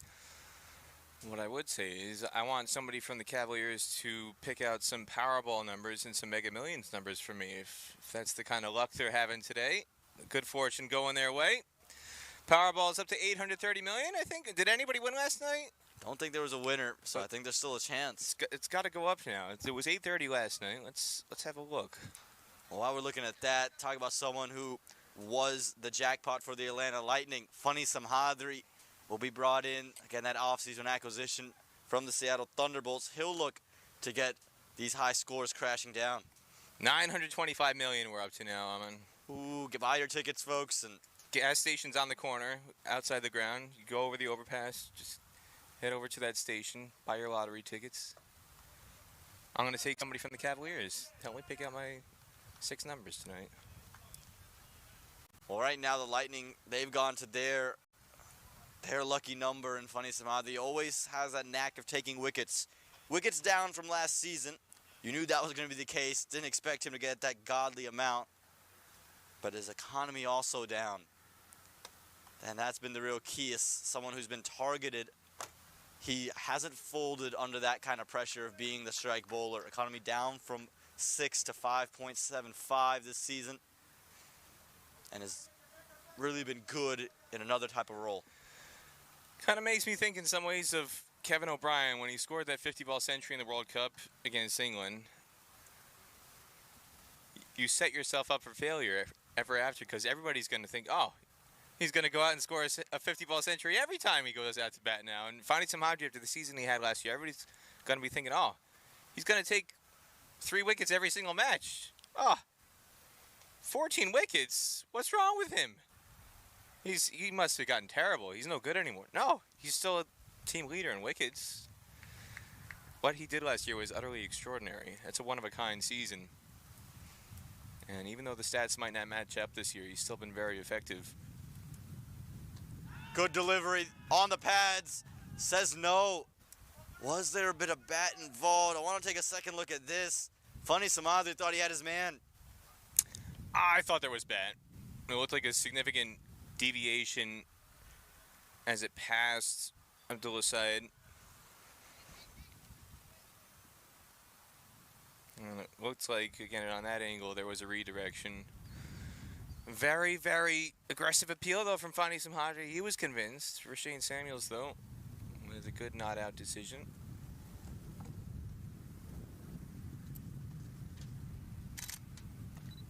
S5: What I would say is I want somebody from the Cavaliers to pick out some Powerball numbers and some Mega Millions numbers for me. If that's the kind of luck they're having today, good fortune going their way. Powerball's up to 830 million, I think. Did anybody win last night?
S1: Don't think there was a winner, so I think there's still a chance.
S5: It's got to go up now. It was 830 last night. Let's have a look.
S1: Well, while we're looking at that, talk about someone who was the jackpot for the Atlanta Lightning. Funny Samhadri will be brought in. Again, that offseason acquisition from the Seattle Thunderbolts. He'll look to get these high scores crashing down.
S5: 925 million we're up to now, Aman.
S1: Ooh, buy your tickets, folks. And
S5: gas station's on the corner, outside the ground. You go over the overpass, just head over to that station, buy your lottery tickets. I'm going to take somebody from the Cavaliers. Help me pick out my 6 numbers tonight.
S1: Well, right now the Lightning, they've gone to their lucky number, and Funny Samadi always has that knack of taking wickets. Wickets down from last season. You knew that was going to be the case. Didn't expect him to get that godly amount. But his economy also down. And that's been the real key, is someone who's been targeted. He hasn't folded under that kind of pressure of being the strike bowler. Economy down from 6 to 5.75 this season. And has really been good in another type of role.
S5: Kind of makes me think in some ways of Kevin O'Brien when he scored that 50-ball century in the World Cup against England. You set yourself up for failure ever after, because everybody's going to think, oh, he's going to go out and score a 50-ball century every time he goes out to bat now. And finding some Samhadri after the season he had last year, everybody's going to be thinking, oh, he's going to take 3 wickets every single match. Oh, 14 wickets? What's wrong with him? He must have gotten terrible. He's no good anymore. No, he's still a team leader in wickets. What he did last year was utterly extraordinary. That's a one-of-a-kind season. And even though the stats might not match up this year, he's still been very effective.
S1: Good delivery on the pads. Says no. Was there a bit of bat involved? I want to take a second look at this. Funny Samadi thought he had his man.
S5: I thought there was bat. It looked like a significant deviation as it passed Abdullah Said. And it looks like, again, on that angle, there was a redirection. Very, very aggressive appeal, though, from Fani Samhadri. He was convinced. For Shane Samuels, though, with a good not-out decision.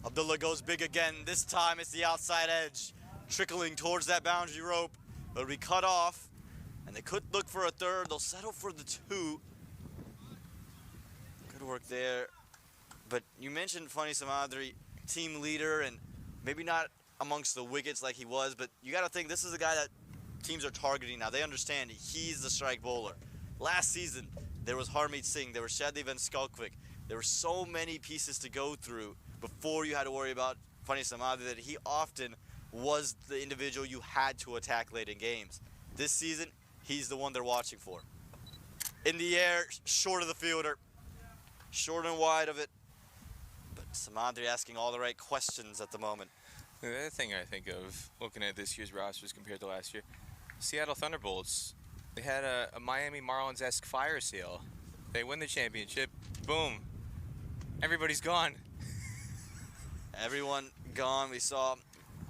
S1: Abdullah goes big again. This time it's the outside edge. Trickling towards that boundary rope. It'll be cut off. And they could look for a third. They'll settle for the 2. Good work there. But you mentioned Funny Samhadri, team leader, and maybe not amongst the wickets like he was, but you got to think this is the guy that teams are targeting now. They understand he's the strike bowler. Last season, there was Harmeet Singh, there was Shadli Van Skalkvik. There were so many pieces to go through before you had to worry about Funny Samhadri that he often was the individual you had to attack late in games. This season, he's the one they're watching for. In the air, short of the fielder, short and wide of it. But Samhadri asking all the right questions at the moment.
S5: The other thing I think of looking at this year's rosters compared to last year, Seattle Thunderbolts, they had a Miami Marlins-esque fire sale. They win the championship, boom, everybody's gone.
S1: Everyone gone. We saw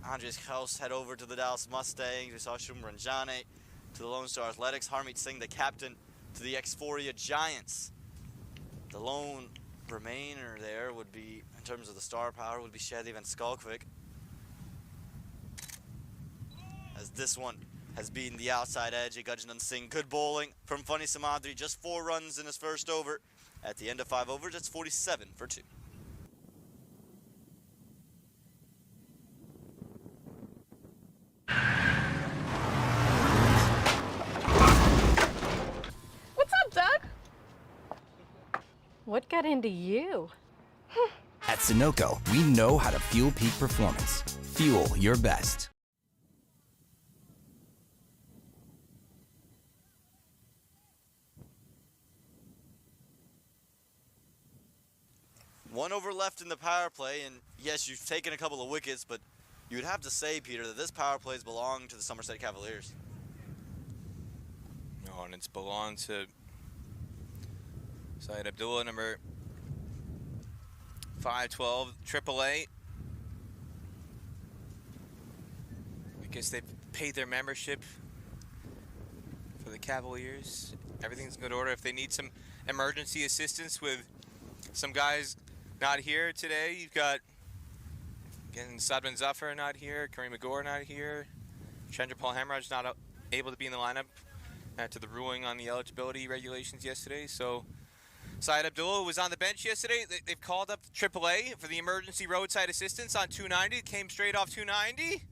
S1: Andres Kraus head over to the Dallas Mustangs. We saw Shumran Jane to the Lone Star Athletics. Harmeet Singh, the captain, to the X-Foria Giants. The lone remainer there would be, in terms of the star power, would be Shadli Van Skalkvik. As this one has been the outside edge. Gajnan Singh, good bowling from Funny Samhadri. Just 4 runs in his first over. At the end of 5 overs, it's 47 for 2.
S8: What's up, Doug? What got into you?
S3: At Sunoco, we know how to fuel peak performance. Fuel your best.
S1: One over left in the power play, and yes, you've taken a couple of wickets, but you would have to say, Peter, that this power play belong to the Somerset Cavaliers.
S5: No, and it's belonged to Syed Abdullah, number 512, AAA. I guess they've paid their membership for the Cavaliers. Everything's in good order. If they need some emergency assistance with some guys not here today, you've got, again, Sadman Zafar not here, Kareem Agor not here, Chandrapal Hemraj not able to be in the lineup after the ruling on the eligibility regulations yesterday. So Syed Abdullah was on the bench yesterday. They've called up AAA for the emergency roadside assistance on 290. Came straight off 290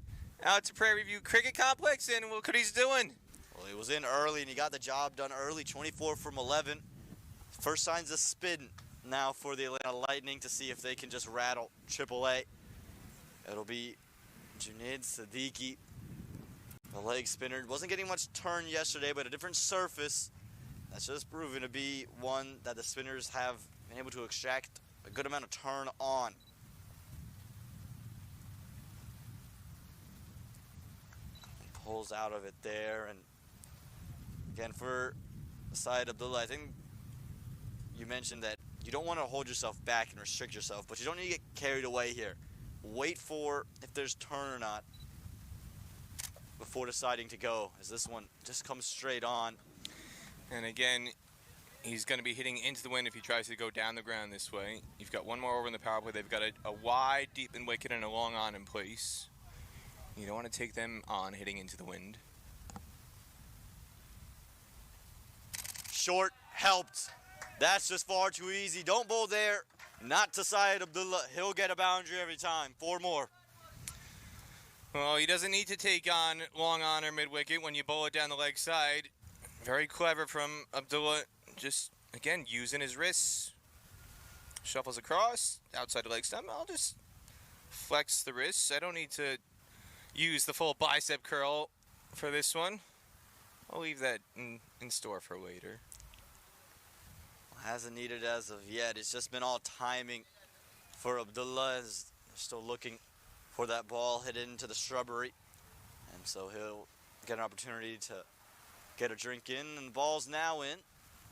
S5: out to Prairie View Cricket Complex, and look what he's doing.
S1: Well, he was in early, and he got the job done early, 24 from 11. First signs of spin now for the Atlanta Lightning to see if they can just rattle AAA. It'll be Junaid Siddiqui, the leg spinner. Wasn't getting much turn yesterday, but a different surface. That's just proven to be one that the spinners have been able to extract a good amount of turn on. Pulls out of it there, and again for Syed Abdullah, I think you mentioned that you don't want to hold yourself back and restrict yourself, but you don't need to get carried away here. Wait for if there's turn or not before deciding to go, as this one just comes straight on.
S5: And again, he's going to be hitting into the wind if he tries to go down the ground this way. You've got one more over in the power play. They've got a wide, deep in wicket and a long on in place. You don't want to take them on hitting into the wind.
S1: Short helped. That's just far too easy. Don't bowl there. Not to Syed Abdullah. He'll get a boundary every time. 4 more.
S5: Well, he doesn't need to take on long on or mid-wicket when you bowl it down the leg side. Very clever from Abdullah. Just, again, using his wrists. Shuffles across. Outside the leg stump. I'll just flex the wrists. I don't need to use the full bicep curl for this one. I'll leave that in store for later.
S1: Hasn't needed as of yet. It's just been all timing for Abdullah. As they're still looking for that ball hit into the shrubbery. And so he'll get an opportunity to get a drink in. And the ball's now in.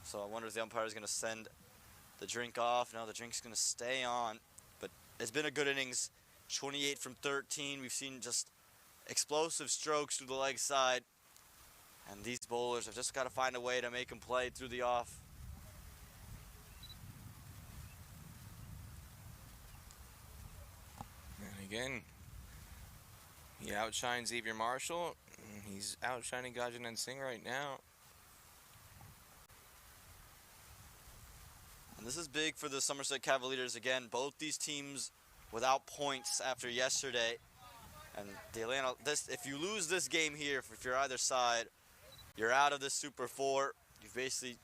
S1: So I wonder if the umpire is going to send the drink off. No, the drink's going to stay on. But it's been a good innings. 28 from 13. We've seen just explosive strokes through the leg side. And these bowlers have just got to find a way to make them play through the off.
S5: And again, he outshines Xavier Marshall. He's outshining Gajanan Singh right now.
S1: And this is big for the Somerset Cavaliers. Again, both these teams without points after yesterday. And the Atlanta, if you lose this game here, if you're either side, you're out of this Super 4. You basically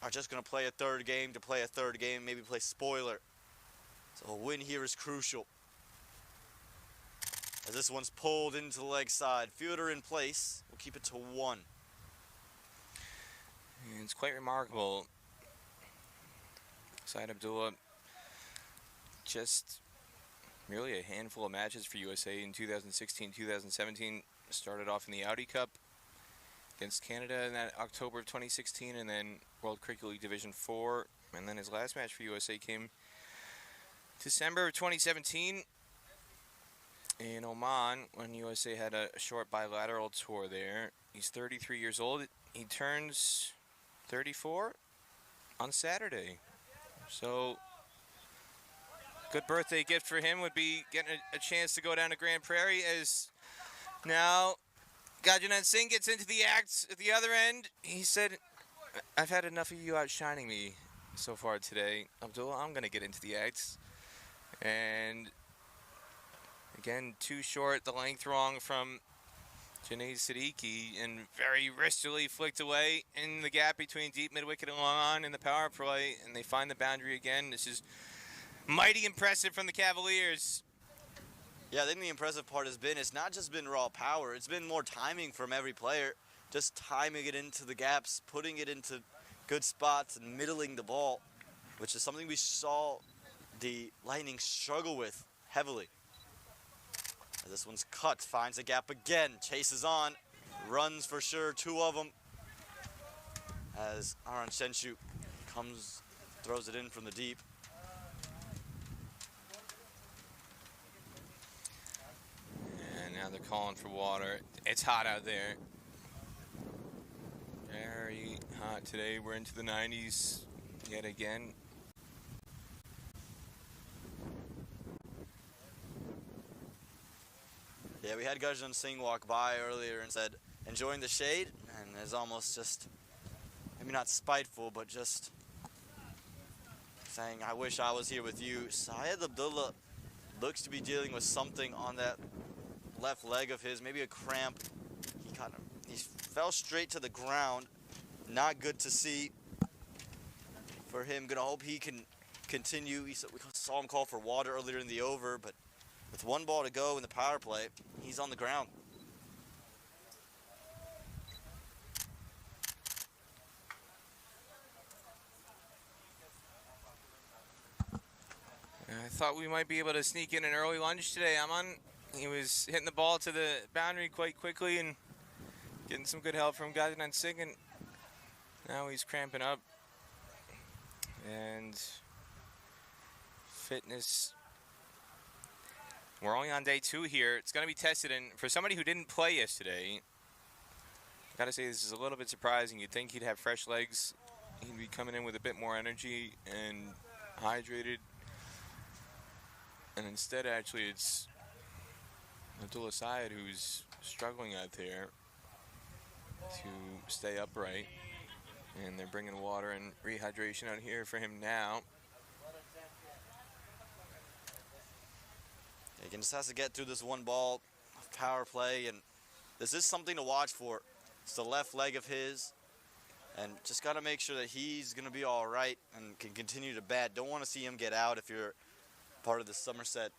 S1: are just going to play a third game to play a third game, maybe play spoiler. So a win here is crucial. As this one's pulled into the leg side. Fielder in place. We'll keep it to 1.
S5: And it's quite remarkable. Syed Abdullah, just merely a handful of matches for USA in 2016, 2017. Started off in the Audi Cup against Canada in that October of 2016, and then World Cricket League Division 4. And then his last match for USA came December of 2017 in Oman, when USA had a short bilateral tour there. He's 33 years old. He turns 34 on Saturday. So, good birthday gift for him would be getting a chance to go down to Grand Prairie, as now Gajanan Singh gets into the act at the other end. He said, I've had enough of you outshining me so far today. Abdullah, I'm going to get into the act. And again, too short, the length wrong from Junaid Siddiqui, and very wristily flicked away in the gap between deep mid-wicket and long on in the power play, and they find the boundary again. This is mighty impressive from the Cavaliers.
S1: Yeah, I think the impressive part has been, it's not just been raw power, it's been more timing from every player, just timing it into the gaps, putting it into good spots and middling the ball, which is something we saw the Lightning struggle with heavily. This one's cut, finds a gap again, chases on, runs for sure, 2 of them. as Aaron Senshu throws it in from the deep.
S5: And now they're calling for water. It's hot out there. Very hot today. We're into the 90s yet again.
S1: Yeah, we had Gurjit Singh walk by earlier and said, enjoying the shade, and is almost just, maybe not spiteful, but just saying, I wish I was here with you. Syed Abdullah looks to be dealing with something on that left leg of his, maybe a cramp. He fell straight to the ground. Not good to see for him. Gonna hope he can continue. We saw him call for water earlier in the over, but with 1 ball to go in the power play, he's on the ground.
S5: I thought we might be able to sneak in an early lunge today. He was hitting the ball to the boundary quite quickly and getting some good help from Gurjit Singh, and now he's cramping up. And fitness, we're only on day 2 here. It's going to be tested, and for somebody who didn't play yesterday, I got to say this is a little bit surprising. You'd think he'd have fresh legs. He'd be coming in with a bit more energy and hydrated. And instead, actually, it's Abdullah Syed who's struggling out there to stay upright. And they're bringing water and rehydration out here for him now.
S1: He just has to get through this 1 ball of power play, and this is something to watch for. It's the left leg of his, and just got to make sure that he's going to be all right and can continue to bat. Don't want to see him get out if you're part of the Somerset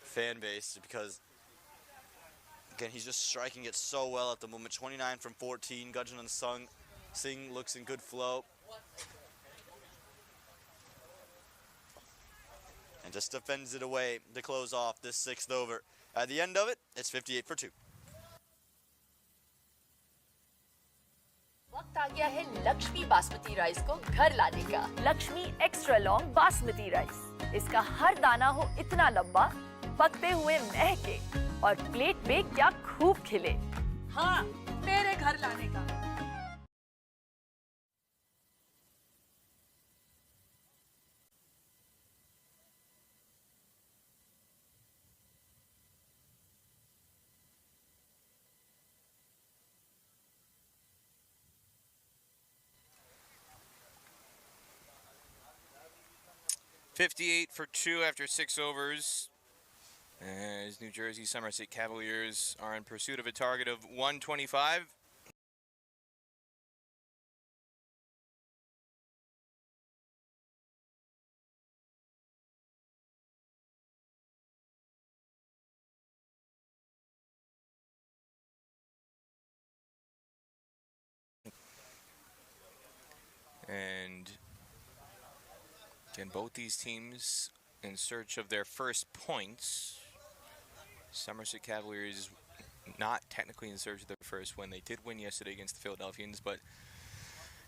S1: fan base, because again, he's just striking it so well at the moment. 29 from 14. Gurjit Singh looks in good flow. And just defends it away to close off this 6th over. At the end of it, it's 58 for 2.
S4: वक्त आ गया है Lakshmi basmati rice को घर लाने का। Lakshmi extra long basmati rice. इसका हर दाना हो इतना लंबा, पकते हुए महके और प्लेट पे क्या खूब खिले।
S7: हाँ, मेरे घर लाने का।
S5: $58 for 2 after 6 overs. As New Jersey Somerset Cavaliers are in pursuit of a target of 125. And again, both these teams in search of their first points. Somerset Cavaliers not technically in search of their first win. They did win yesterday against the Philadelphians, but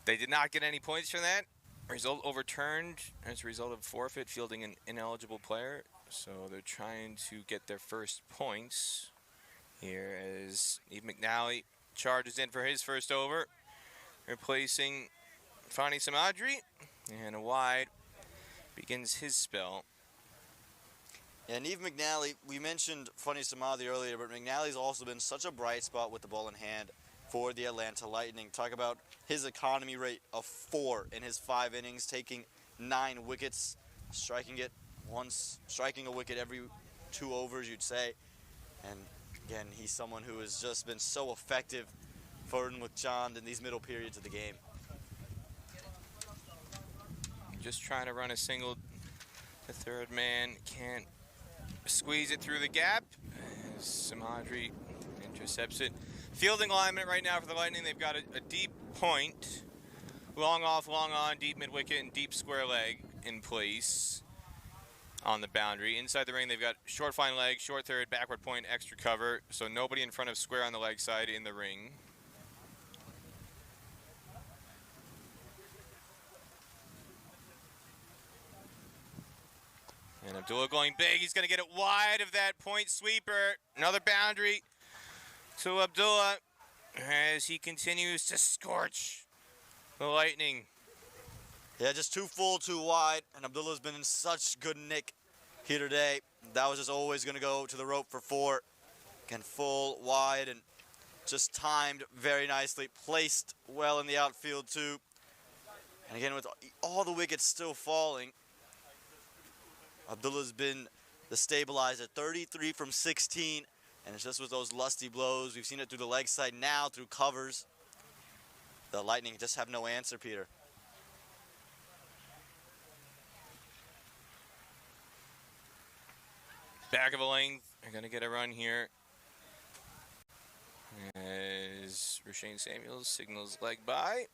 S5: they did not get any points from that. Result overturned as a result of forfeit, fielding an ineligible player. So they're trying to get their first points here as Eve McNally charges in for his first over, replacing Fani Samadri, and a wide begins his spell.
S1: And Eve McNally, we mentioned Funny Samadhi earlier, but McNally's also been such a bright spot with the ball in hand for the Atlanta Lightning. Talk about his economy rate of 4 in his 5 innings, taking 9 wickets, striking a wicket every 2 overs, you'd say. And again, he's someone who has just been so effective for Mukchand in these middle periods of the game.
S5: Just trying to run a single. The third man can't squeeze it through the gap. Samadri intercepts it. Fielding alignment right now for the Lightning. They've got a deep point. Long off, long on, deep mid-wicket, and deep square leg in place on the boundary. Inside the ring, they've got short fine leg, short third, backward point, extra cover. So nobody in front of square on the leg side in the ring. And Abdullah going big. He's going to get it wide of that point sweeper. Another boundary to Abdullah as he continues to scorch the Lightning.
S1: Yeah, just too full, too wide, and Abdullah's been in such good nick here today. That was just always going to go to the rope for 4. Again, full, wide, and just timed very nicely. Placed well in the outfield, too. And again, with all the wickets still falling, Abdullah's been the stabilizer. 33 from 16, and it's just with those lusty blows. We've seen it through the leg side, now through covers. The Lightning just have no answer, Peter.
S5: Back of a length. They're going to get a run here. As Rashane Samuels signals leg by.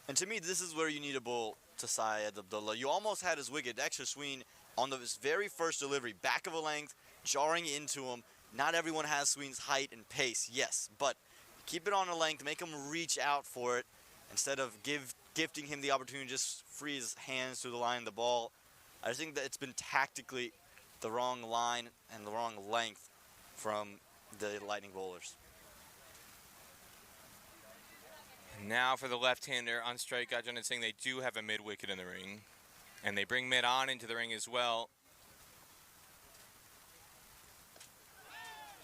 S1: And to me, this is where you need a bowl to Syed Abdullah. You almost had his wicket, extra swing, on his very first delivery. Back of a length, jarring into him. Not everyone has Sween's height and pace, yes. But keep it on a length, make him reach out for it, instead of gifting him the opportunity to just free his hands through the line of the ball. I think that it's been tactically the wrong line and the wrong length from the Lightning bowlers.
S5: Now for the left-hander on strike, Gajendra Singh, they do have a mid-wicket in the ring. And they bring mid on into the ring as well.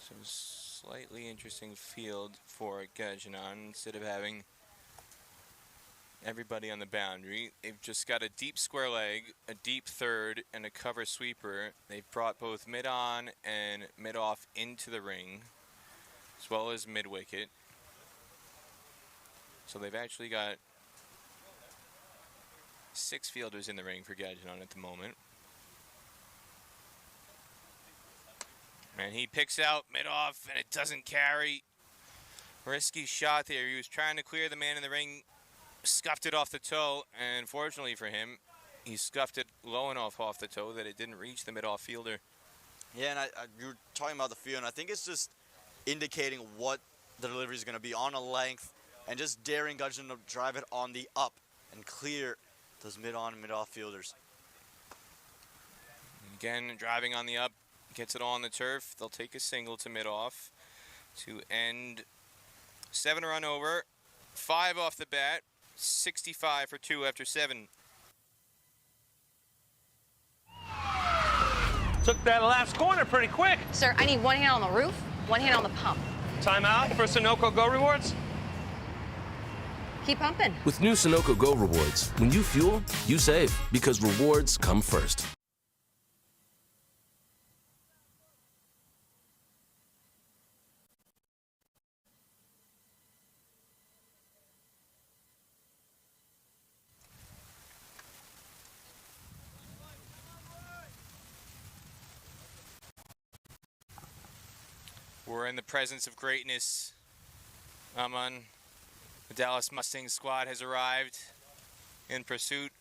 S5: So slightly interesting field for Gajanan. Instead of having everybody on the boundary, they've just got a deep square leg, a deep third, and a cover sweeper. They've brought both mid on and mid off into the ring, as well as mid wicket. So they've actually got 6 fielders in the ring for Gajanan at the moment. And he picks out mid off, and it doesn't carry. Risky shot there. He was trying to clear the man in the ring, scuffed it off the toe, and fortunately for him, he scuffed it low enough off the toe that it didn't reach the mid-off fielder.
S1: Yeah, and you were talking about the field, and I think it's just indicating what the delivery is going to be on a length, and just daring Gudgeon to drive it on the up and clear those mid-on and mid-off fielders.
S5: Again, driving on the up, gets it all on the turf. They'll take a single to mid-off to end 7 run over, 5 off the bat, 65 for 2 after 7.
S6: Took that last corner pretty quick.
S2: Sir, I need one hand on the roof, one hand on the pump.
S6: Timeout for Sunoco Go rewards.
S2: Keep pumping.
S9: With new Sunoco Go rewards, when you fuel, you save because rewards come first.
S5: We're in the presence of greatness. Aman, the Dallas Mustangs squad has arrived in pursuit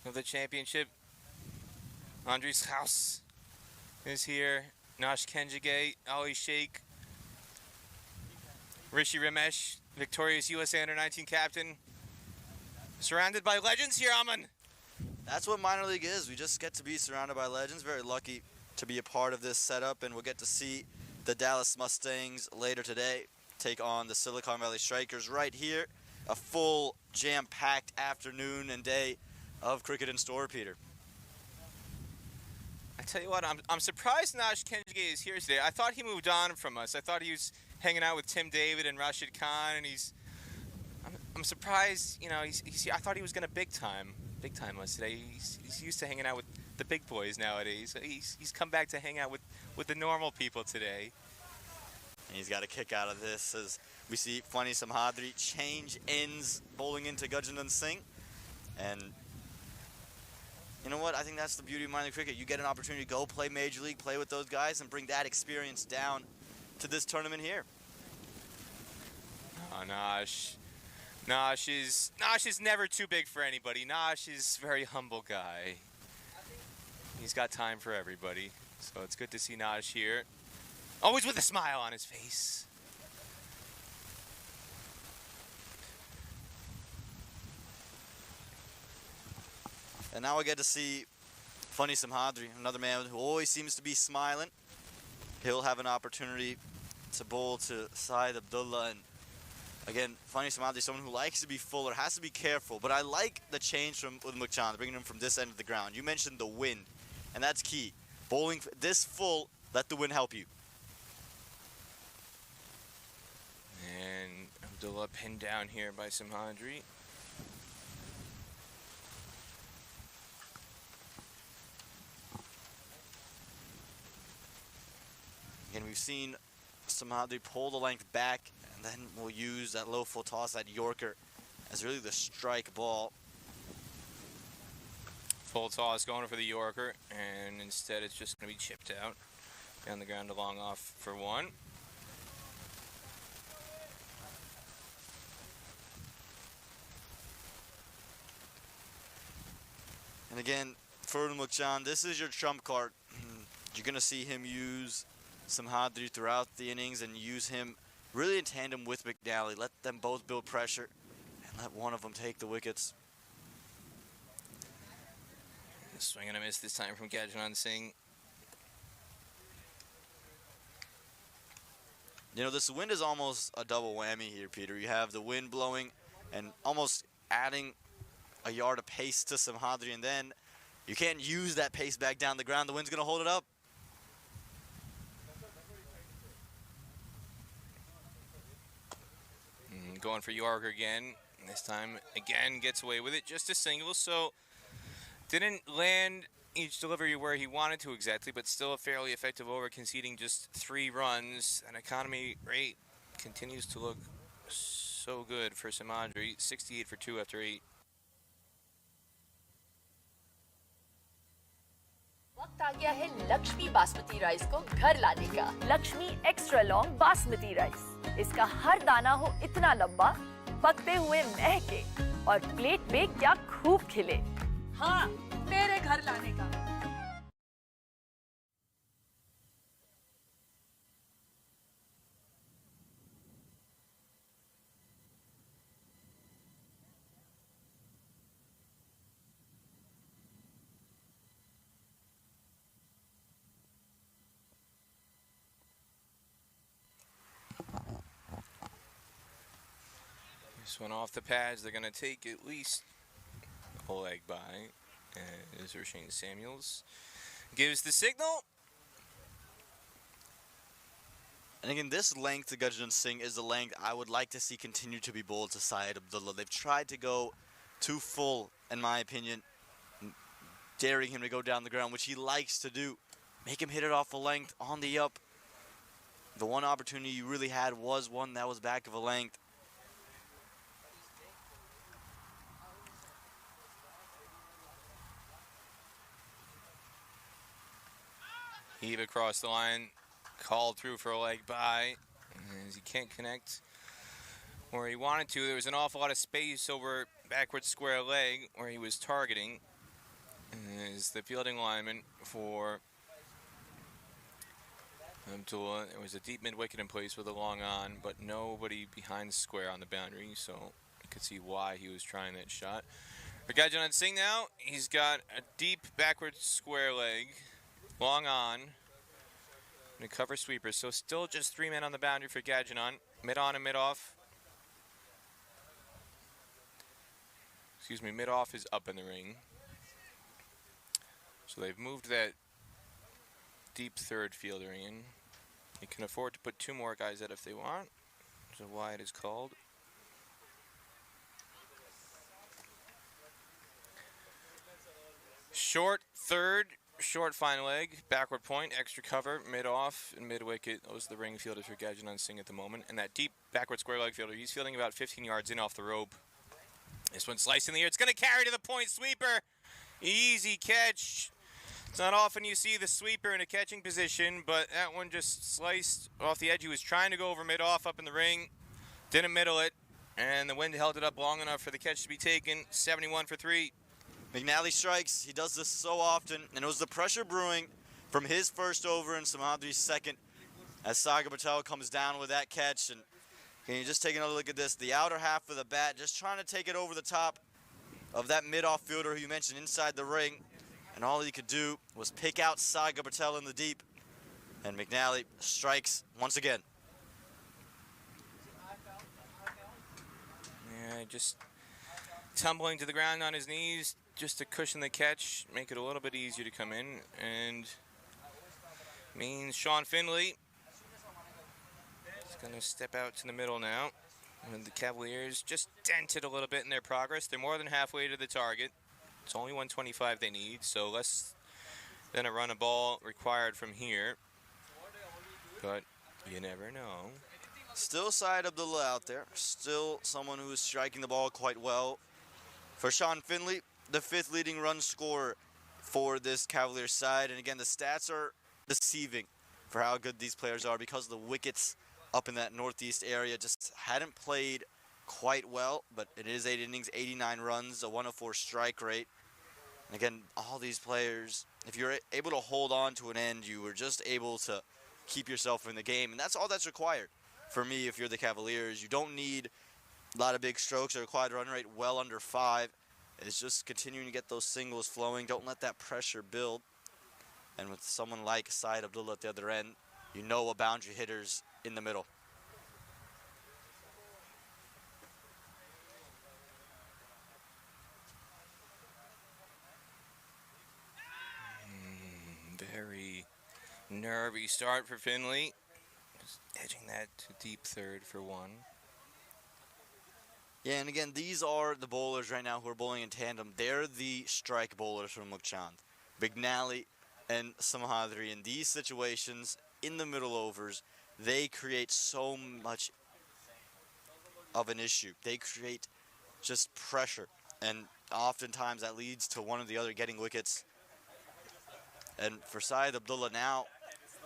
S5: of the championship. Andres House is here. Nash Kenjige, Ali Sheikh, Rishi Ramesh, victorious USA Under-19 captain. Surrounded by legends here, Aman.
S1: That's what minor league is. We just get to be surrounded by legends. Very lucky to be a part of this setup, and we'll get to see the Dallas Mustangs later today take on the Silicon Valley Strikers right here. A full jam-packed afternoon and day of cricket in store, Peter.
S5: I tell you what, I'm surprised Nash Kenjige is here today. I thought he moved on from us. I thought he was hanging out with Tim David and Rashid Khan, and I'm surprised. You know, he's I thought he was gonna big time us today. He's used to hanging out with the big boys nowadays. He's come back to hang out with the normal people today.
S1: And he's got a kick out of this as we see Fani Samhadri change ends bowling into Gajendra Singh. And you know what? I think that's the beauty of minor league cricket. You get an opportunity to go play Major League, play with those guys, and bring that experience down to this tournament here.
S5: Oh, Nash is never too big for anybody. Nash is a very humble guy. He's got time for everybody. So it's good to see Nash here. Always with a smile on his face.
S1: And now we get to see Funny Simhadri, another man who always seems to be smiling. He'll have an opportunity to bowl to Syed Abdullah. And again, Funny Simhadri, someone who likes to be fuller, has to be careful. But I like the change from Mukchand, bringing him from this end of the ground. You mentioned the wind, and that's key. Bowling this full, let the wind help you.
S5: And Abdullah pinned down here by Simhadri.
S1: Again, we've seen Simhadri pull the length back, and then we'll use that low full toss, that Yorker, as really the strike ball.
S5: Full toss going for the Yorker, and instead it's just going to be chipped out. Down the ground to long off for one.
S1: And again, for Mukchand, this is your trump card. You're going to see him use Simhadri throughout the innings and use him really in tandem with McNally. Let them both build pressure and let one of them take the wickets.
S5: Swing and a miss this time from Gajanan Singh.
S1: You know, this wind is almost a double whammy here, Peter. You have the wind blowing and almost adding a yard of pace to Simhadri, and then you can't use that pace back down the ground. The wind's going to hold it up.
S5: Going for Yorker again. This time, again, gets away with it. Just a single, so didn't land each delivery where he wanted to exactly, but still a fairly effective over, conceding just 3 runs. An economy rate continues to look so good for Simhadri. 68 for 2 after 8.
S4: वक्त आ गया है Lakshmi basmati rice को घर लाने का। Lakshmi extra long basmati rice. इसका हर दाना हो इतना लंबा, पकते हुए महके और प्लेट पे क्या खूब खिले।
S7: हाँ, मेरे घर लाने का।
S5: This one off the pads. They're going to take at least a leg by. As Rasheen Samuels gives the signal.
S1: And again, this length to Gajanan Singh is the length I would like to see continue to be bowled to Syed Abdullah. They've tried to go too full, in my opinion, daring him to go down the ground, which he likes to do. Make him hit it off a length on the up. The one opportunity you really had was one that was back of a length.
S5: Heave across the line, called through for a leg by, as he can't connect where he wanted to. There was an awful lot of space over backward square leg where he was targeting. As the fielding lineman for Abdullah, there was a deep mid wicket in place with a long on, but nobody behind the square on the boundary, so you could see why he was trying that shot. For Gajanan Singh now, he's got a deep backward square leg. Long on and cover sweeper, so still just 3 men on the boundary for Gajanan. Mid on and mid off. Excuse me, mid off is up in the ring. So they've moved that deep third fielder in. You can afford to put 2 more guys out if they want. So why it is called. Short third. Short fine leg, backward point, extra cover, mid-off, and mid-wicket. Those are the ring fielders for Gajanan Singh at the moment. And that deep backward square leg fielder, he's fielding about 15 yards in off the rope. This one sliced in the air. It's going to carry to the point. Sweeper. Easy catch. It's not often you see the sweeper in a catching position, but that one just sliced off the edge. He was trying to go over mid-off up in the ring. Didn't middle it. And the wind held it up long enough for the catch to be taken. 71 for 3.
S1: McNally strikes. He does this so often, and it was the pressure brewing from his first over and Simhadri's second as Sagar Patel comes down with that catch. And can you just take another look at this? The outer half of the bat, just trying to take it over the top of that mid-off fielder who you mentioned inside the ring. and all he could do was pick out Saga Patel in the deep, and McNally strikes once again.
S5: Yeah, just tumbling to the ground on his knees just to cushion the catch, make it a little bit easier to come in, and means Sean Finley is going to step out to the middle now. And the Cavaliers just dented a little bit in their progress. They're more than halfway to the target. It's only 125 they need, so less than a run of ball required from here. But you never know.
S1: Still Syed Abdullah out there. Still someone who is striking the ball quite well. For Sean Finley, the 5th leading run scorer for this Cavaliers side. And again, the stats are deceiving for how good these players are because the Wickets up in that northeast area just hadn't played quite well. But it is 8 innings, 89 runs, a 104 strike rate. And again, all these players, if you're able to hold on to an end, you were just able to keep yourself in the game. And that's all that's required. For me, if you're the Cavaliers, you don't need a lot of big strokes. A required run rate well under 5. It's just continuing to get those singles flowing. Don't let that pressure build. And with someone like Syed Abdullah at the other end, you know a boundary hitter's in the middle.
S5: Very nervy start for Finley. Just edging that to deep third for 1.
S1: Yeah, and again, these are the bowlers right now who are bowling in tandem. They're the strike bowlers from Mukchand. McNally and Samhadri, in these situations, in the middle overs, they create so much of an issue. They create just pressure, and oftentimes that leads to one or the other getting wickets. And for Syed Abdullah now,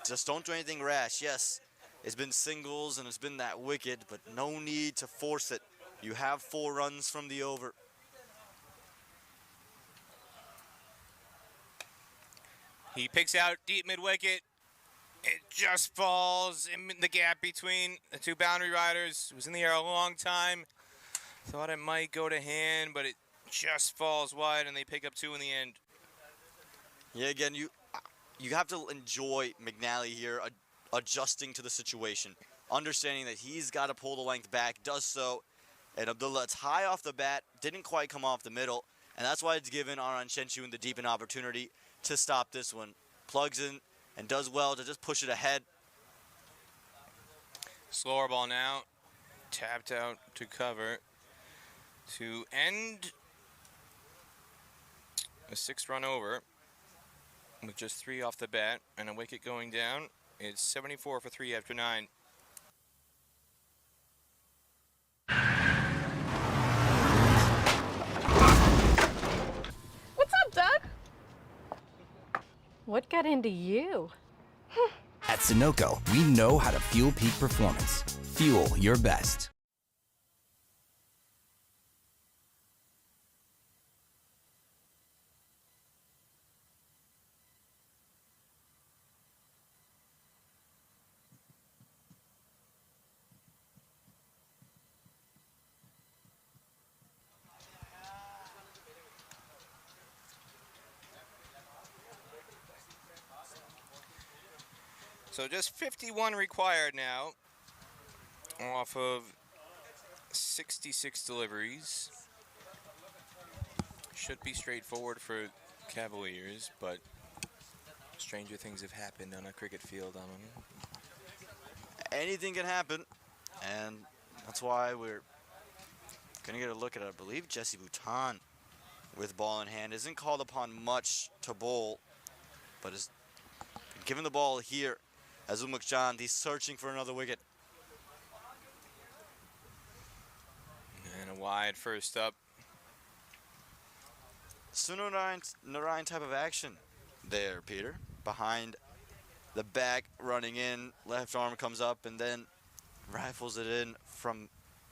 S1: just don't do anything rash. Yes, it's been singles and it's been that wicket, but no need to force it. You have 4 runs from the over.
S5: He picks out deep mid-wicket. It just falls in the gap between the 2 boundary riders. It was in the air a long time. Thought it might go to hand, but it just falls wide, and they pick up 2 in the end.
S1: Yeah, again, you have to enjoy McNally here adjusting to the situation, understanding that he's got to pull the length back, does so, and Abdullah, it's high off the bat, didn't quite come off the middle, and that's why it's given Aran Shenshu in the deep an opportunity to stop this one. Plugs in and does well to just push it ahead.
S5: Slower ball now, tapped out to cover to end a 6-run over. With just 3 off the bat and a wicket going down, it's 74 for 3 after 9.
S8: What's up, Doug? What got into you?
S3: At Sunoco, we know how to fuel peak performance. Fuel your best.
S5: So just 51 required now off of 66 deliveries. Should be straightforward for Cavaliers, but stranger things have happened on a cricket field.
S1: Anything can happen, and that's why we're going to get a look at, I believe, Jesse Bhutan with ball in hand. Isn't called upon much to bowl, but is given the ball here. Azul Mukchand, he's searching for another wicket.
S5: And a wide first up.
S1: Suno Narayan type of action there, Peter. Behind the back, running in, left arm comes up and then rifles it in from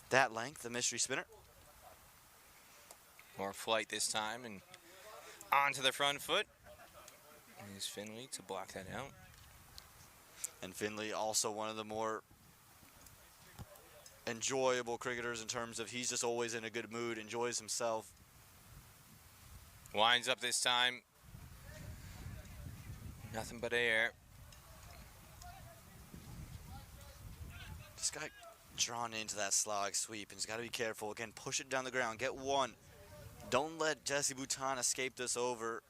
S1: that length, the mystery spinner.
S5: More flight this time and onto the front foot. Here's Finley to block that out.
S1: And Finley also one of the more enjoyable cricketers in terms of he's just always in a good mood, enjoys himself.
S5: Winds up this time. Nothing but air.
S1: Just got drawn into that slog sweep and just got to be careful. Again, push it down the ground. Get one. Don't let Jesse Bouton escape this over.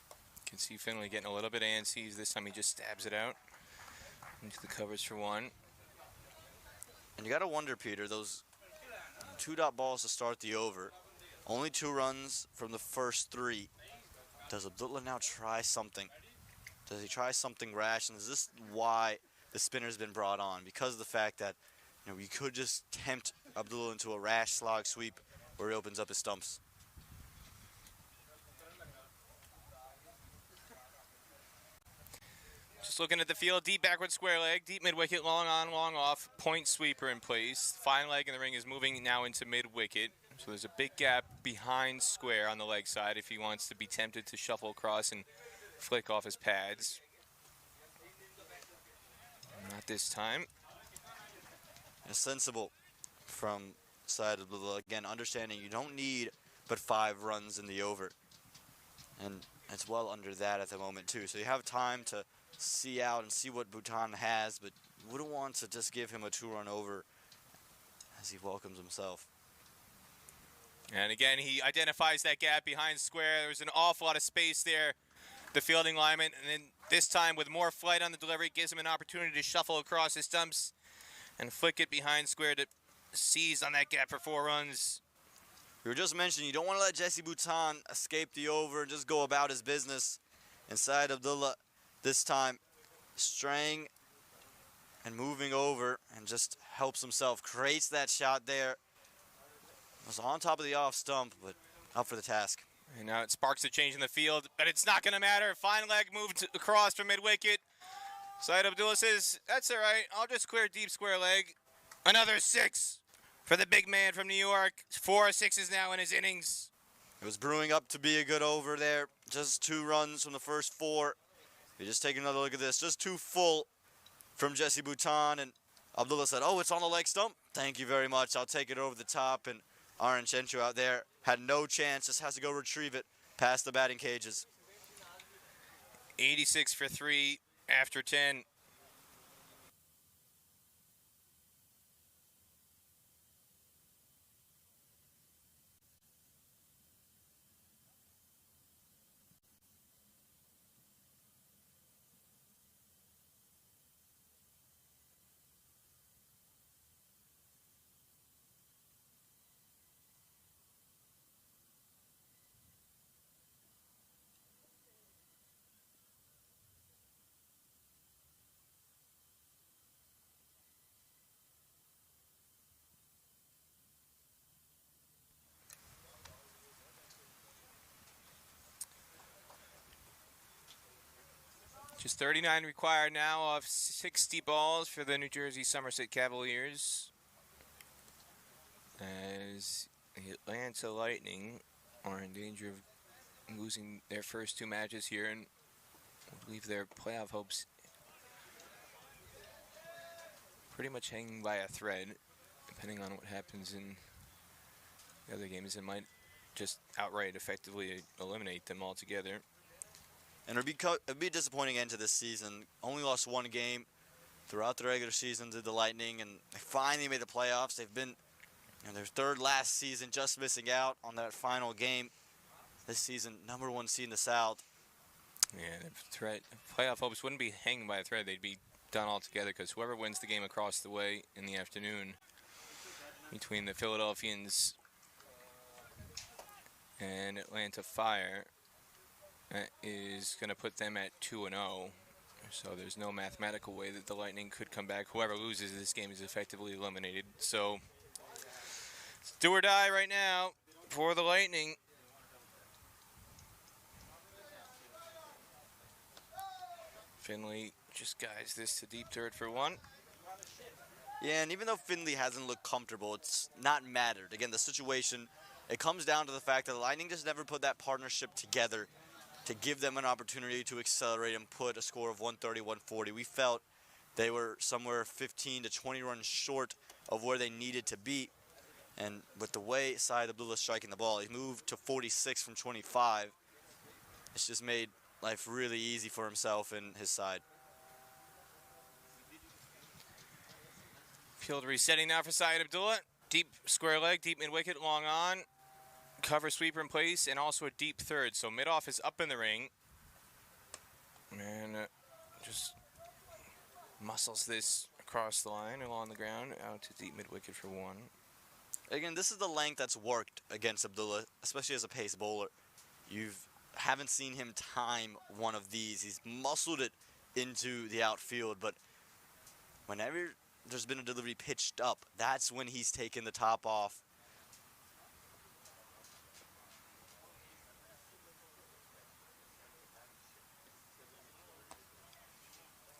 S5: You can see Finley getting a little bit antsy. This time he just stabs it out into the covers for one.
S1: And you got to wonder, Peter, those 2-dot balls to start the over. Only 2 runs from the first 3. Does Abdullah now try something? Does he try something rash? And is this why the spinner's been brought on? Because of the fact that, you know, you could just tempt Abdullah into a rash slog sweep where he opens up his stumps.
S5: Just looking at the field, deep backward square leg, deep mid-wicket, long on, long off, point sweeper in place. Fine leg in the ring is moving now into mid-wicket. So there's a big gap behind square on the leg side if he wants to be tempted to shuffle across and flick off his pads. Not this time.
S1: Sensible from side of Abdullah. Again, understanding you don't need but 5 runs in the over. And it's well under that at the moment, too. So you have time to see out and see what Bouton has, but you wouldn't want to just give him a 2-run over as he welcomes himself.
S5: And again, he identifies that gap behind square. There's an awful lot of space there, the fielding lineman. And then this time with more flight on the delivery, gives him an opportunity to shuffle across his stumps and flick it behind square to seize on that gap for 4 runs.
S1: We were just mentioning you don't want to let Jesse Bouton escape the over and just go about his business. Inside Abdullah this time straying and moving over and just helps himself. Creates that shot there. Was on top of the off stump, but up for the task.
S5: And now it sparks a change in the field, but it's not going to matter. Fine leg moved across from mid-wicket. Syed Abdullah says, that's all right. I'll just clear deep square leg. Another 6 for the big man from New York. 4 6s now in his innings.
S1: It was brewing up to be a good over there. Just 2 runs from the first 4. You just take another look at this. Just 2 full from Jesse Bouton. And Abdullah said, oh, it's on the leg stump. Thank you very much. I'll take it over the top. And Aaron Chencho out there had no chance. Just has to go retrieve it past the batting cages.
S5: 86 for 3 after 10. Just 39 required now off 60 balls for the New Jersey Somerset Cavaliers. As the Atlanta Lightning are in danger of losing their first 2 matches here and leave their playoff hopes pretty much hanging by a thread. Depending on what happens in the other games, it might just outright effectively eliminate them altogether.
S1: And it'd be a disappointing end to this season. Only lost 1 game throughout the regular season to the Lightning, and they finally made the playoffs. They've been in their 3rd last season, just missing out on that final game. This season, #1 seed in the South.
S5: Yeah, the playoff hopes wouldn't be hanging by a thread. They'd be done altogether because whoever wins the game across the way in the afternoon between the Philadelphians and Atlanta Fire is going to put them at 2-0. So there's no mathematical way that the Lightning could come back. Whoever loses this game is effectively eliminated. So it's do or die right now for the Lightning. Finley just guides this to deep third for 1.
S1: Yeah, and even though Finley hasn't looked comfortable, it's not mattered. Again, the situation, it comes down to the fact that the Lightning just never put that partnership together to give them an opportunity to accelerate and put a score of 130, 140. We felt they were somewhere 15 to 20 runs short of where they needed to be. And with the way Syed Abdullah striking the ball, he moved to 46 from 25. It's just made life really easy for himself and his side.
S5: Field resetting now for Syed Abdullah. Deep square leg, deep mid-wicket, long on. Cover sweeper in place, and also a deep third. So mid-off is up in the ring. And just muscles this across the line, along the ground, out to deep mid-wicket for one.
S1: Again, this is the length that's worked against Abdullah, especially as a pace bowler. You haven't seen him time one of these. He's muscled it into the outfield, but whenever there's been a delivery pitched up, that's when he's taken the top off.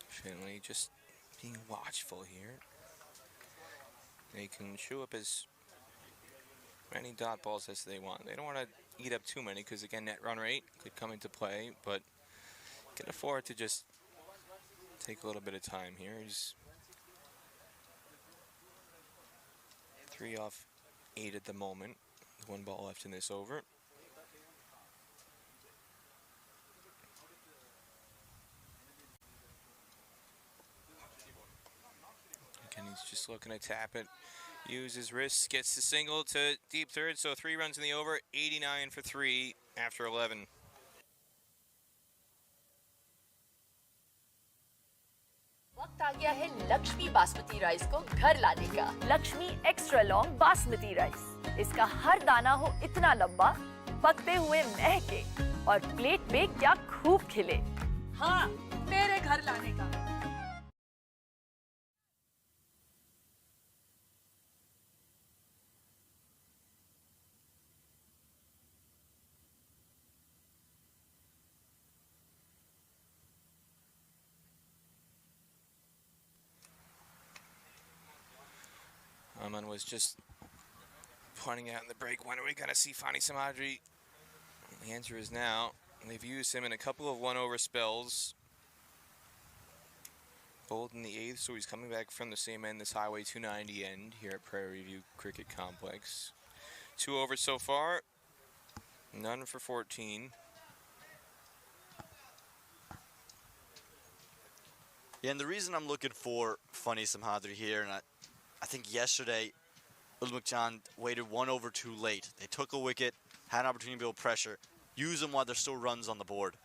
S5: Finley just being watchful here. They can show up as many dot balls as they want. They don't want to eat up too many because, again, net run rate could come into play, but can afford to just take a little bit of time here. He's 3 off 8 at the moment. 1 ball left in this over. Again, he's just looking to tap it. Use his wrist, gets the single to deep third, so 3 runs in the over, 89 for 3 after 11.
S4: वक्त आ गया है Lakshmi basmati rice को घर लाने का। Lakshmi extra long basmati rice. इसका हर दाना हो इतना लंबा, पकते हुए महके और प्लेट पे क्या खूब खिले।
S7: हाँ, मेरे घर लाने का।
S5: Aman was just pointing out in the break, when are we going to see Fani Samadri? The answer is now. They've used him in a couple of one-over spells. Bowled in the 8th, so he's coming back from the same end, this Highway 290 end here at Prairie View Cricket Complex. 2 overs so far, none for 14.
S1: Yeah, and the reason I'm looking for Fani Samhadri here, and I think yesterday, Ulmukjan waited 1 over too late. They took a wicket, had an opportunity to build pressure, use them while there's still runs on the board.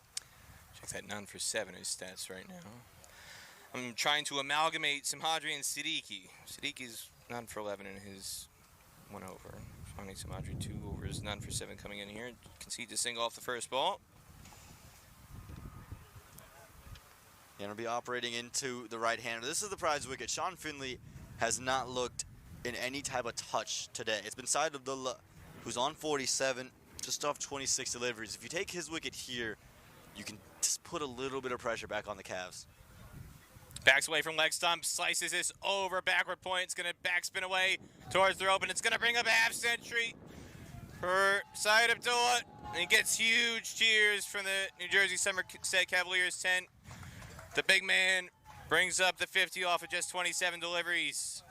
S5: Check that none for 7 his stats right now. I'm trying to amalgamate Samhadri and Siddiqui. Siddiqui's none for 11 in his 1 over. Fani Samhadri 2 overs, none for 7 coming in here. Concedes a single off the first ball.
S1: Going to be operating into the right-hander. This is the prize wicket. Sean Finley has not looked in any type of touch today. It's been Syed Abdullah, who's on 47, just off 26 deliveries. If you take his wicket here, you can just put a little bit of pressure back on the Cavs.
S5: Backs away from leg stump, slices this over backward point. It's going to backspin away towards the rope, and it's going to bring up a half century for Syed Abdullah. And he gets huge cheers from the New Jersey Somerset Cavaliers tent. The big man brings up the 50 off of just 27 deliveries.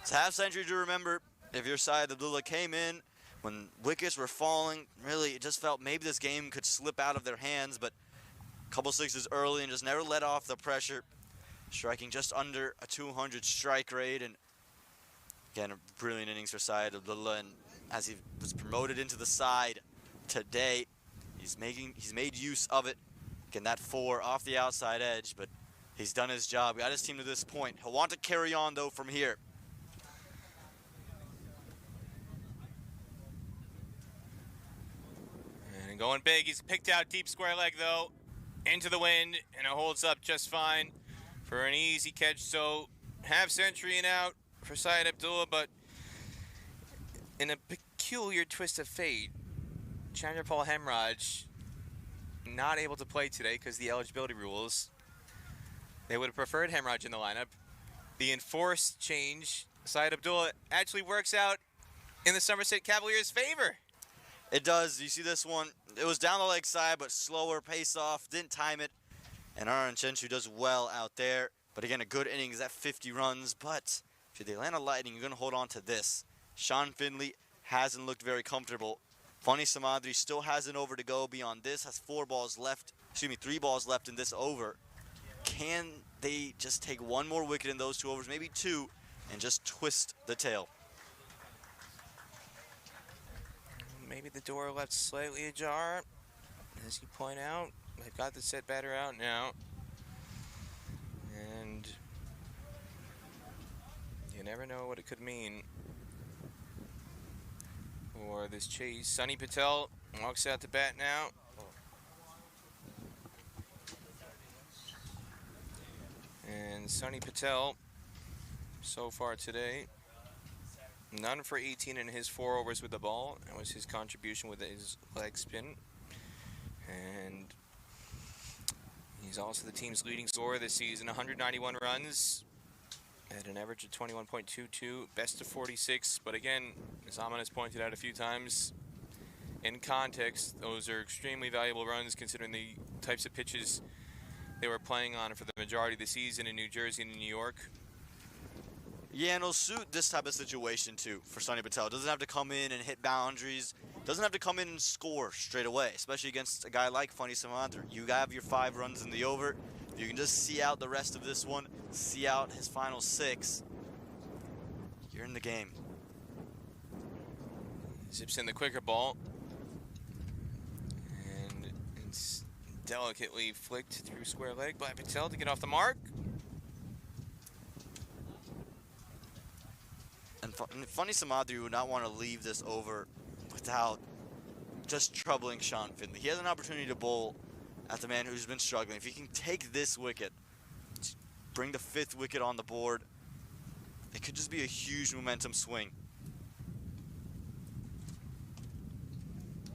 S1: It's a half century to remember. If your side, Abdullah came in when wickets were falling, really it just felt maybe this game could slip out of their hands, but a couple sixes early and just never let off the pressure. Striking just under a 200 strike rate, and again, a brilliant innings for Syed Abdullah. And as he was promoted into the side today, he's made use of it. Again, that 4 off the outside edge, but he's done his job. Got his team to this point. He'll want to carry on though from here.
S5: And going big, he's picked out deep square leg though, into the wind, and it holds up just fine for an easy catch. So half century and out for Syed Abdullah, but in a peculiar twist of fate, Chandrapal Hemraj not able to play today because the eligibility rules. They would have preferred Hemraj in the lineup. The enforced change, Syed Abdullah, actually works out in the Somerset Cavaliers' favor.
S1: It does. You see this one? It was down the leg side, but slower pace off. Didn't time it. And Aaron Chenchu does well out there. But again, a good innings at 50 runs. But if you're the Atlanta Lightning, you're going to hold on to this. Sean Finley hasn't looked very comfortable Funny Samadri still has an over to go beyond this, has 3 balls left in this over. Can they just take one more wicket in those 2 overs, maybe 2, and just twist the tail?
S5: Maybe the door left slightly ajar, as you point out. They've got the set batter out now. And you never know what it could mean for this chase. Sunny Patel walks out to bat now. And Sunny Patel, so far today, none for 18 in his 4 overs with the ball. That was his contribution with his leg spin. And he's also the team's leading scorer this season, 191 runs at an average of 21.22, best of 46. But again, as Aman has pointed out a few times, in context, those are extremely valuable runs considering the types of pitches they were playing on for the majority of the season in New Jersey and New York.
S1: Yeah, and it'll suit this type of situation too for Sunny Patel. Doesn't have to come in and hit boundaries. Doesn't have to come in and score straight away, especially against a guy like Funny Samadri. You have your 5 runs in the over. You can just see out the rest of this one, see out his final 6. You're in the game.
S5: Zips in the quicker ball. And it's delicately flicked through square leg by Patel to get off the mark.
S1: And Funny Samadri would not want to leave this over without just troubling Sean Finley. He has an opportunity to bowl at the man who's been struggling. If he can take this wicket, bring the 5th wicket on the board, it could just be a huge momentum swing.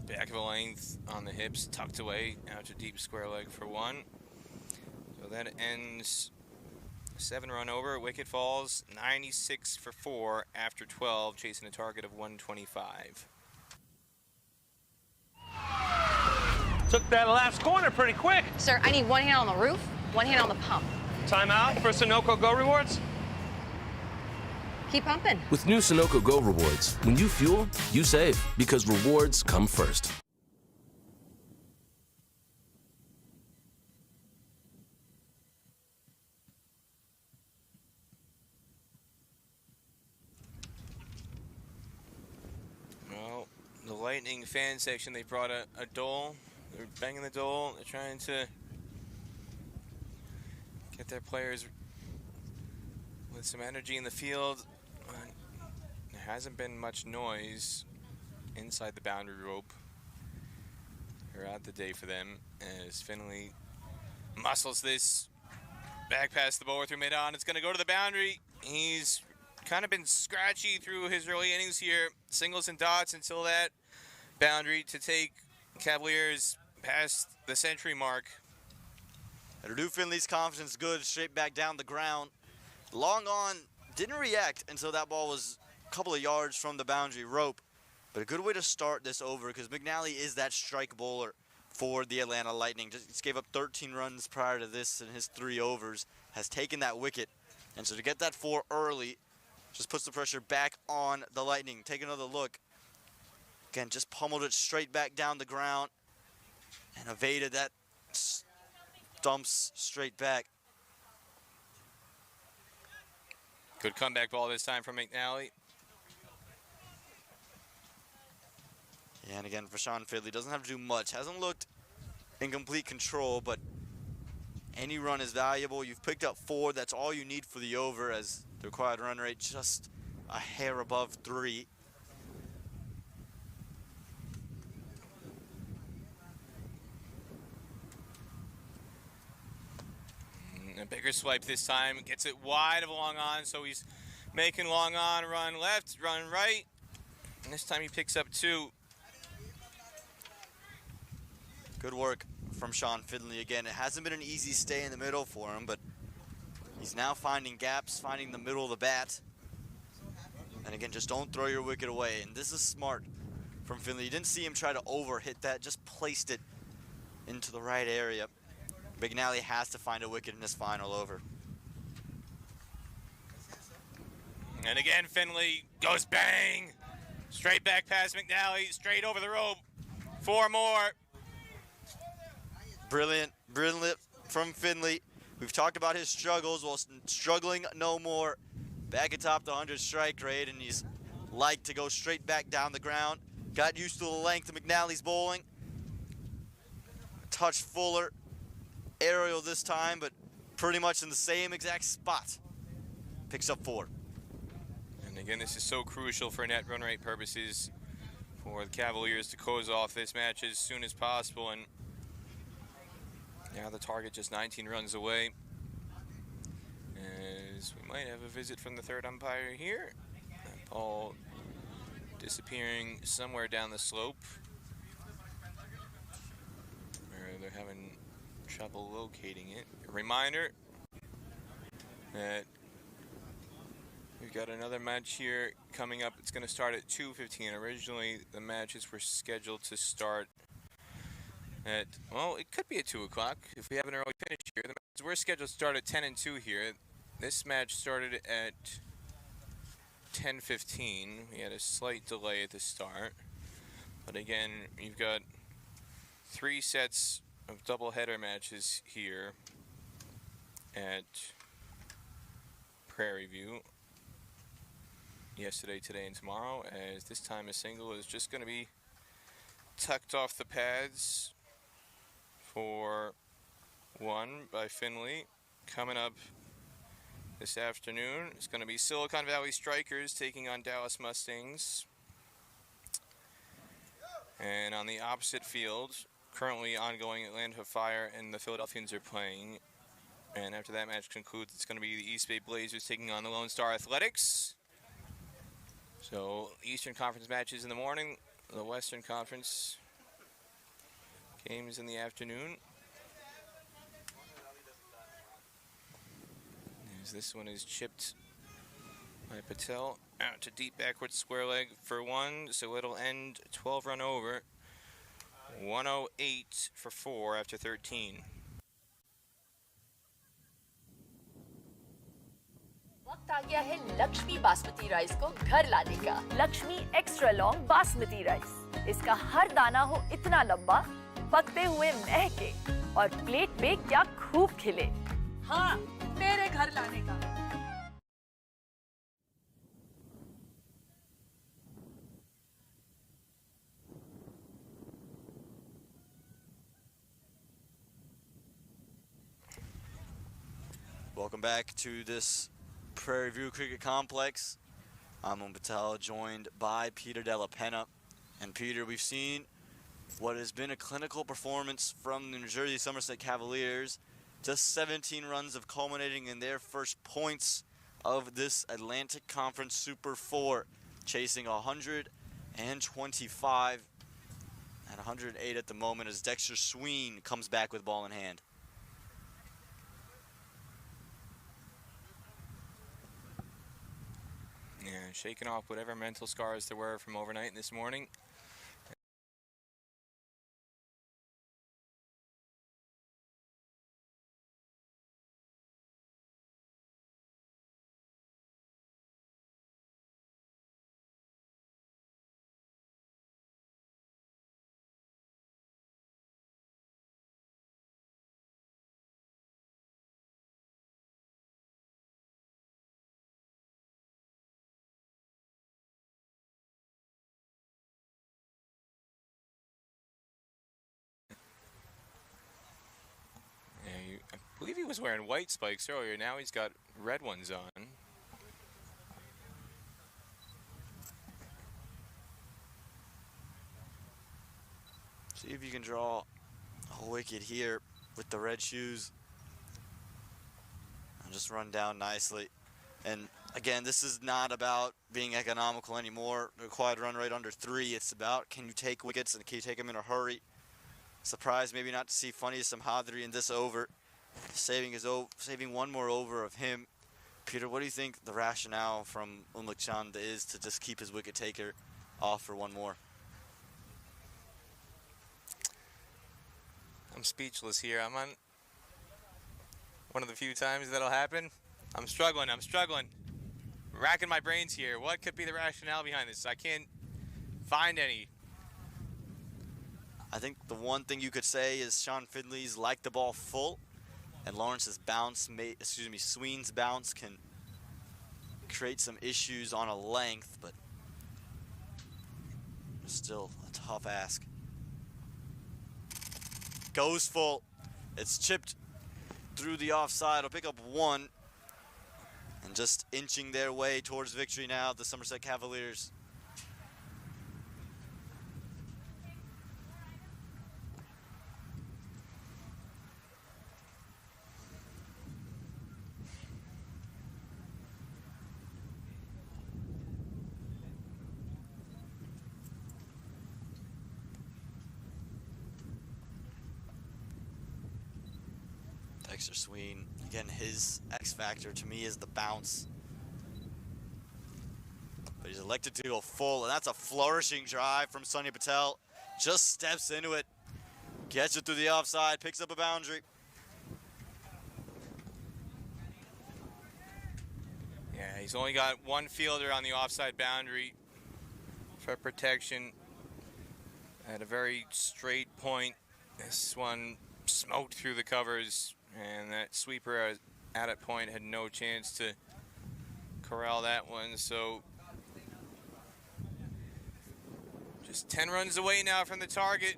S5: Back of a length on the hips, tucked away out to deep square leg for 1. So that ends 7-run over. Wicket falls 96 for 4 after 12, chasing a target of 125.
S6: Took that last corner pretty quick.
S2: Sir, I need 1 hand on the roof, 1 hand on the pump.
S6: Timeout for Sunoco Go Rewards.
S2: Keep pumping.
S9: With new Sunoco Go rewards, when you fuel, you save because rewards come first.
S5: Well, the Lightning fan section, they brought a dole. They're banging the dole. They're trying to get their players with some energy in the field. There hasn't been much noise inside the boundary rope throughout the day for them, as Finley muscles this back past the bowler through mid-on. It's going to go to the boundary. He's kind of been scratchy through his early innings here. Singles and dots until that boundary to take Cavaliers past the century mark.
S1: And Adu Finley's confidence good, straight back down the ground. Long on, didn't react until that ball was a couple of yards from the boundary rope. But a good way to start this over because McNally is that strike bowler for the Atlanta Lightning. Just gave up 13 runs prior to this in his 3 overs, has taken that wicket. And so to get that 4 early just puts the pressure back on the Lightning. Take another look. Again, just pummeled it straight back down the ground and evaded that dumps straight back.
S5: Good comeback ball this time from McNally.
S1: Yeah, and again, for Sean Finley, doesn't have to do much. Hasn't looked in complete control, but any run is valuable. You've picked up 4. That's all you need for the over, as the required run rate just a hair above 3.
S5: A bigger swipe this time. Gets it wide of long on, so he's making long on, run left, run right. And this time he picks up 2.
S1: Good work from Sean Finley again. It hasn't been an easy stay in the middle for him, but he's now finding gaps, finding the middle of the bat. And again, just don't throw your wicket away. And this is smart from Finley. You didn't see him try to overhit that, just placed it into the right area. McNally has to find a wicket in his final over.
S5: And again, Finley goes bang. Straight back past McNally, straight over the rope. 4 more.
S1: Brilliant from Finley. We've talked about his struggles. Well, struggling no more. Back atop the 100 strike rate, and he's like to go straight back down the ground. Got used to the length of McNally's bowling. Touch fuller. Aerial this time, but pretty much in the same exact spot. Picks up 4.
S5: And again, this is so crucial for net run rate purposes for the Cavaliers to close off this match as soon as possible. And now the target just 19 runs away. As we might have a visit from the third umpire here. That ball disappearing somewhere down the slope, where they're having trouble locating it. A reminder that we've got another match here coming up. It's going to start at 2:15. Originally, the matches were scheduled to start at, well, it could be at 2 o'clock if we have an early finish here. The matches were scheduled to start at 10 and 2 here. This match started at 10:15. We had a slight delay at the start. But again, you've got 3 sets of doubleheader matches here at Prairie View. Yesterday, today, and tomorrow, as this time a single is just going to be tucked off the pads for 1 by Finley. Coming up this afternoon, it's going to be Silicon Valley Strikers taking on Dallas Mustangs. And on the opposite field, currently ongoing, Atlanta Fire and the Philadelphians are playing. And after that match concludes, it's going to be the East Bay Blazers taking on the Lone Star Athletics. So, Eastern Conference matches in the morning, the Western Conference games in the afternoon. As this one is chipped by Patel out to deep backward square leg for 1, so it'll end 12-run over. 108 for 4 after 13.
S4: वक्त आ गया है Lakshmi basmati rice को घर लाने का। Lakshmi extra long basmati rice. इसका हर दाना हो इतना लंबा, पकते हुए महके और प्लेट पे क्या खूब खिले।
S7: हाँ, मेरे घर लाने का।
S1: Welcome back to this Prairie View Cricket Complex. I'm Patel, joined by Peter Della Penna. And Peter, we've seen what has been a clinical performance from the New Jersey Somerset Cavaliers. Just 17 runs of culminating in their first points of this Atlantic Conference Super 4, chasing 125 at 108 at the moment as Dexter Sween comes back with ball in hand.
S5: Yeah, shaking off whatever mental scars there were from overnight this morning. I believe he was wearing white spikes earlier. Now he's got red ones on.
S1: See if you can draw a wicket here with the red shoes. I'll just run down nicely. And again, this is not about being economical anymore. The required run rate under 3. It's about, can you take wickets and can you take them in a hurry? Surprised maybe not to see Funny Samhadri in this over. Saving one more over of him. Peter, what do you think the rationale from Umlik Chand is to just keep his wicket taker off for one more?
S5: I'm speechless here. I'm on one of the few times that'll happen. I'm struggling. Racking my brains here. What could be the rationale behind this? I can't find any.
S1: I think the one thing you could say is Sean Findley's like the ball full, and Lawrence's bounce, Sween's bounce can create some issues on a length, but still a tough ask. Goes full. It's chipped through the offside. It'll pick up 1. And just inching their way towards victory now, the Somerset Cavaliers. Dexter Sween, again, his X factor to me is the bounce. But he's elected to go full, and that's a flourishing drive from Sunny Patel. Just steps into it, gets it through the offside, picks up a boundary.
S5: Yeah, he's only got one fielder on the offside boundary for protection at a very straight point. This one smoked through the covers, and that sweeper at that point had no chance to corral that one. So just 10 runs away now from the target.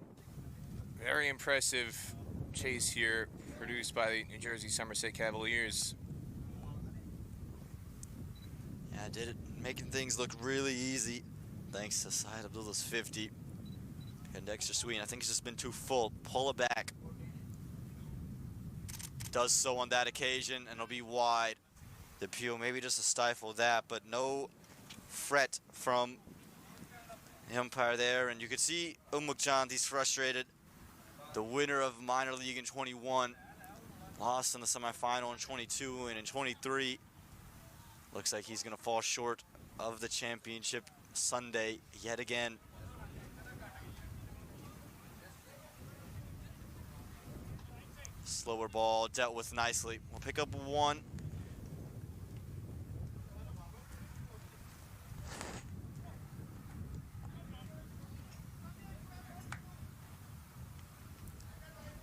S5: Very impressive chase here produced by the New Jersey Somerset Cavaliers.
S1: Yeah, did it, making things look really easy thanks to Syed Abdullah's 50. And Dexter Sween, I think it's just been too full. Pull it back. Does so on that occasion, and it'll be wide. The appeal maybe just to stifle that, but no fret from the umpire there. And you could see Umukchand, he's frustrated. The winner of minor league in 21, lost in the semifinal in 22, and in 23, looks like he's gonna fall short of the championship Sunday yet again. Slower ball, dealt with nicely. We'll pick up 1.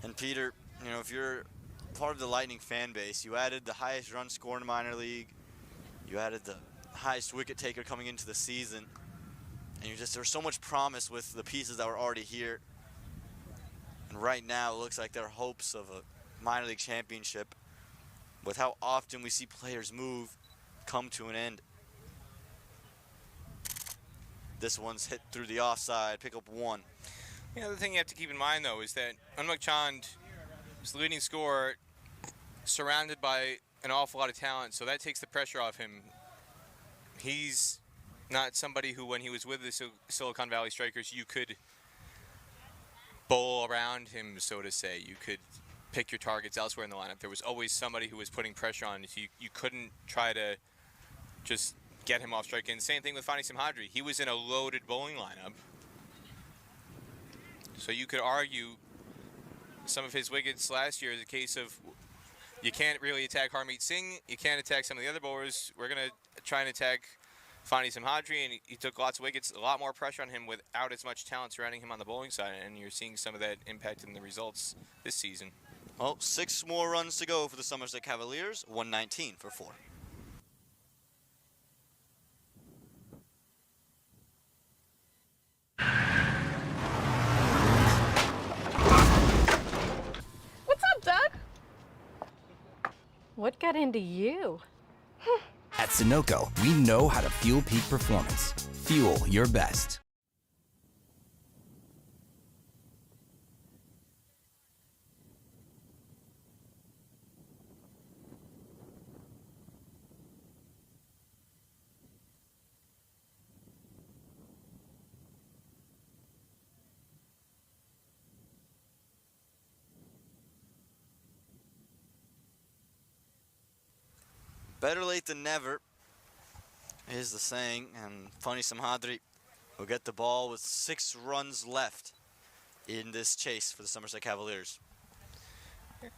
S1: And Peter, you know, if you're part of the Lightning fan base, you added the highest run scorer in the minor league. You added the highest wicket taker coming into the season. And there's so much promise with the pieces that were already here. And right now, it looks like there are hopes of a minor league championship with how often we see players move come to an end. This one's hit through the offside, pick up 1.
S5: The other thing you have to keep in mind, though, is that Unmukchand is the leading scorer, surrounded by an awful lot of talent, so that takes the pressure off him. He's not somebody who, when he was with the Silicon Valley Strikers, you could bowl around him, so to say. You could pick your targets elsewhere in the lineup. There was always somebody who was putting pressure on. You couldn't try to just get him off strike. And same thing with Fani Simhadri. He was in a loaded bowling lineup. So you could argue some of his wickets last year is a case of you can't really attack Harmeet Singh. You can't attack some of the other bowlers. We're going to try and attack Fani Simhadri, and he took lots of wickets, a lot more pressure on him without as much talent surrounding him on the bowling side, and you're seeing some of that impact in the results this season.
S1: Well, 6 more runs to go for the Somerset Cavaliers, 119 for 4.
S8: What's up, Doug? What got into you?
S3: At Sunoco, we know how to fuel peak performance. Fuel your best.
S1: Better late than never is the saying, and Fani Simhadri will get the ball with 6 runs left in this chase for the Somerset Cavaliers.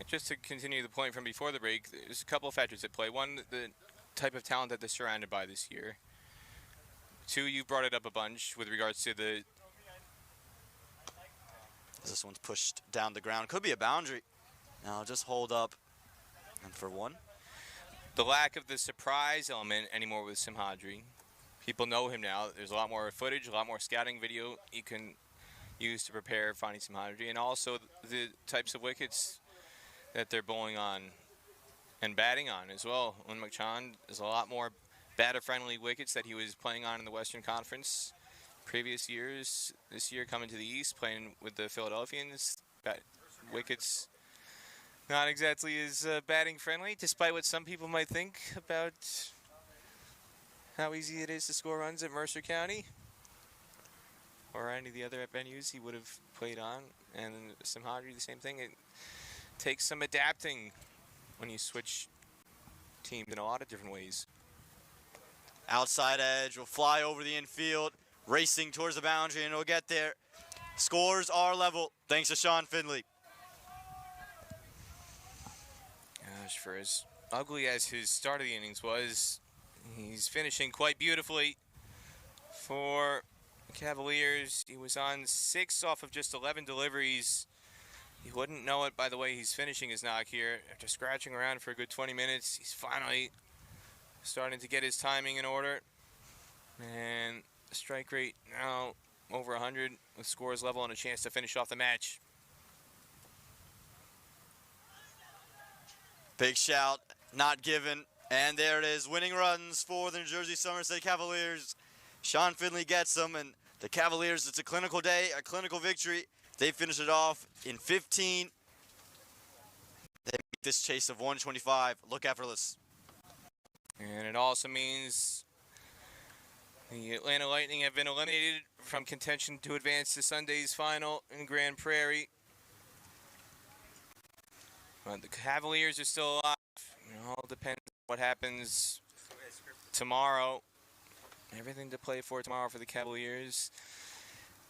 S5: Just to continue the point from before the break, there's a couple of factors at play. One, the type of talent that they're surrounded by this year. Two, you brought it up a bunch with regards to the...
S1: This one's pushed down the ground. Could be a boundary. Now just hold up. And for one.
S5: The lack of the surprise element anymore with Simhadri. People know him now. There's a lot more footage, a lot more scouting video you can use to prepare finding Simhadri. And also the types of wickets that they're bowling on and batting on as well. Un Makchan, there's a lot more batter-friendly wickets that he was playing on in the Western Conference previous years. This year coming to the East, playing with the Philadelphians. Wickets not exactly as batting friendly, despite what some people might think about how easy it is to score runs at Mercer County or any of the other venues he would have played on. And Simhadri, the same thing. It takes some adapting when you switch teams in a lot of different ways.
S1: Outside edge will fly over the infield, racing towards the boundary, and it'll get there. Scores are level, thanks to Sean Finley.
S5: Gosh, for as ugly as his start of the innings was, he's finishing quite beautifully for Cavaliers. He was on 6 off of just 11 deliveries. You wouldn't know it by the way he's finishing his knock here. After scratching around for a good 20 minutes, he's finally starting to get his timing in order. And the strike rate now over 100 with scores level and a chance to finish off the match.
S1: Big shout, not given. And there it is, winning runs for the New Jersey Somerset Cavaliers. Sean Finley gets them, and the Cavaliers, it's a clinical day, a clinical victory. They finish it off in 15. They make this chase of 125 look effortless.
S5: And it also means the Atlanta Lightning have been eliminated from contention to advance to Sunday's final in Grand Prairie. But the Cavaliers are still alive. It all depends on what happens tomorrow. Everything to play for tomorrow for the Cavaliers.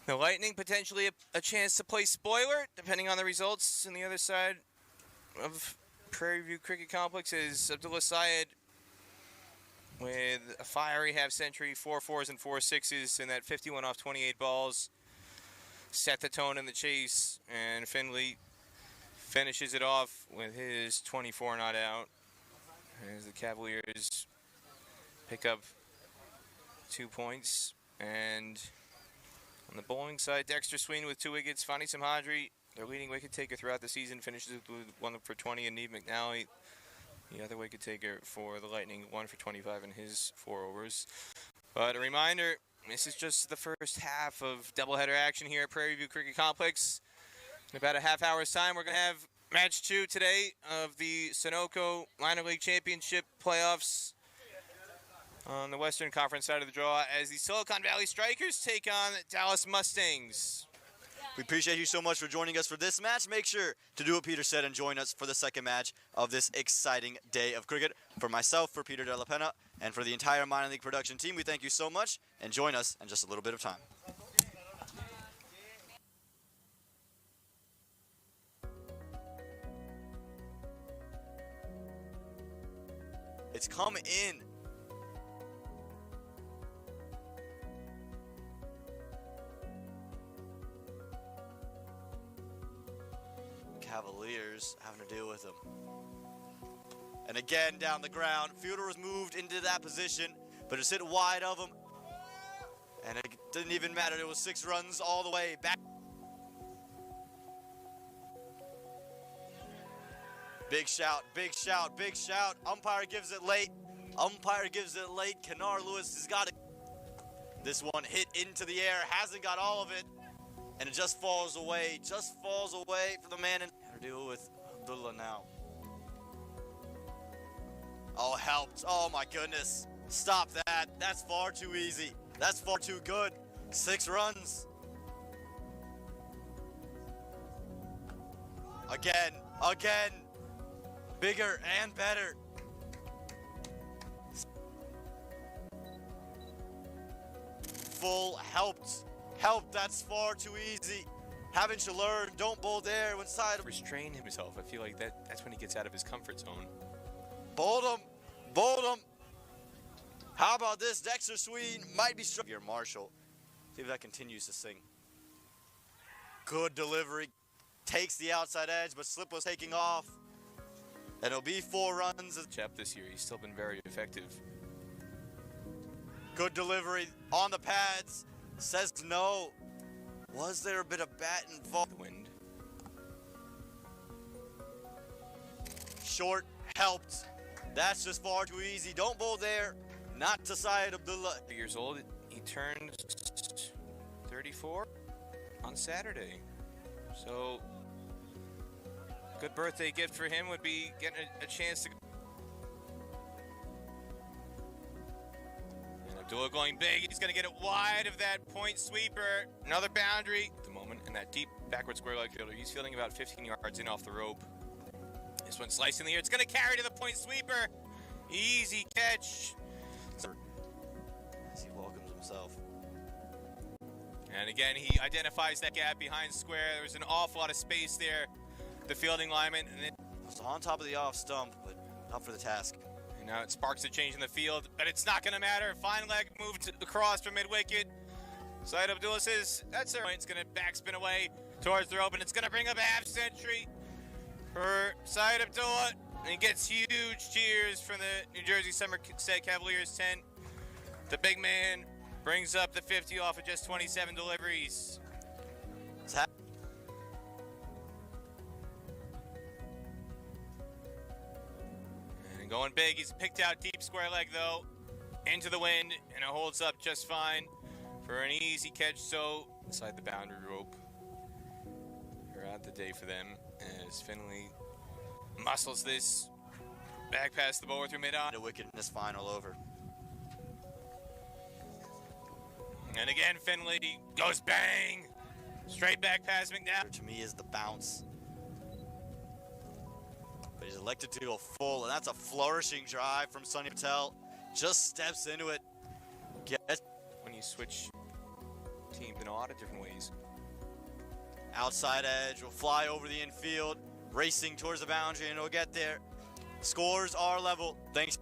S5: The Lightning potentially a chance to play spoiler, depending on the results. On the other side of Prairie View Cricket Complex is Abdullah Syed with a fiery half-century, 4 4s and 4 6s, and that 51 off 28 balls set the tone in the chase. And Finley finishes it off with his 24 not out as the Cavaliers pick up 2 points. And on the bowling side, Dexter Sween with 2 wickets. Fani Simhadri, their leading wicket taker throughout the season, finishes with 1 for 20. And Neve McNally, the other wicket taker for the Lightning, 1 for 25 in his 4 overs. But a reminder, this is just the first half of doubleheader action here at Prairie View Cricket Complex. In about a half hour's time, we're going to have match 2 today of the Sunoco Minor League Championship playoffs on the Western Conference side of the draw as the Silicon Valley Strikers take on Dallas Mustangs.
S1: We appreciate you so much for joining us for this match. Make sure to do what Peter said and join us for the second match of this exciting day of cricket. For myself, for Peter De La Pena, and for the entire minor league production team, we thank you so much, and join us in just a little bit of time. It's come in. Cavaliers having to deal with him. And again down the ground. Fielder was moved into that position, but it's hit wide of him. And it didn't even matter. It was 6 runs all the way back. Big shout, big shout, big shout. Umpire gives it late. Umpire gives it late. Kenar Lewis has got it. This one hit into the air, hasn't got all of it. And it just falls away for the man. And to deal with Abdullah now. Oh, helped. Oh my goodness. Stop that. That's far too easy. That's far too good. 6 runs. Again. Bigger and better. Full helped. That's far too easy. Haven't you learned? Don't bowl there when side of
S5: Restrain himself. I feel like that's when he gets out of his comfort zone.
S1: Bowled him. How about this? Dexter Swede might be struck here. Marshall. See if that continues to sing. Good delivery. Takes the outside edge, but Slip was taking off. And it'll be 4 runs.
S5: Chap this year, he's still been very effective.
S1: Good delivery on the pads. Says no. Was there a bit of bat involved?
S5: The wind.
S1: Short helped. That's just far too easy. Don't bowl there. Not to Syed Abdullah.
S5: Years old. He turned 34 on Saturday. So, good birthday gift for him would be getting a chance to. And Abdullah going big. He's going to get it wide of that point sweeper. Another boundary at the moment. And that deep backward square leg fielder. He's fielding about 15 yards in off the rope. This one's slicing the air. It's going to carry to the point sweeper. Easy catch.
S1: As he welcomes himself.
S5: And again, he identifies that gap behind square. There was an awful lot of space there. The fielding lineman. And it
S1: was on top of the off stump, but up for the task.
S5: And now it sparks a change in the field, but it's not going to matter. Fine leg moved across from mid-wicket. Syed Abdullah says that's their point. It's going to backspin away towards the rope, and it's going to bring up a half century for Syed Abdullah. And he gets huge cheers from the New Jersey Somerset Cavaliers 10. The big man brings up the 50 off of just 27 deliveries. And going big, he's picked out deep square leg though, into the wind, and it holds up just fine for an easy catch. So inside the boundary rope, we're out the day for them as Finley muscles this back past the bowler through mid-on.
S1: The wicket in this final over.
S5: And again, Finley goes bang! Straight back past McNabb.
S1: To me is the bounce. But he's elected to go full, and that's a flourishing drive from Sunny Patel. Just steps into it.
S5: When you switch teams in a lot of different ways.
S1: Outside edge will fly over the infield, racing towards the boundary, and it'll get there. Scores are level. Thanks.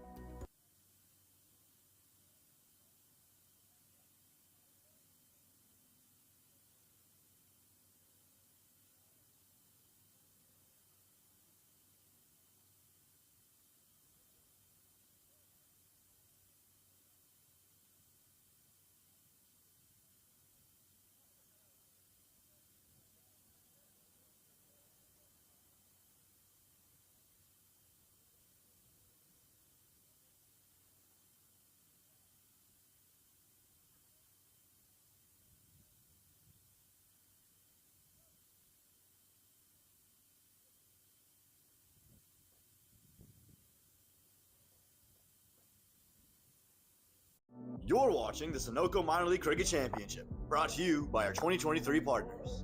S10: You're watching the Sunoco Minor League Cricket Championship, brought to you by our 2023 partners.